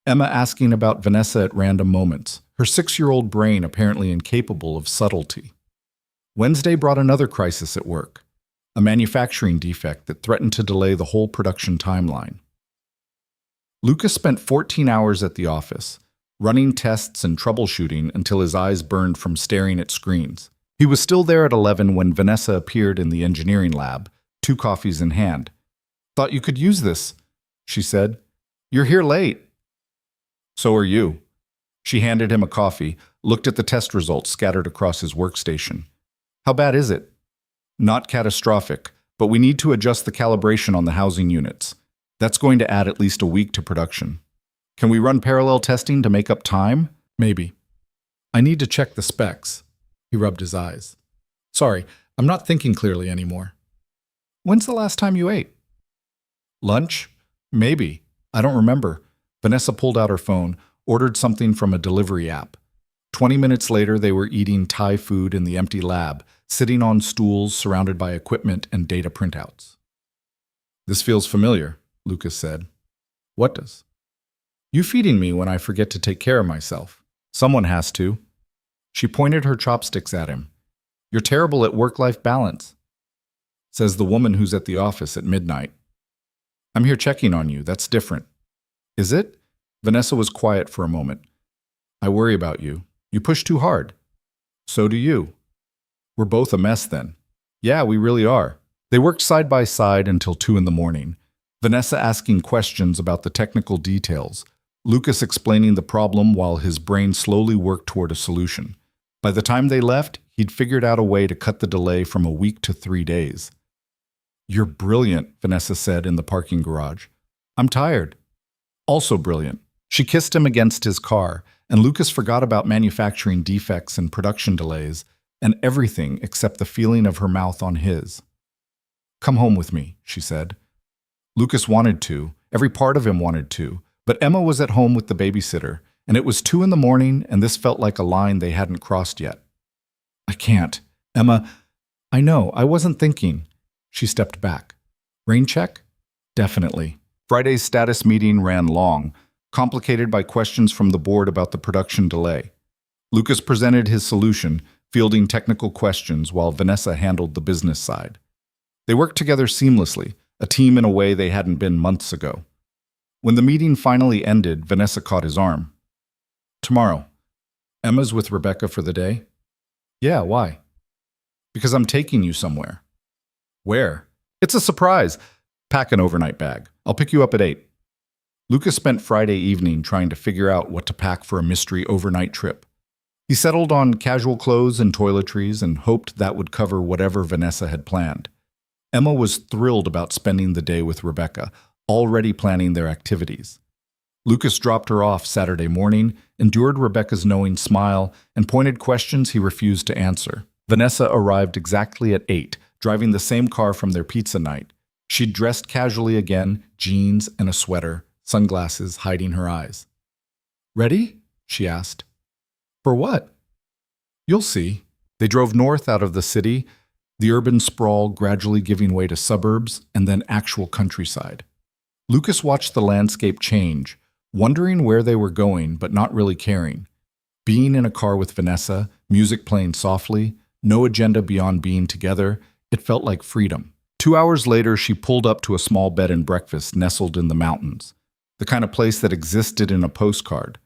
Emma asking about Vanessa at random moments, her 6-year-old brain apparently incapable of subtlety. Wednesday brought another crisis at work, a manufacturing defect that threatened to delay the whole production timeline. Lucas spent 14 hours at the office, running tests and troubleshooting until his eyes burned from staring at screens. He was still there at 11 when Vanessa appeared in the engineering lab, 2 coffees in hand. Thought you could use this, she said. You're here late. So are you. She handed him a coffee, looked at the test results scattered across his workstation. How bad is it? Not catastrophic, but we need to adjust the calibration on the housing units. That's going to add at least a week to production. Can we run parallel testing to make up time? Maybe. I need to check the specs. He rubbed his eyes. Sorry, I'm not thinking clearly anymore. When's the last time you ate? Lunch? Maybe. I don't remember. Vanessa pulled out her phone, ordered something from a delivery app. 20 minutes later, they were eating Thai food in the empty lab, sitting on stools surrounded by equipment and data printouts. This feels familiar, Lucas said. What does? You feeding me when I forget to take care of myself. Someone has to. She pointed her chopsticks at him. You're terrible at work-life balance, says the woman who's at the office at midnight. I'm here checking on you. That's different. Is it? Vanessa was quiet for a moment. I worry about you. You push too hard. So do you. We're both a mess then. Yeah, we really are. They worked side by side until 2 in the morning. Vanessa asking questions about the technical details. Lucas explaining the problem while his brain slowly worked toward a solution. By the time they left, he'd figured out a way to cut the delay from a week to 3 days. You're brilliant, Vanessa said in the parking garage. I'm tired. Also brilliant. She kissed him against his car, and Lucas forgot about manufacturing defects and production delays, and everything except the feeling of her mouth on his. Come home with me, she said. Lucas wanted to, every part of him wanted to, but Emma was at home with the babysitter, and it was 2 in the morning, and this felt like a line they hadn't crossed yet. I can't. Emma, I know, I wasn't thinking. She stepped back. Rain check? Definitely. Friday's status meeting ran long, complicated by questions from the board about the production delay. Lucas presented his solution, fielding technical questions while Vanessa handled the business side. They worked together seamlessly, a team in a way they hadn't been months ago. When the meeting finally ended, Vanessa caught his arm. Tomorrow. Emma's with Rebecca for the day? Yeah, why? Because I'm taking you somewhere. Where? It's a surprise. Pack an overnight bag. I'll pick you up at 8. Lucas spent Friday evening trying to figure out what to pack for a mystery overnight trip. He settled on casual clothes and toiletries and hoped that would cover whatever Vanessa had planned. Emma was thrilled about spending the day with Rebecca, already planning their activities. Lucas dropped her off Saturday morning, endured Rebecca's knowing smile, and pointed questions he refused to answer. Vanessa arrived exactly at 8, driving the same car from their pizza night. She'd dressed casually again, jeans and a sweater, sunglasses hiding her eyes. Ready? She asked. For what? You'll see. They drove north out of the city, the urban sprawl gradually giving way to suburbs and then actual countryside. Lucas watched the landscape change, wondering where they were going but not really caring. Being in a car with Vanessa, music playing softly, no agenda beyond being together, it felt like freedom. 2 hours later, she pulled up to a small bed and breakfast nestled in the mountains, the kind of place that existed in a postcard.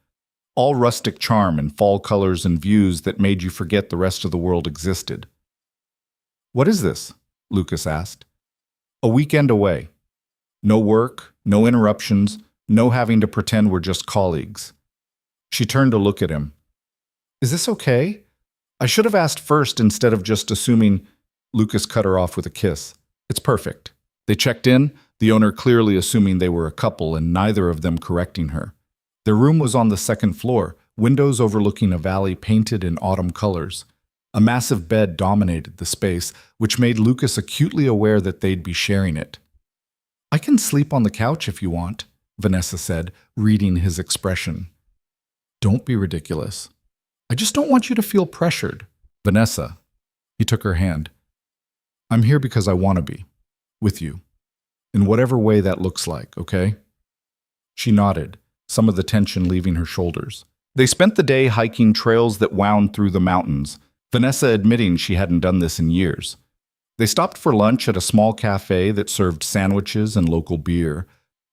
All rustic charm and fall colors and views that made you forget the rest of the world existed. What is this? Lucas asked. A weekend away. No work, no interruptions, no having to pretend we're just colleagues. She turned to look at him. Is this okay? I should have asked first instead of just assuming. Lucas cut her off with a kiss. It's perfect. They checked in, the owner clearly assuming they were a couple and neither of them correcting her. Their room was on the second floor, windows overlooking a valley painted in autumn colors. A massive bed dominated the space, which made Lucas acutely aware that they'd be sharing it. I can sleep on the couch if you want, Vanessa said, reading his expression. Don't be ridiculous. I just don't want you to feel pressured. Vanessa. He took her hand. I'm here because I want to be. With you. In whatever way that looks like, okay? She nodded, some of the tension leaving her shoulders. They spent the day hiking trails that wound through the mountains, Vanessa admitting she hadn't done this in years. They stopped for lunch at a small cafe that served sandwiches and local beer,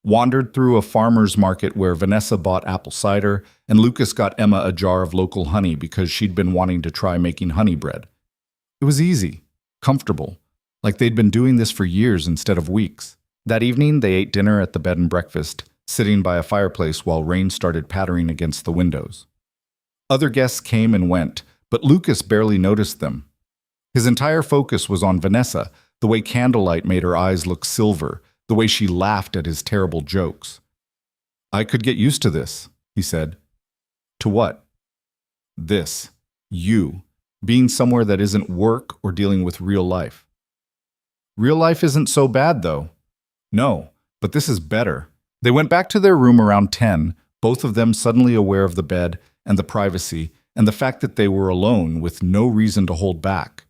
wandered through a farmer's market where Vanessa bought apple cider, and Lucas got Emma a jar of local honey because she'd been wanting to try making honey bread. It was easy, comfortable, like they'd been doing this for years instead of weeks. That evening, they ate dinner at the bed and breakfast, sitting by a fireplace while rain started pattering against the windows. Other guests came and went, but Lucas barely noticed them. His entire focus was on Vanessa, the way candlelight made her eyes look silver, the way she laughed at his terrible jokes. I could get used to this, he said. To what? This. You. Being somewhere that isn't work or dealing with real life. Real life isn't so bad, though. No, but this is better. They went back to their room around 10, both of them suddenly aware of the bed and the privacy and the fact that they were alone with no reason to hold back.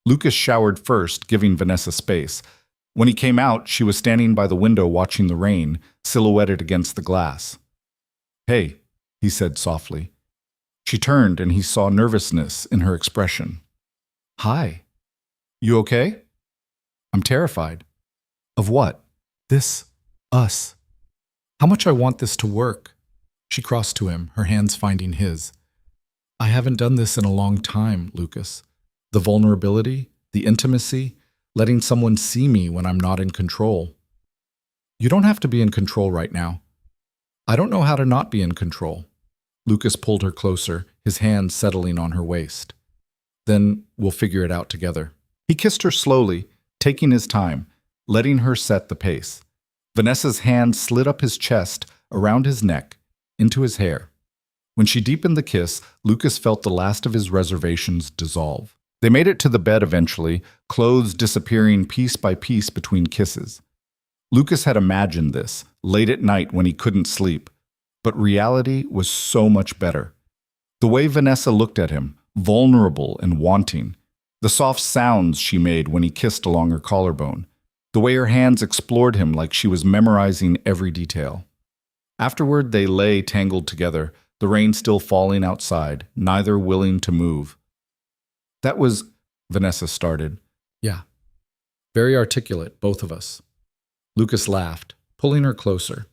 Lucas showered first, giving Vanessa space. When he came out, she was standing by the window watching the rain, silhouetted against the glass. Hey, he said softly. She turned and he saw nervousness in her expression. Hi. You okay? I'm terrified. Of what? This. Us. How much I want this to work. She crossed to him, her hands finding his. I haven't done this in a long time, Lucas. The vulnerability, the intimacy, letting someone see me when I'm not in control. You don't have to be in control right now. I don't know how to not be in control. Lucas pulled her closer, his hand settling on her waist. Then we'll figure it out together. He kissed her slowly, taking his time, letting her set the pace. Vanessa's hand slid up his chest, around his neck, into his hair. When she deepened the kiss, Lucas felt the last of his reservations dissolve. They made it to the bed eventually, clothes disappearing piece by piece between kisses. Lucas had imagined this, late at night when he couldn't sleep, but reality was so much better. The way Vanessa looked at him, vulnerable and wanting, the soft sounds she made when he kissed along her collarbone, the way her hands explored him like she was memorizing every detail. Afterward, they lay tangled together, the rain still falling outside, neither willing to move. That was, Vanessa started. Yeah. Very articulate, both of us. Lucas laughed, pulling her closer.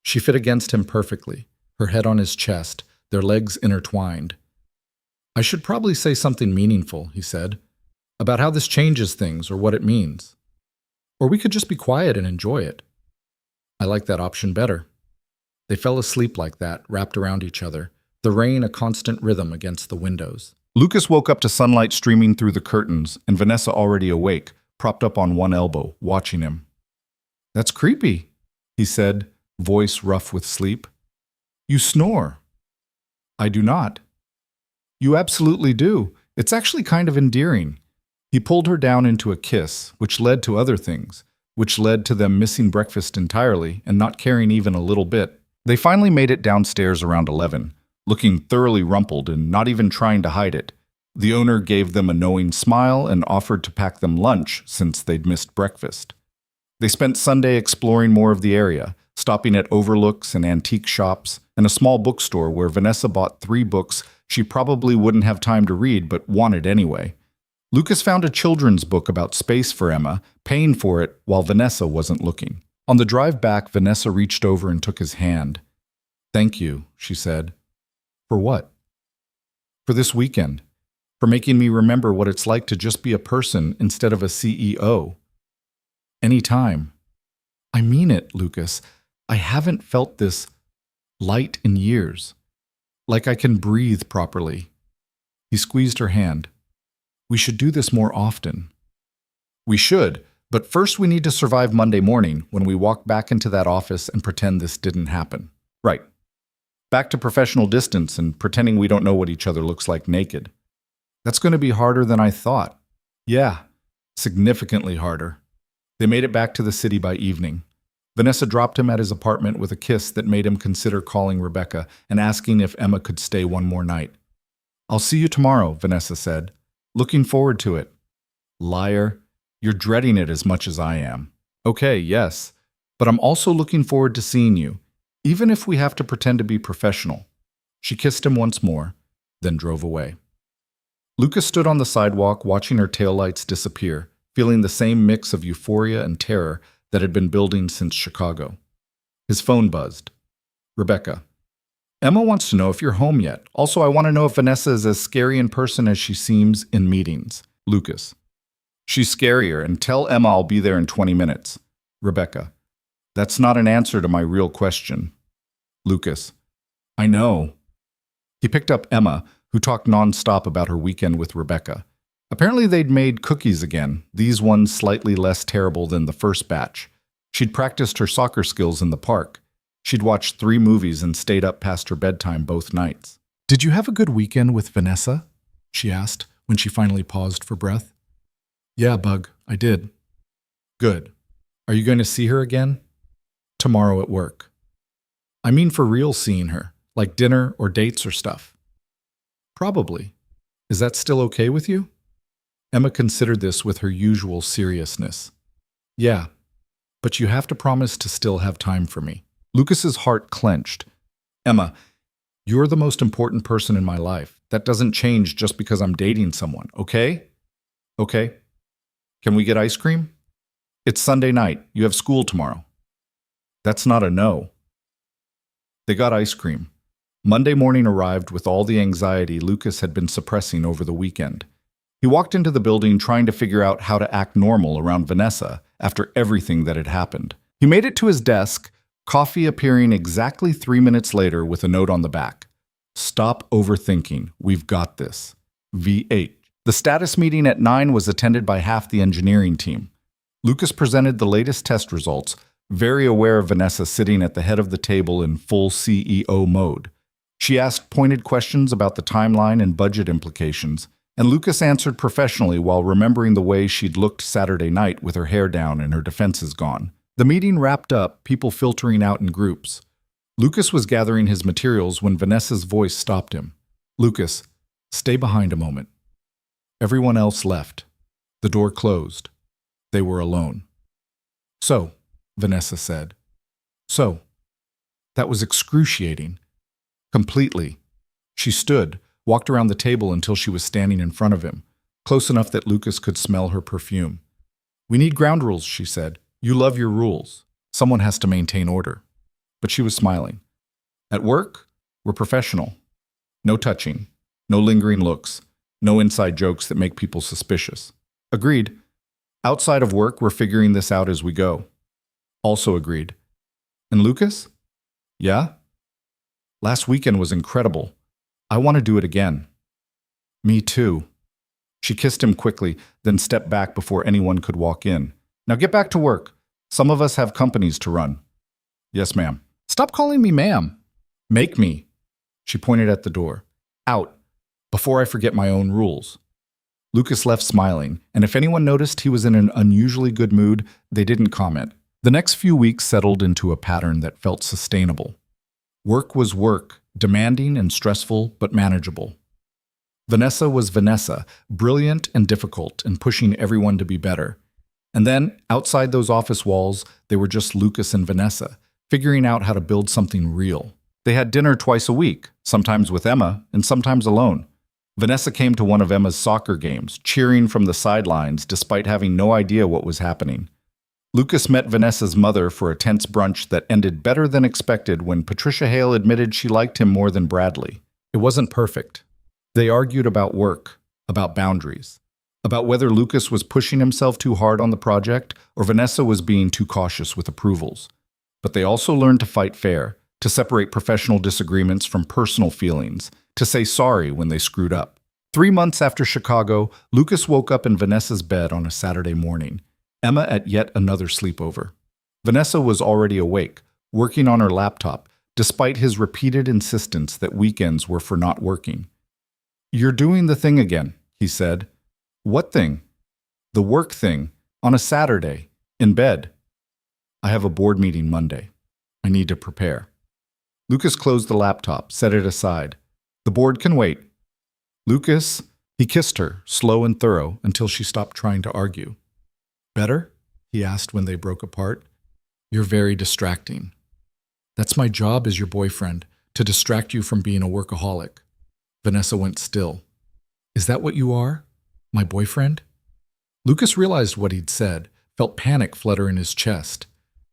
She fit against him perfectly, her head on his chest, their legs intertwined. I should probably say something meaningful, he said, about how this changes things or what it means. Or we could just be quiet and enjoy it. I like that option better. They fell asleep like that, wrapped around each other, the rain a constant rhythm against the windows. Lucas woke up to sunlight streaming through the curtains and Vanessa already awake, propped up on one elbow, watching him. That's creepy, he said, voice rough with sleep. You snore. I do not. You absolutely do. It's actually kind of endearing. He pulled her down into a kiss, which led to other things, which led to them missing breakfast entirely and not caring even a little bit. They finally made it downstairs around 11, looking thoroughly rumpled and not even trying to hide it. The owner gave them a knowing smile and offered to pack them lunch since they'd missed breakfast. They spent Sunday exploring more of the area, stopping at overlooks and antique shops and a small bookstore where Vanessa bought 3 books she probably wouldn't have time to read but wanted anyway. Lucas found a children's book about space for Emma, paying for it while Vanessa wasn't looking. On the drive back, Vanessa reached over and took his hand. Thank you, she said. For what? For this weekend. For making me remember what it's like to just be a person instead of a CEO. Anytime. I mean it, Lucas. I haven't felt this light in years. Like I can breathe properly. He squeezed her hand. We should do this more often. We should, but first we need to survive Monday morning when we walk back into that office and pretend this didn't happen. Right. Back to professional distance and pretending we don't know what each other looks like naked. That's going to be harder than I thought. Yeah, significantly harder. They made it back to the city by evening. Vanessa dropped him at his apartment with a kiss that made him consider calling Rebecca and asking if Emma could stay one more night. I'll see you tomorrow, Vanessa said. Looking forward to it. Liar, you're dreading it as much as I am. Okay, yes, but I'm also looking forward to seeing you, even if we have to pretend to be professional. She kissed him once more, then drove away. Lucas stood on the sidewalk watching her taillights disappear, feeling the same mix of euphoria and terror that had been building since Chicago. His phone buzzed. Rebecca. Emma wants to know if you're home yet. Also, I want to know if Vanessa is as scary in person as she seems in meetings. Lucas. She's scarier, and tell Emma I'll be there in 20 minutes. Rebecca. That's not an answer to my real question. Lucas. I know. He picked up Emma, who talked nonstop about her weekend with Rebecca. Apparently they'd made cookies again, these ones slightly less terrible than the first batch. She'd practiced her soccer skills in the park. She'd watched 3 movies and stayed up past her bedtime both nights. Did you have a good weekend with Vanessa? She asked when she finally paused for breath. Yeah, Bug, I did. Good. Are you going to see her again? Tomorrow at work. I mean for real seeing her, like dinner or dates or stuff. Probably. Is that still okay with you? Emma considered this with her usual seriousness. Yeah, but you have to promise to still have time for me. Lucas's heart clenched. Emma, you're the most important person in my life. That doesn't change just because I'm dating someone, okay? Okay. Can we get ice cream? It's Sunday night. You have school tomorrow. That's not a no. They got ice cream. Monday morning arrived with all the anxiety Lucas had been suppressing over the weekend. He walked into the building trying to figure out how to act normal around Vanessa after everything that had happened. He made it to his desk, coffee appearing exactly 3 minutes later with a note on the back. Stop overthinking. We've got this. V8. The status meeting at 9 was attended by half the engineering team. Lucas presented the latest test results, very aware of Vanessa sitting at the head of the table in full CEO mode. She asked pointed questions about the timeline and budget implications, and Lucas answered professionally while remembering the way she'd looked Saturday night with her hair down and her defenses gone. The meeting wrapped up, people filtering out in groups. Lucas was gathering his materials when Vanessa's voice stopped him. Lucas, stay behind a moment. Everyone else left. The door closed. They were alone. So, Vanessa said. So. That was excruciating. Completely. She stood, walked around the table until she was standing in front of him, close enough that Lucas could smell her perfume. We need ground rules, she said. You love your rules. Someone has to maintain order. But she was smiling. At work, we're professional. No touching, no lingering looks, no inside jokes that make people suspicious. Agreed. Outside of work, we're figuring this out as we go. Also agreed. And Lucas? Yeah? Last weekend was incredible. I want to do it again. Me too. She kissed him quickly, then stepped back before anyone could walk in. Now get back to work. Some of us have companies to run. Yes, ma'am. Stop calling me ma'am. Make me. She pointed at the door. Out. Before I forget my own rules. Lucas left smiling, and if anyone noticed he was in an unusually good mood, they didn't comment. The next few weeks settled into a pattern that felt sustainable. Work was work, demanding and stressful, but manageable. Vanessa was Vanessa, brilliant and difficult, and pushing everyone to be better. And then, outside those office walls, they were just Lucas and Vanessa, figuring out how to build something real. They had dinner twice a week, sometimes with Emma and sometimes alone. Vanessa came to one of Emma's soccer games, cheering from the sidelines despite having no idea what was happening. Lucas met Vanessa's mother for a tense brunch that ended better than expected when Patricia Hale admitted she liked him more than Bradley. It wasn't perfect. They argued about work, about boundaries, about whether Lucas was pushing himself too hard on the project or Vanessa was being too cautious with approvals. But they also learned to fight fair, to separate professional disagreements from personal feelings, to say sorry when they screwed up. 3 months after Chicago, Lucas woke up in Vanessa's bed on a Saturday morning, Emma at yet another sleepover. Vanessa was already awake, working on her laptop, despite his repeated insistence that weekends were for not working. You're doing the thing again, he said. What thing? The work thing, on a Saturday, in bed. I have a board meeting Monday. I need to prepare. Lucas closed the laptop, set it aside. The board can wait. Lucas, he kissed her, slow and thorough, until she stopped trying to argue. Better? He asked when they broke apart. You're very distracting. That's my job as your boyfriend, to distract you from being a workaholic. Vanessa went still. Is that what you are? My boyfriend? Lucas realized what he'd said, felt panic flutter in his chest.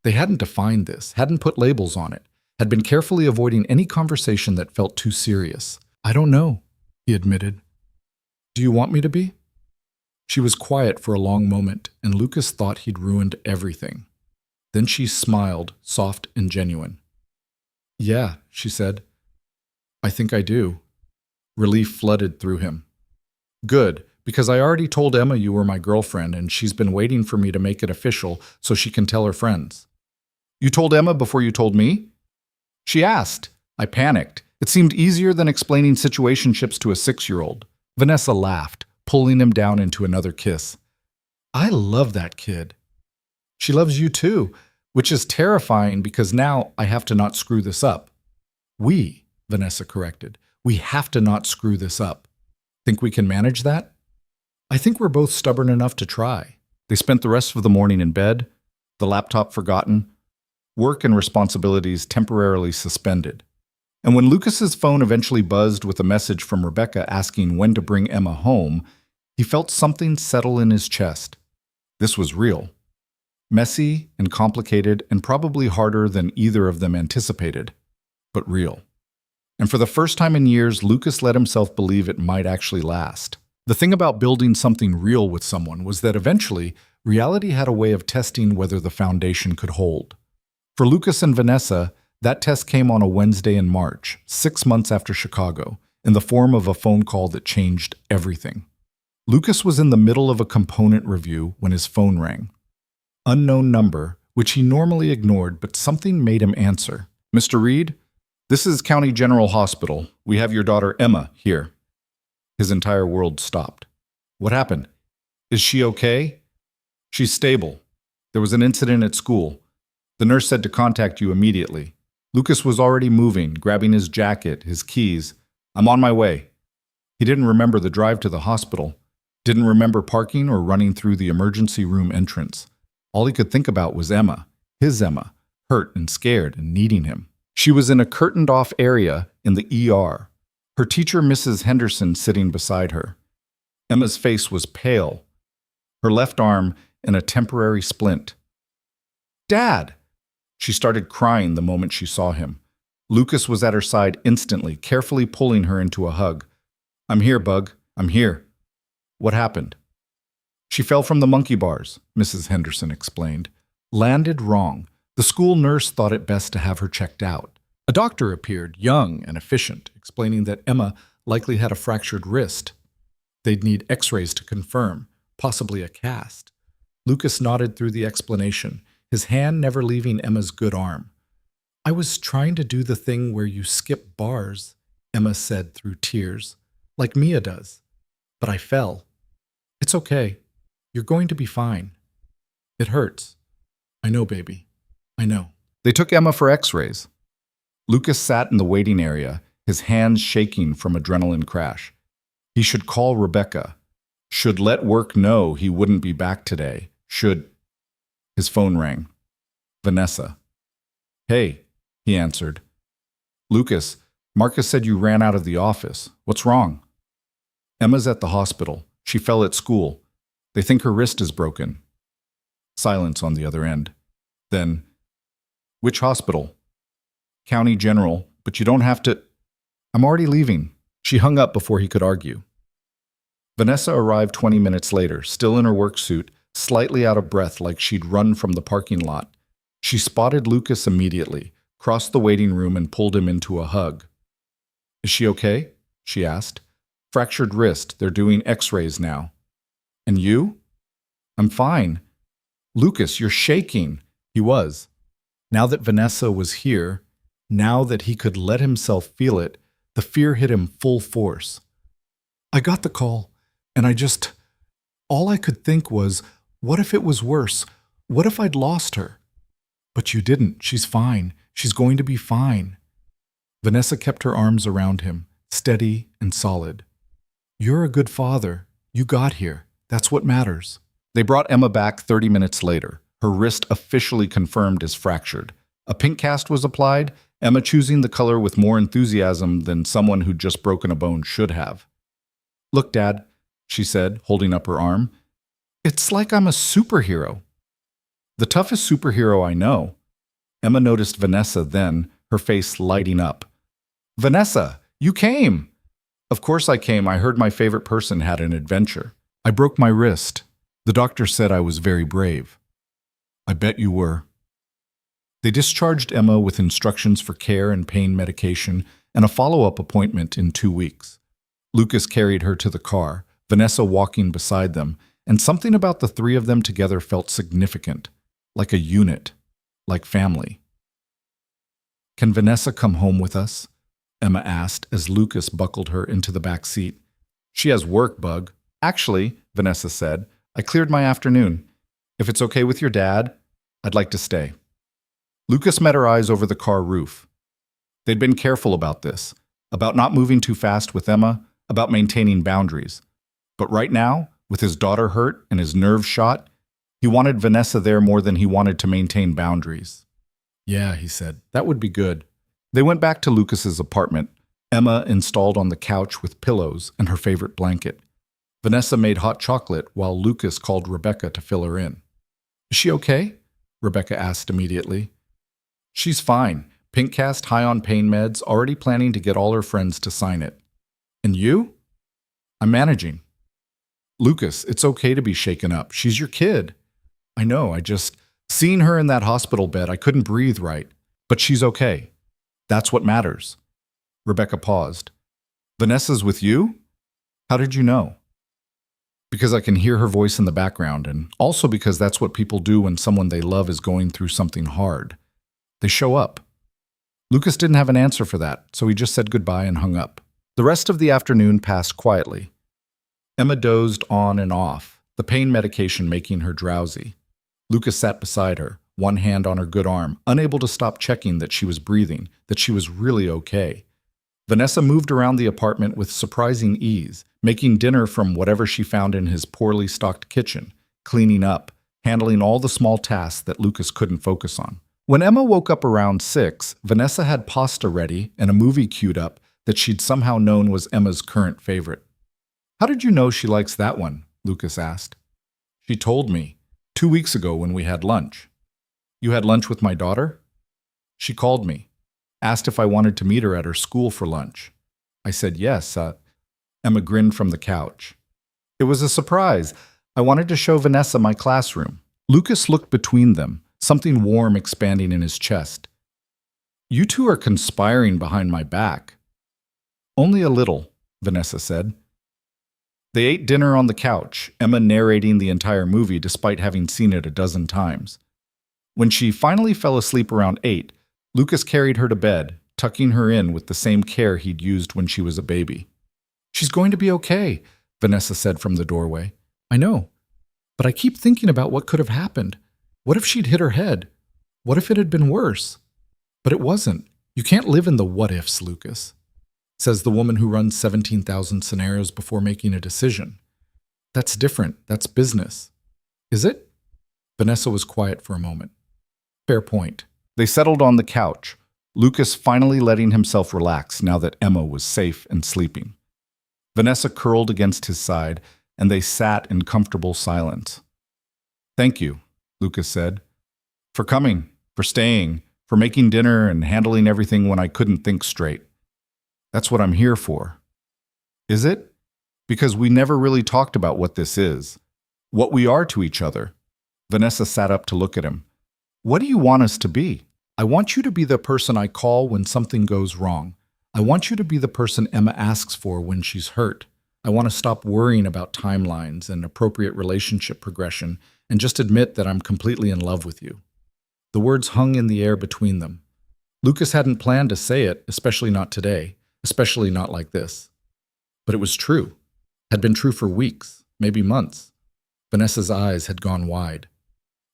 They hadn't defined this, hadn't put labels on it, had been carefully avoiding any conversation that felt too serious. I don't know, he admitted. Do you want me to be? She was quiet for a long moment, and Lucas thought he'd ruined everything. Then she smiled, soft and genuine. Yeah, she said. I think I do. Relief flooded through him. Good, because I already told Emma you were my girlfriend, and she's been waiting for me to make it official so she can tell her friends. You told Emma before you told me? She asked. I panicked. It seemed easier than explaining situationships to a 6-year-old. Vanessa laughed, pulling him down into another kiss. I love that kid. She loves you too, which is terrifying because now I have to not screw this up. We, Vanessa corrected, we have to not screw this up. Think we can manage that? I think we're both stubborn enough to try. They spent the rest of the morning in bed, the laptop forgotten, work and responsibilities temporarily suspended. And when Lucas's phone eventually buzzed with a message from Rebecca asking when to bring Emma home, he felt something settle in his chest. This was real. Messy and complicated and probably harder than either of them anticipated, but real. And for the first time in years, Lucas let himself believe it might actually last. The thing about building something real with someone was that eventually, reality had a way of testing whether the foundation could hold. For Lucas and Vanessa, that test came on a Wednesday in March, 6 months after Chicago, in the form of a phone call that changed everything. Lucas was in the middle of a component review when his phone rang. Unknown number, which he normally ignored, but something made him answer. Mr. Reed, this is County General Hospital. We have your daughter Emma here. His entire world stopped. What happened? Is she okay? She's stable. There was an incident at school. The nurse said to contact you immediately. Lucas was already moving, grabbing his jacket, his keys. I'm on my way. He didn't remember the drive to the hospital, didn't remember parking or running through the emergency room entrance. All he could think about was Emma, his Emma, hurt and scared and needing him. She was in a curtained-off area in the ER, her teacher, Mrs. Henderson, sitting beside her. Emma's face was pale, her left arm in a temporary splint. Dad! She started crying the moment she saw him. Lucas was at her side instantly, carefully pulling her into a hug. I'm here, Bug. I'm here. What happened? She fell from the monkey bars, Mrs. Henderson explained. Landed wrong. The school nurse thought it best to have her checked out. A doctor appeared, young and efficient, explaining that Emma likely had a fractured wrist. They'd need x-rays to confirm, possibly a cast. Lucas nodded through the explanation, his hand never leaving Emma's good arm. I was trying to do the thing where you skip bars, Emma said through tears, like Mia does. But I fell. It's okay. You're going to be fine. It hurts. I know, baby. I know. They took Emma for x-rays. Lucas sat in the waiting area, his hands shaking from adrenaline crash. He should call Rebecca. Should let work know he wouldn't be back today. Should... His phone rang. Vanessa. Hey, he answered. Lucas, Marcus said you ran out of the office. What's wrong? Emma's at the hospital. She fell at school. They think her wrist is broken. Silence on the other end. Then, which hospital? County General, but you don't have to... I'm already leaving. She hung up before he could argue. Vanessa arrived 20 minutes later, still in her work suit, slightly out of breath like she'd run from the parking lot. She spotted Lucas immediately, crossed the waiting room and pulled him into a hug. Is she okay? She asked. Fractured wrist. They're doing x-rays now. And you? I'm fine. Lucas, you're shaking. He was. Now that Vanessa was here, now that he could let himself feel it, the fear hit him full force. I got the call, and all I could think was, what if it was worse? What if I'd lost her? But you didn't. She's fine. She's going to be fine. Vanessa kept her arms around him, steady and solid. You're a good father. You got here. That's what matters. They brought Emma back 30 minutes later, her wrist officially confirmed as fractured. A pink cast was applied, Emma choosing the color with more enthusiasm than someone who'd just broken a bone should have. Look, Dad, she said, holding up her arm. It's like I'm a superhero. The toughest superhero I know. Emma noticed Vanessa then, her face lighting up. Vanessa, you came! Of course I came. I heard my favorite person had an adventure. I broke my wrist. The doctor said I was very brave. I bet you were. They discharged Emma with instructions for care and pain medication and a follow-up appointment in 2 weeks. Lucas carried her to the car, Vanessa walking beside them, and something about the three of them together felt significant, like a unit, like family. Can Vanessa come home with us? Emma asked as Lucas buckled her into the back seat. She has work, Bug. Actually, Vanessa said, I cleared my afternoon. If it's okay with your dad, I'd like to stay. Lucas met her eyes over the car roof. They'd been careful about this, about not moving too fast with Emma, about maintaining boundaries. But right now, with his daughter hurt and his nerves shot, he wanted Vanessa there more than he wanted to maintain boundaries. Yeah, he said, that would be good. They went back to Lucas's apartment, Emma installed on the couch with pillows and her favorite blanket. Vanessa made hot chocolate while Lucas called Rebecca to fill her in. Is she okay? Rebecca asked immediately. She's fine. Pink cast, high on pain meds, already planning to get all her friends to sign it. And you? I'm managing. Lucas, it's okay to be shaken up. She's your kid. I know, seeing her in that hospital bed, I couldn't breathe right. But she's okay. That's what matters. Rebecca paused. Vanessa's with you? How did you know? Because I can hear her voice in the background, and also because that's what people do when someone they love is going through something hard. They show up. Lucas didn't have an answer for that, so he just said goodbye and hung up. The rest of the afternoon passed quietly. Emma dozed on and off, the pain medication making her drowsy. Lucas sat beside her, one hand on her good arm, unable to stop checking that she was breathing, that she was really okay. Vanessa moved around the apartment with surprising ease, making dinner from whatever she found in his poorly stocked kitchen, cleaning up, handling all the small tasks that Lucas couldn't focus on. When Emma woke up around 6, Vanessa had pasta ready and a movie queued up that she'd somehow known was Emma's current favorite. How did you know she likes that one? Lucas asked. She told me, 2 weeks ago when we had lunch. You had lunch with my daughter? She called me, asked if I wanted to meet her at her school for lunch. I said yes. Emma grinned from the couch. It was a surprise. I wanted to show Vanessa my classroom. Lucas looked between them, something warm expanding in his chest. You two are conspiring behind my back. Only a little, Vanessa said. They ate dinner on the couch, Emma narrating the entire movie despite having seen it a dozen times. When she finally fell asleep around 8, Lucas carried her to bed, tucking her in with the same care he'd used when she was a baby. She's going to be okay, Vanessa said from the doorway. I know, but I keep thinking about what could have happened. What if she'd hit her head? What if it had been worse? But it wasn't. You can't live in the what-ifs, Lucas, says the woman who runs 17,000 scenarios before making a decision. That's different. That's business. Is it? Vanessa was quiet for a moment. Fair point. They settled on the couch, Lucas finally letting himself relax now that Emma was safe and sleeping. Vanessa curled against his side, and they sat in comfortable silence. Thank you, Lucas said, for coming, for staying, for making dinner and handling everything when I couldn't think straight. That's what I'm here for. Is it? Because we never really talked about what this is, what we are to each other. Vanessa sat up to look at him. What do you want us to be? I want you to be the person I call when something goes wrong. I want you to be the person Emma asks for when she's hurt. I want to stop worrying about timelines and appropriate relationship progression and just admit that I'm completely in love with you. The words hung in the air between them. Lucas hadn't planned to say it, especially not today, especially not like this. But it was true. Had been true for weeks, maybe months. Vanessa's eyes had gone wide.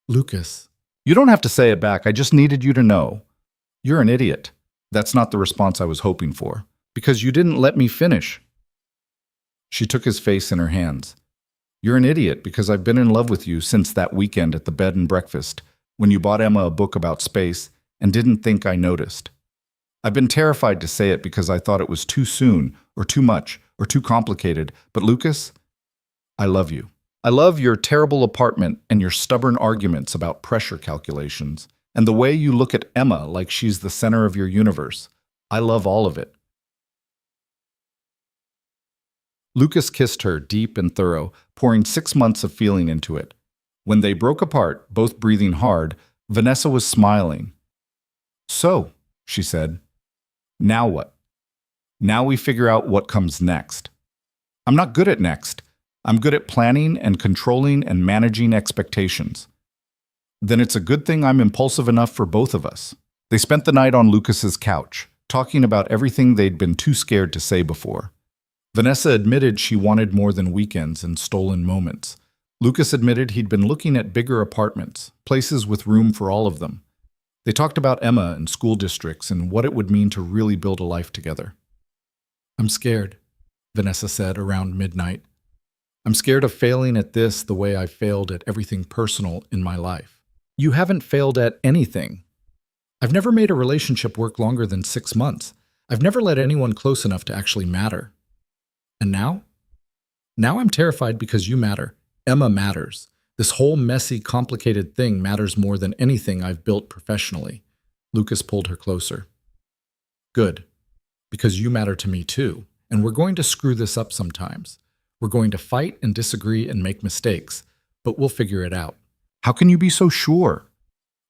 Lucas. You don't have to say it back. I just needed you to know. You're an idiot. That's not the response I was hoping for. Because you didn't let me finish. She took his face in her hands. You're an idiot because I've been in love with you since that weekend at the bed and breakfast, when you bought Emma a book about space and didn't think I noticed. I've been terrified to say it because I thought it was too soon, or too much, or too complicated. But Lucas, I love you. I love your terrible apartment and your stubborn arguments about pressure calculations, and the way you look at Emma like she's the center of your universe. I love all of it. Lucas kissed her deep and thorough, pouring 6 months of feeling into it. When they broke apart, both breathing hard, Vanessa was smiling. So, she said, now what? Now we figure out what comes next. I'm not good at next. I'm good at planning and controlling and managing expectations. Then it's a good thing I'm impulsive enough for both of us. They spent the night on Lucas's couch, talking about everything they'd been too scared to say before. Vanessa admitted she wanted more than weekends and stolen moments. Lucas admitted he'd been looking at bigger apartments, places with room for all of them. They talked about Emma and school districts and what it would mean to really build a life together. I'm scared, Vanessa said around midnight. I'm scared of failing at this the way I failed at everything personal in my life. You haven't failed at anything. I've never made a relationship work longer than 6 months. I've never let anyone close enough to actually matter. And now? Now I'm terrified because you matter. Emma matters. This whole messy, complicated thing matters more than anything I've built professionally. Lucas pulled her closer. Good. Because you matter to me too. And we're going to screw this up sometimes. We're going to fight and disagree and make mistakes, but we'll figure it out. How can you be so sure?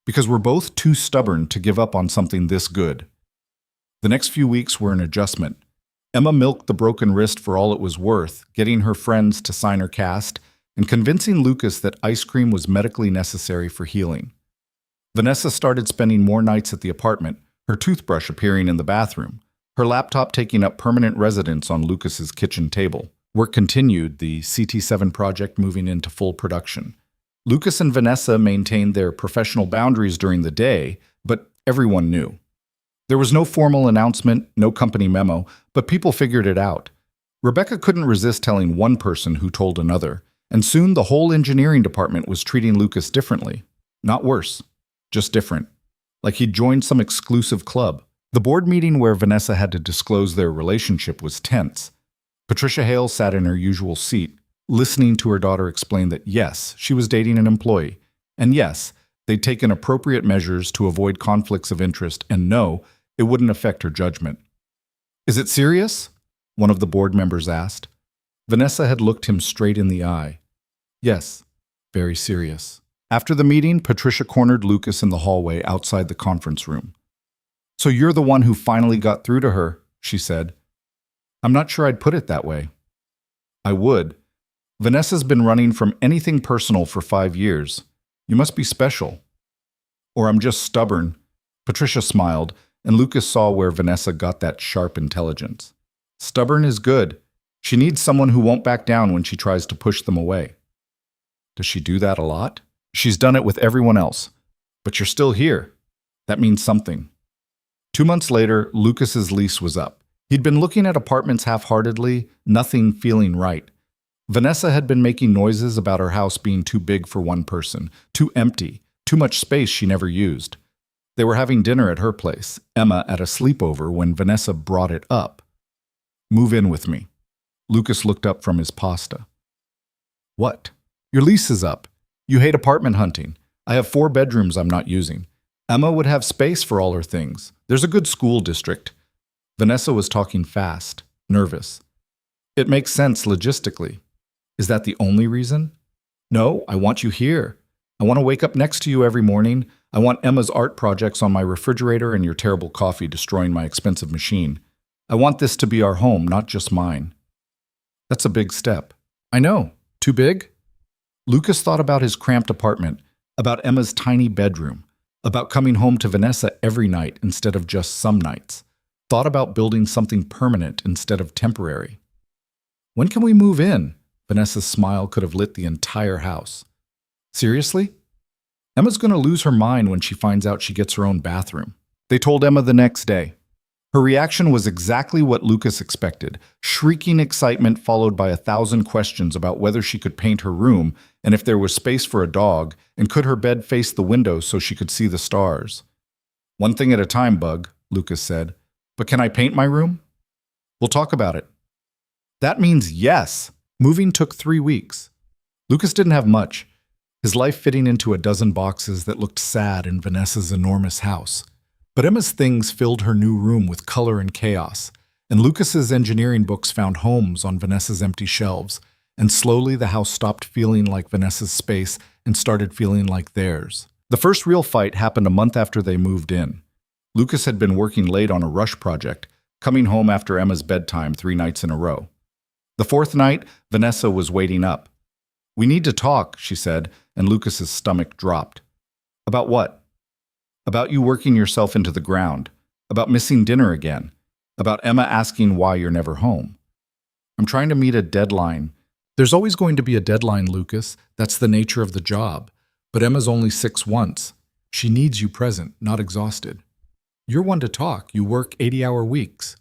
Because we're both too stubborn to give up on something this good. The next few weeks were an adjustment. Emma milked the broken wrist for all it was worth, getting her friends to sign her cast, and convincing Lucas that ice cream was medically necessary for healing. Vanessa started spending more nights at the apartment, her toothbrush appearing in the bathroom, her laptop taking up permanent residence on Lucas's kitchen table. Work continued, the CT7 project moving into full production. Lucas and Vanessa maintained their professional boundaries during the day, but everyone knew. There was no formal announcement, no company memo, but people figured it out. Rebecca couldn't resist telling one person who told another, and soon the whole engineering department was treating Lucas differently. Not worse, just different. Like he'd joined some exclusive club. The board meeting where Vanessa had to disclose their relationship was tense. Patricia Hale sat in her usual seat, listening to her daughter explain that yes, she was dating an employee, and yes, They'd taken appropriate measures to avoid conflicts of interest, and no, it wouldn't affect her judgment. Is it serious? One of the board members asked. Vanessa had looked him straight in the eye. Yes, very serious. After the meeting, Patricia cornered Lucas in the hallway outside the conference room. So you're the one who finally got through to her, she said. I'm not sure I'd put it that way. I would. Vanessa's been running from anything personal for 5 years. You must be special. Or I'm just stubborn. Patricia smiled, and Lucas saw where Vanessa got that sharp intelligence. Stubborn is good. She needs someone who won't back down when she tries to push them away. Does she do that a lot? She's done it with everyone else. But you're still here. That means something. 2 months later, Lucas's lease was up. He'd been looking at apartments half-heartedly, nothing feeling right. Vanessa had been making noises about her house being too big for one person, too empty, too much space she never used. They were having dinner at her place, Emma at a sleepover, when Vanessa brought it up. Move in with me. Lucas looked up from his pasta. What? Your lease is up. You hate apartment hunting. I have 4 bedrooms I'm not using. Emma would have space for all her things. There's a good school district. Vanessa was talking fast, nervous. It makes sense logistically. Is that the only reason? No, I want you here. I want to wake up next to you every morning. I want Emma's art projects on my refrigerator and your terrible coffee destroying my expensive machine. I want this to be our home, not just mine. That's a big step. I know. Too big? Lucas thought about his cramped apartment, about Emma's tiny bedroom, about coming home to Vanessa every night instead of just some nights. Thought about building something permanent instead of temporary. When can we move in? Vanessa's smile could have lit the entire house. Seriously? Emma's going to lose her mind when she finds out she gets her own bathroom. They told Emma the next day. Her reaction was exactly what Lucas expected, shrieking excitement followed by 1,000 questions about whether she could paint her room and if there was space for a dog, and could her bed face the window so she could see the stars. One thing at a time, Bug, Lucas said. But can I paint my room? We'll talk about it. That means yes. Moving took 3 weeks. Lucas didn't have much, his life fitting into a dozen boxes that looked sad in Vanessa's enormous house. But Emma's things filled her new room with color and chaos, and Lucas's engineering books found homes on Vanessa's empty shelves, and slowly the house stopped feeling like Vanessa's space and started feeling like theirs. The first real fight happened a month after they moved in. Lucas had been working late on a rush project, coming home after Emma's bedtime 3 nights in a row. The 4th night, Vanessa was waiting up. We need to talk, she said, and Lucas's stomach dropped. About what? About you working yourself into the ground. About missing dinner again. About Emma asking why you're never home. I'm trying to meet a deadline. There's always going to be a deadline, Lucas. That's the nature of the job. But Emma's only 6 once. She needs you present, not exhausted. You're one to talk. You work 80-hour weeks.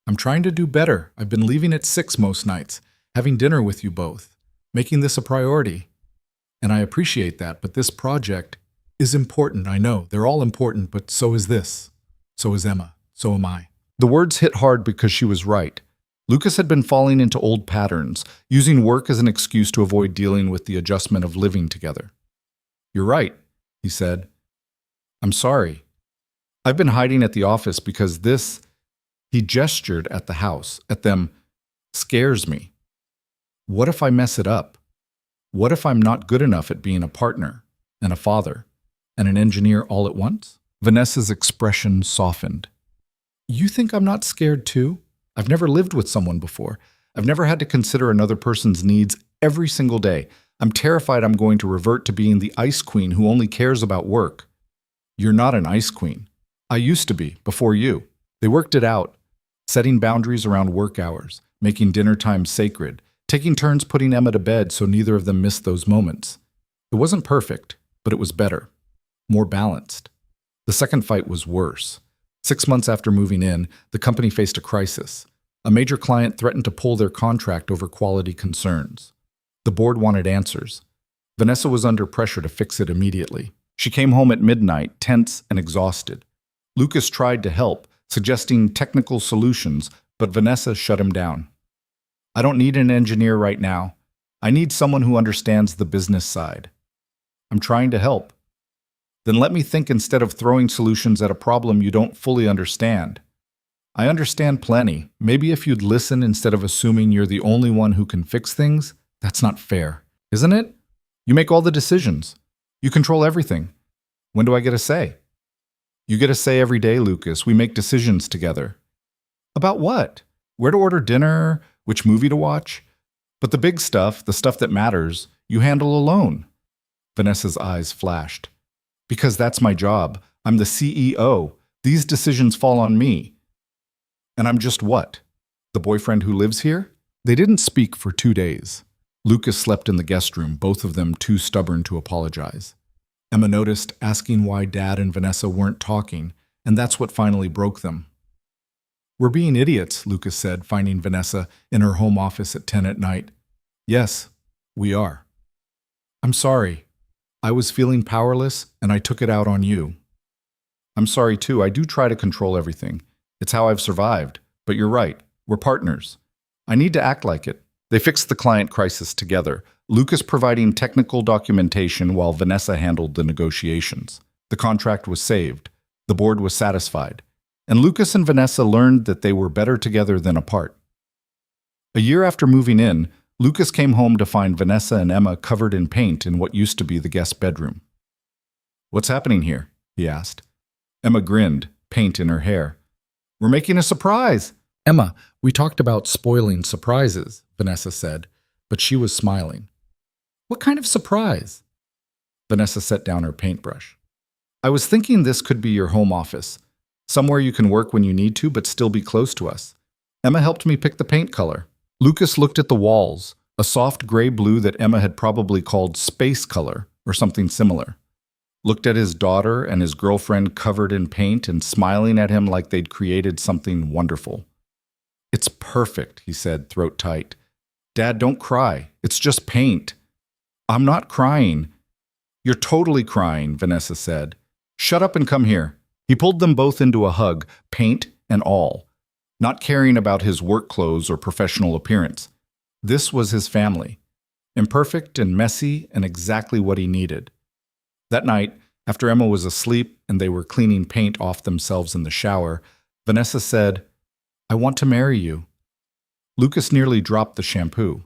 I'm trying to do better. I've been leaving at 6 most nights, having dinner with you both, making this a priority. And I appreciate that, but this project is important, I know. They're all important, but so is this. So is Emma. So am I. The words hit hard because she was right. Lucas had been falling into old patterns, using work as an excuse to avoid dealing with the adjustment of living together. You're right, he said. I'm sorry. I've been hiding at the office because this, he gestured at the house, at them, scares me. What if I mess it up? What if I'm not good enough at being a partner, and a father, and an engineer all at once? Vanessa's expression softened. You think I'm not scared too? I've never lived with someone before. I've never had to consider another person's needs every single day. I'm terrified I'm going to revert to being the ice queen who only cares about work. You're not an ice queen. I used to be, before you. They worked it out, setting boundaries around work hours, making dinner time sacred, taking turns putting Emma to bed so neither of them missed those moments. It wasn't perfect, but it was better, more balanced. The second fight was worse. 6 months after moving in, the company faced a crisis. A major client threatened to pull their contract over quality concerns. The board wanted answers. Vanessa was under pressure to fix it immediately. She came home at midnight, tense and exhausted. Lucas tried to help, suggesting technical solutions, but Vanessa shut him down. I don't need an engineer right now. I need someone who understands the business side. I'm trying to help. Then let me think instead of throwing solutions at a problem you don't fully understand. I understand plenty. Maybe if you'd listen instead of assuming you're the only one who can fix things, that's not fair, isn't it? You make all the decisions. You control everything. When do I get a say? You get a say every day, Lucas. We make decisions together. About what? Where to order dinner? Which movie to watch? But the big stuff, the stuff that matters, you handle alone. Vanessa's eyes flashed. Because that's my job. I'm the CEO. These decisions fall on me. And I'm just what? The boyfriend who lives here? They didn't speak for 2 days. Lucas slept in the guest room, both of them too stubborn to apologize. Emma noticed, asking why Dad and Vanessa weren't talking, and that's what finally broke them. We're being idiots, Lucas said, finding Vanessa in her home office at 10 at night. Yes, we are. I'm sorry. I was feeling powerless, and I took it out on you. I'm sorry too. I do try to control everything. It's how I've survived. But you're right. We're partners. I need to act like it. They fixed the client crisis together, Lucas providing technical documentation while Vanessa handled the negotiations. The contract was saved. The board was satisfied. And Lucas and Vanessa learned that they were better together than apart. A year after moving in, Lucas came home to find Vanessa and Emma covered in paint in what used to be the guest bedroom. What's happening here? He asked. Emma grinned, paint in her hair. We're making a surprise. Emma, we talked about spoiling surprises, Vanessa said, but she was smiling. What kind of surprise? Vanessa set down her paintbrush. I was thinking this could be your home office, somewhere you can work when you need to but still be close to us. Emma helped me pick the paint color. Lucas looked at the walls, a soft gray blue that Emma had probably called space color or something similar. Looked at his daughter and his girlfriend covered in paint and smiling at him like they'd created something wonderful. It's perfect, he said, throat tight. Dad, don't cry. It's just paint. I'm not crying. You're totally crying, Vanessa said. Shut up and come here. He pulled them both into a hug, paint and all, not caring about his work clothes or professional appearance. This was his family, imperfect and messy and exactly what he needed. That night, after Emma was asleep and they were cleaning paint off themselves in the shower, Vanessa said, I want to marry you. Lucas nearly dropped the shampoo.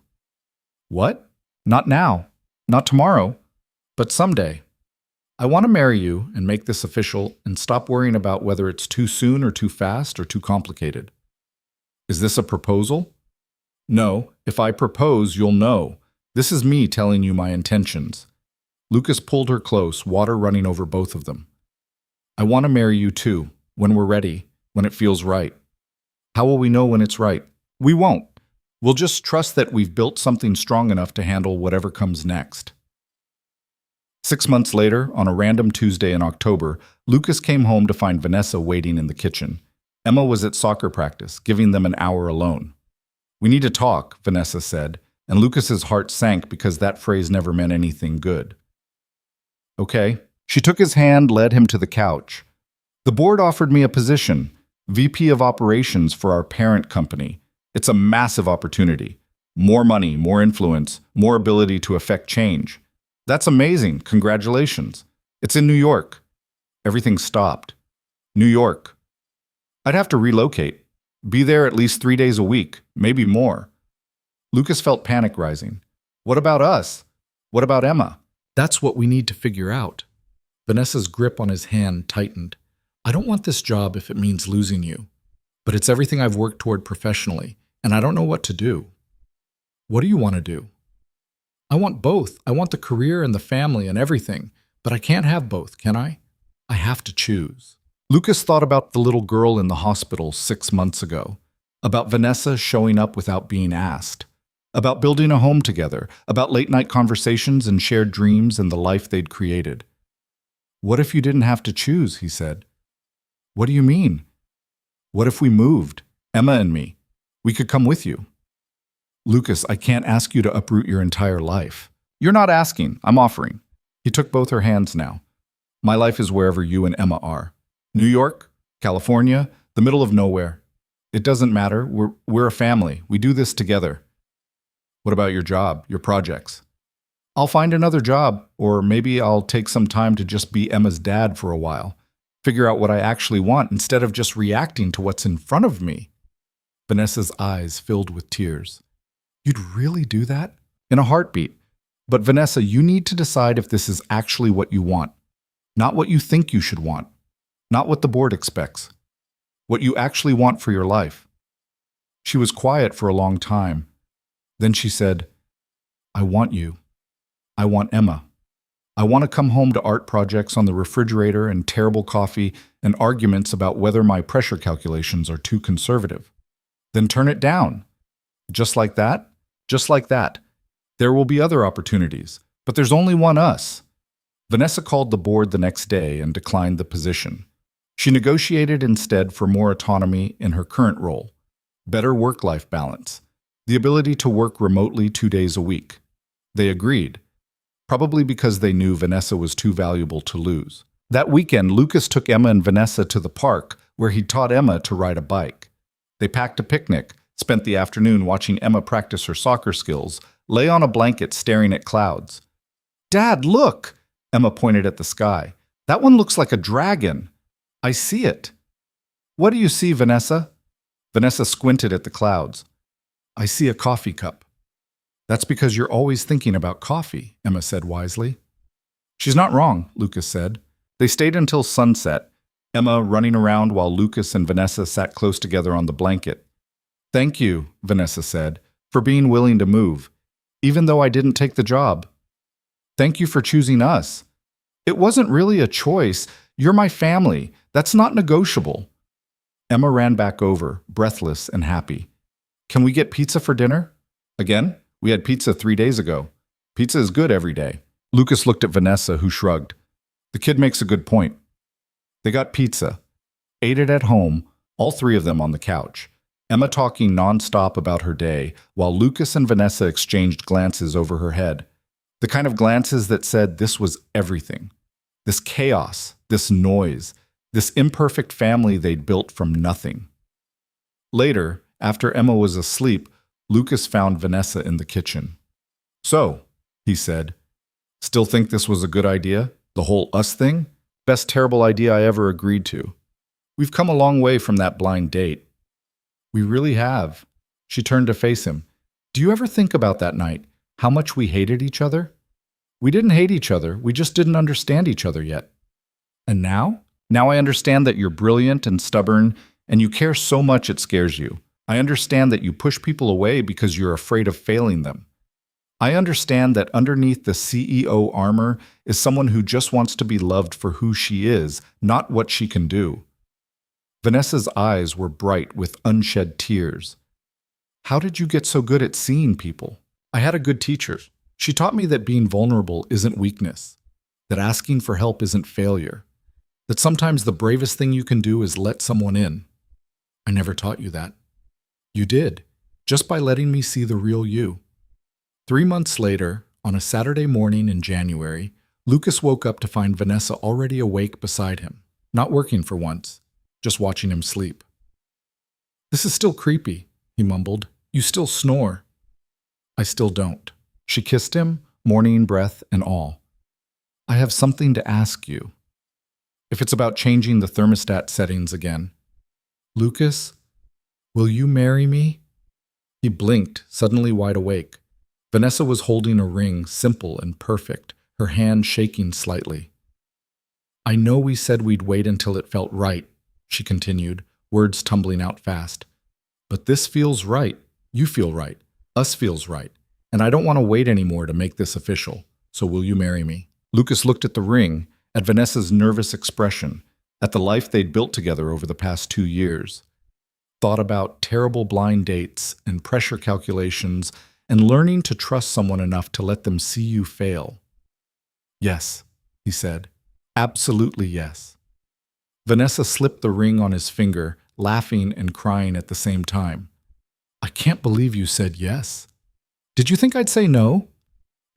What? Not now. Not tomorrow. But someday. I want to marry you and make this official and stop worrying about whether it's too soon or too fast or too complicated. Is this a proposal? No. If I propose, you'll know. This is me telling you my intentions. Lucas pulled her close, water running over both of them. I want to marry you too, when we're ready, when it feels right. How will we know when it's right? We won't. We'll just trust that we've built something strong enough to handle whatever comes next. 6 months later, on a random Tuesday in October, Lucas came home to find Vanessa waiting in the kitchen. Emma was at soccer practice, giving them an hour alone. We need to talk, Vanessa said, and Lucas's heart sank because that phrase never meant anything good. Okay. She took his hand, led him to the couch. The board offered me a position, VP of Operations for our parent company. It's a massive opportunity. More money, more influence, more ability to affect change. That's amazing. Congratulations. It's in New York. Everything stopped. New York. I'd have to relocate. Be there at least 3 days a week, maybe more. Lucas felt panic rising. What about us? What about Emma? That's what we need to figure out. Vanessa's grip on his hand tightened. I don't want this job if it means losing you. But it's everything I've worked toward professionally, and I don't know what to do. What do you want to do? I want both. I want the career and the family and everything, but I can't have both, can I? I have to choose. Lucas thought about the little girl in the hospital 6 months ago, about Vanessa showing up without being asked, about building a home together, about late-night conversations and shared dreams and the life they'd created. What if you didn't have to choose, he said. What do you mean? What if we moved, Emma and me? We could come with you. Lucas, I can't ask you to uproot your entire life. You're not asking, I'm offering. He took both her hands now. My life is wherever you and Emma are. New York, California, the middle of nowhere. It doesn't matter, we're a family. We do this together. What about your job, your projects? I'll find another job, or maybe I'll take some time to just be Emma's dad for a while. Figure out what I actually want instead of just reacting to what's in front of me. Vanessa's eyes filled with tears. You'd really do that? In a heartbeat. But Vanessa, you need to decide if this is actually what you want. Not what you think you should want. Not what the board expects. What you actually want for your life. She was quiet for a long time. Then she said, I want you. I want Emma. I want to come home to art projects on the refrigerator and terrible coffee and arguments about whether my pressure calculations are too conservative. Then turn it down. Just like that? Just like that. There will be other opportunities, but there's only one us. Vanessa called the board the next day and declined the position. She negotiated instead for more autonomy in her current role, better work-life balance, the ability to work remotely 2 days a week. They agreed, probably because they knew Vanessa was too valuable to lose. That weekend, Lucas took Emma and Vanessa to the park, where he taught Emma to ride a bike. They packed a picnic, spent the afternoon watching Emma practice her soccer skills, lay on a blanket staring at clouds. Dad, look! Emma pointed at the sky. That one looks like a dragon. I see it. What do you see, Vanessa? Vanessa squinted at the clouds. I see a coffee cup. That's because you're always thinking about coffee, Emma said wisely. She's not wrong, Lucas said. They stayed until sunset, Emma running around while Lucas and Vanessa sat close together on the blanket. Thank you, Vanessa said, for being willing to move, even though I didn't take the job. Thank you for choosing us. It wasn't really a choice. You're my family. That's not negotiable. Emma ran back over, breathless and happy. Can we get pizza for dinner? Again? We had pizza 3 days ago. Pizza is good every day. Lucas looked at Vanessa, who shrugged. The kid makes a good point. They got pizza, ate it at home, all three of them on the couch, Emma talking nonstop about her day, while Lucas and Vanessa exchanged glances over her head. The kind of glances that said this was everything. This chaos, this noise, this imperfect family they'd built from nothing. Later, after Emma was asleep, Lucas found Vanessa in the kitchen. So, he said, still think this was a good idea? The whole us thing? Best terrible idea I ever agreed to. We've come a long way from that blind date. We really have. She turned to face him. Do you ever think about that night? How much we hated each other? We didn't hate each other. We just didn't understand each other yet. And now? Now I understand that you're brilliant and stubborn, and you care so much it scares you. I understand that you push people away because you're afraid of failing them. I understand that underneath the CEO armor is someone who just wants to be loved for who she is, not what she can do. Vanessa's eyes were bright with unshed tears. How did you get so good at seeing people? I had a good teacher. She taught me that being vulnerable isn't weakness, that asking for help isn't failure, that sometimes the bravest thing you can do is let someone in. I never taught you that. You did, just by letting me see the real you. 3 months later, on a Saturday morning in January, Lucas woke up to find Vanessa already awake beside him, not working for once, just watching him sleep. This is still creepy, he mumbled. You still snore. I still don't. She kissed him, morning breath and all. I have something to ask you. If it's about changing the thermostat settings again. Lucas, will you marry me? He blinked, suddenly wide awake. Vanessa was holding a ring, simple and perfect, her hand shaking slightly. I know we said we'd wait until it felt right, she continued, words tumbling out fast. But this feels right. You feel right. Us feels right. And I don't want to wait anymore to make this official. So will you marry me? Lucas looked at the ring, at Vanessa's nervous expression, at the life they'd built together over the past 2 years. Thought about terrible blind dates and pressure calculations and learning to trust someone enough to let them see you fail. Yes, he said. Absolutely yes. Vanessa slipped the ring on his finger, laughing and crying at the same time. I can't believe you said yes. Did you think I'd say no?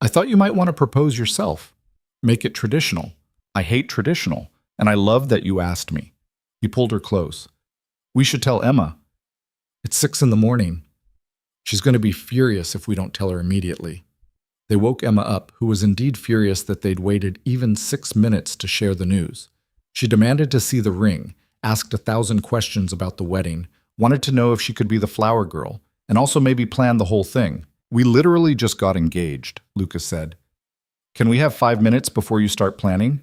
I thought you might want to propose yourself. Make it traditional. I hate traditional, and I love that you asked me. He pulled her close. We should tell Emma. It's 6 in the morning. She's going to be furious if we don't tell her immediately. They woke Emma up, who was indeed furious that they'd waited even 6 minutes to share the news. She demanded to see the ring, asked 1,000 questions about the wedding, wanted to know if she could be the flower girl, and also maybe plan the whole thing. "We literally just got engaged," Lucas said. "Can we have 5 minutes before you start planning?"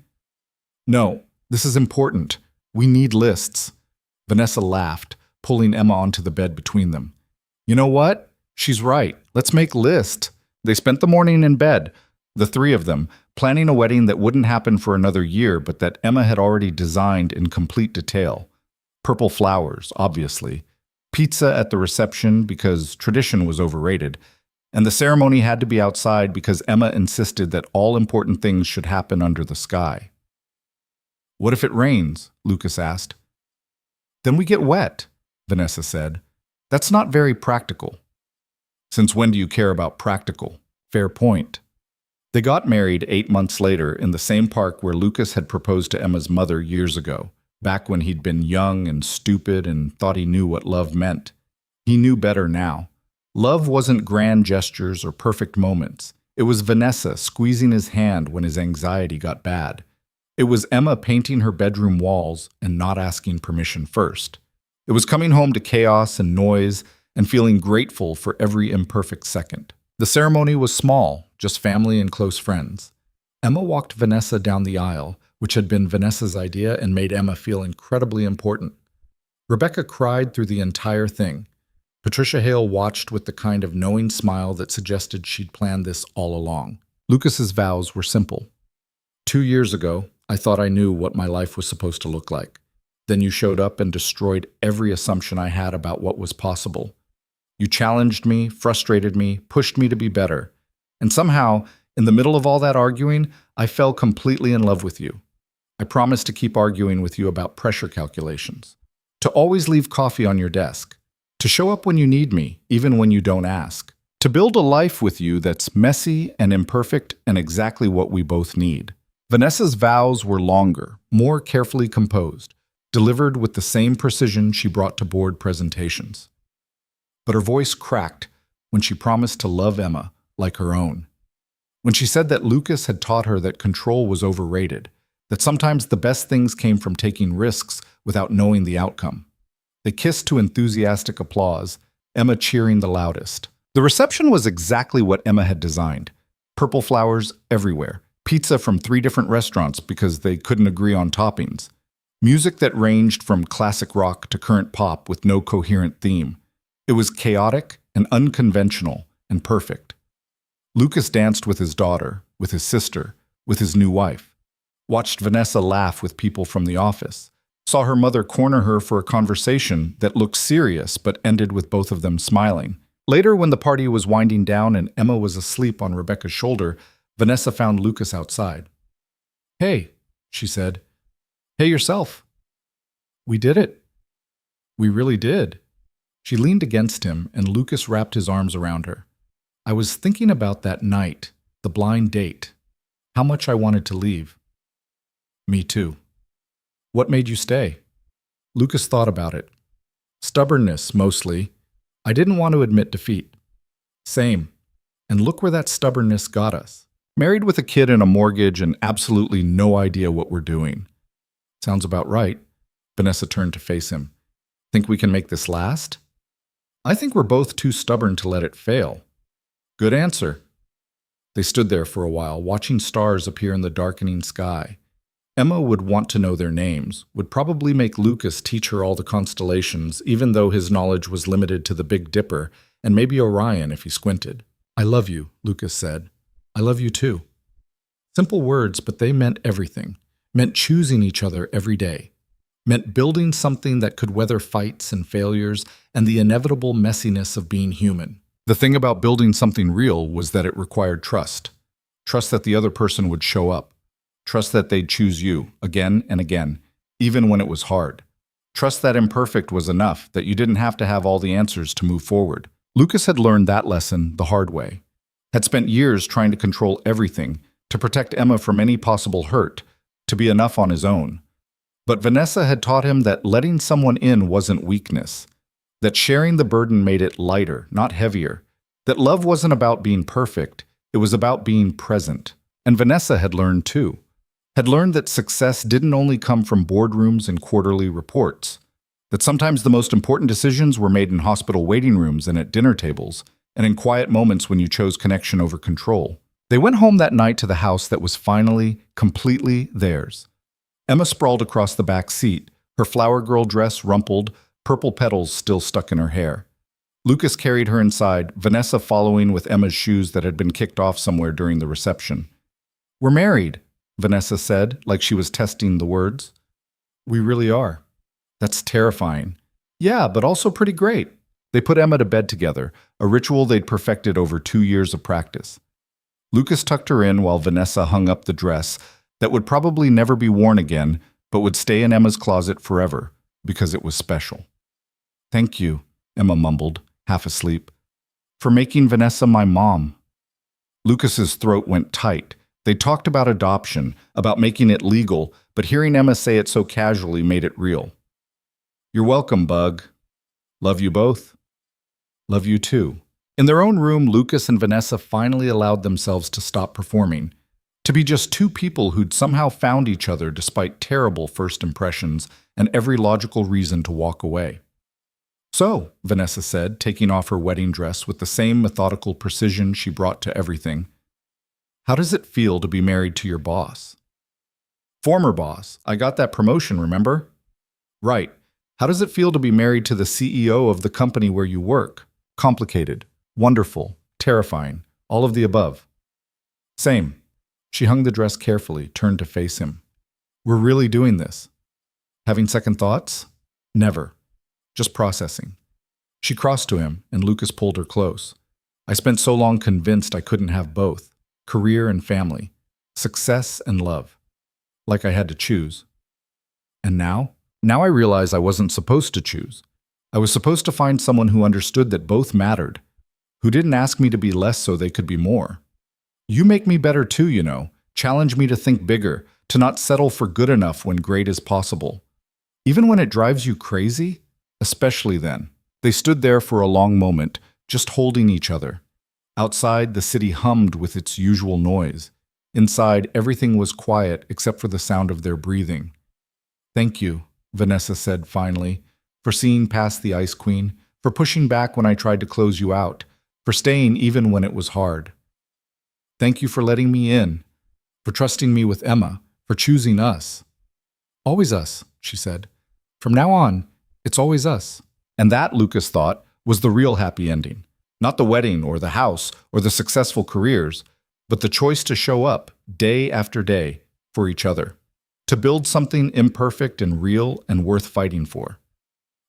"No, this is important. We need lists." Vanessa laughed, pulling Emma onto the bed between them. "You know what? She's right. Let's make lists." They spent the morning in bed, the three of them, planning a wedding that wouldn't happen for another year, but that Emma had already designed in complete detail. Purple flowers, obviously. Pizza at the reception because tradition was overrated. And the ceremony had to be outside because Emma insisted that all important things should happen under the sky. "What if it rains?" Lucas asked. "Then we get wet," Vanessa said. "That's not very practical." "Since when do you care about practical?" "Fair point." They got married 8 months later in the same park where Lucas had proposed to Emma's mother years ago, back when he'd been young and stupid and thought he knew what love meant. He knew better now. Love wasn't grand gestures or perfect moments. It was Vanessa squeezing his hand when his anxiety got bad. It was Emma painting her bedroom walls and not asking permission first. It was coming home to chaos and noise and feeling grateful for every imperfect second. The ceremony was small, just family and close friends. Emma walked Vanessa down the aisle, which had been Vanessa's idea and made Emma feel incredibly important. Rebecca cried through the entire thing. Patricia Hale watched with the kind of knowing smile that suggested she'd planned this all along. Lucas's vows were simple. 2 years ago, I thought I knew what my life was supposed to look like. Then you showed up and destroyed every assumption I had about what was possible. You challenged me, frustrated me, pushed me to be better. And somehow, in the middle of all that arguing, I fell completely in love with you. I promised to keep arguing with you about pressure calculations. To always leave coffee on your desk. To show up when you need me, even when you don't ask. To build a life with you that's messy and imperfect and exactly what we both need. Vanessa's vows were longer, more carefully composed, delivered with the same precision she brought to board presentations. But her voice cracked when she promised to love Emma like her own. When she said that Lucas had taught her that control was overrated, that sometimes the best things came from taking risks without knowing the outcome. They kissed to enthusiastic applause, Emma cheering the loudest. The reception was exactly what Emma had designed. Purple flowers everywhere. Pizza from 3 different restaurants because they couldn't agree on toppings. Music that ranged from classic rock to current pop with no coherent theme. It was chaotic and unconventional and perfect. Lucas danced with his daughter, with his sister, with his new wife. Watched Vanessa laugh with people from the office. Saw her mother corner her for a conversation that looked serious but ended with both of them smiling. Later, when the party was winding down and Emma was asleep on Rebecca's shoulder, Vanessa found Lucas outside. "Hey," she said. "Hey yourself." "We did it." "We really did." She leaned against him, and Lucas wrapped his arms around her. "I was thinking about that night, the blind date. How much I wanted to leave." "Me too." "What made you stay?" Lucas thought about it. "Stubbornness, mostly. I didn't want to admit defeat." "Same. And look where that stubbornness got us. Married with a kid and a mortgage and absolutely no idea what we're doing." "Sounds about right." Vanessa turned to face him. "Think we can make this last?" "I think we're both too stubborn to let it fail." "Good answer." They stood there for a while, watching stars appear in the darkening sky. Emma would want to know their names, would probably make Lucas teach her all the constellations, even though his knowledge was limited to the Big Dipper, and maybe Orion if he squinted. "I love you," Lucas said. "I love you too." Simple words, but they meant everything. Meant choosing each other every day. Meant building something that could weather fights and failures and the inevitable messiness of being human. The thing about building something real was that it required trust. Trust that the other person would show up. Trust that they'd choose you, again and again, even when it was hard. Trust that imperfect was enough, that you didn't have to have all the answers to move forward. Lucas had learned that lesson the hard way. Had spent years trying to control everything, to protect Emma from any possible hurt, to be enough on his own. But Vanessa had taught him that letting someone in wasn't weakness, that sharing the burden made it lighter, not heavier, that love wasn't about being perfect, It was about being present. And Vanessa had learned too. Had learned that success didn't only come from boardrooms and quarterly reports. That sometimes the most important decisions were made in hospital waiting rooms and at dinner tables, and in quiet moments when you chose connection over control. They went home that night to the house that was finally, completely theirs. Emma sprawled across the back seat, her flower girl dress rumpled, purple petals still stuck in her hair. Lucas carried her inside, Vanessa following with Emma's shoes that had been kicked off somewhere during the reception. "We're married," Vanessa said, like she was testing the words. "We really are." "That's terrifying." "Yeah, but also pretty great." They put Emma to bed together, a ritual they'd perfected over 2 years of practice. Lucas tucked her in while Vanessa hung up the dress that would probably never be worn again, but would stay in Emma's closet forever, because it was special. "Thank you," Emma mumbled, half asleep, "for making Vanessa my mom." Lucas's throat went tight. They talked about adoption, about making it legal, but hearing Emma say it so casually made it real. "You're welcome, Bug. Love you both." "Love you too." In their own room, Lucas and Vanessa finally allowed themselves to stop performing, to be just two people who'd somehow found each other despite terrible first impressions and every logical reason to walk away. "So," Vanessa said, taking off her wedding dress with the same methodical precision she brought to everything, "how does it feel to be married to your boss?" "Former boss. I got that promotion, remember?" "Right. How does it feel to be married to the CEO of the company where you work?" "Complicated. Wonderful. Terrifying. All of the above." "Same." She hung the dress carefully, turned to face him. "We're really doing this." "Having second thoughts?" "Never. Just processing." She crossed to him, and Lucas pulled her close. "I spent so long convinced I couldn't have both. Career and family. Success and love. Like I had to choose. And now? Now I realize I wasn't supposed to choose. I was supposed to find someone who understood that both mattered, who didn't ask me to be less so they could be more. You make me better too, you know. Challenge me to think bigger, to not settle for good enough when great is possible. Even when it drives you crazy? Especially then." They stood there for a long moment, just holding each other. Outside, the city hummed with its usual noise. Inside, everything was quiet except for the sound of their breathing. "Thank you," Vanessa said finally, "for seeing past the Ice Queen, for pushing back when I tried to close you out, for staying even when it was hard. Thank you for letting me in, for trusting me with Emma, for choosing us." "Always us," she said. "From now on, it's always us." And that, Lucas thought, was the real happy ending. Not the wedding or the house or the successful careers, but the choice to show up day after day for each other, to build something imperfect and real and worth fighting for.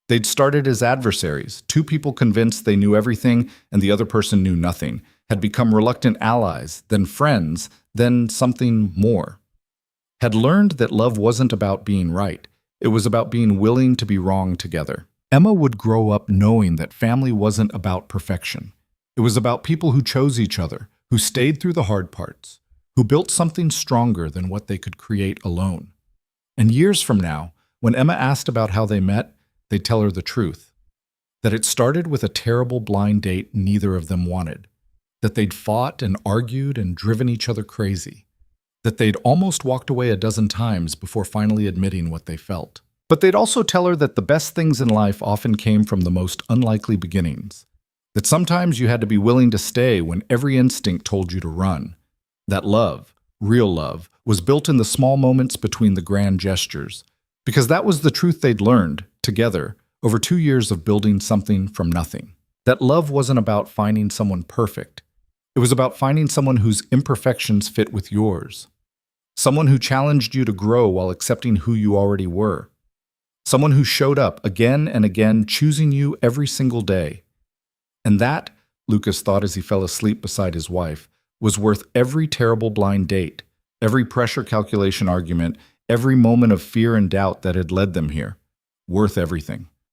They'd started as adversaries, two people convinced they knew everything and the other person knew nothing, had become reluctant allies, then friends, then something more. Had learned that love wasn't about being right, it was about being willing to be wrong together. Emma would grow up knowing that family wasn't about perfection. It was about people who chose each other, who stayed through the hard parts, who built something stronger than what they could create alone. And years from now, when Emma asked about how they met, they'd tell her the truth. That it started with a terrible blind date neither of them wanted. That they'd fought and argued and driven each other crazy. That they'd almost walked away a dozen times before finally admitting what they felt. But they'd also tell her that the best things in life often came from the most unlikely beginnings. That sometimes you had to be willing to stay when every instinct told you to run. That love, real love, was built in the small moments between the grand gestures. Because that was the truth they'd learned, together, over 2 years of building something from nothing. That love wasn't about finding someone perfect. It was about finding someone whose imperfections fit with yours. Someone who challenged you to grow while accepting who you already were. Someone who showed up again and again, choosing you every single day. And that, Lucas thought as he fell asleep beside his wife, was worth every terrible blind date, every pressure calculation argument, every moment of fear and doubt that had led them here. Worth everything.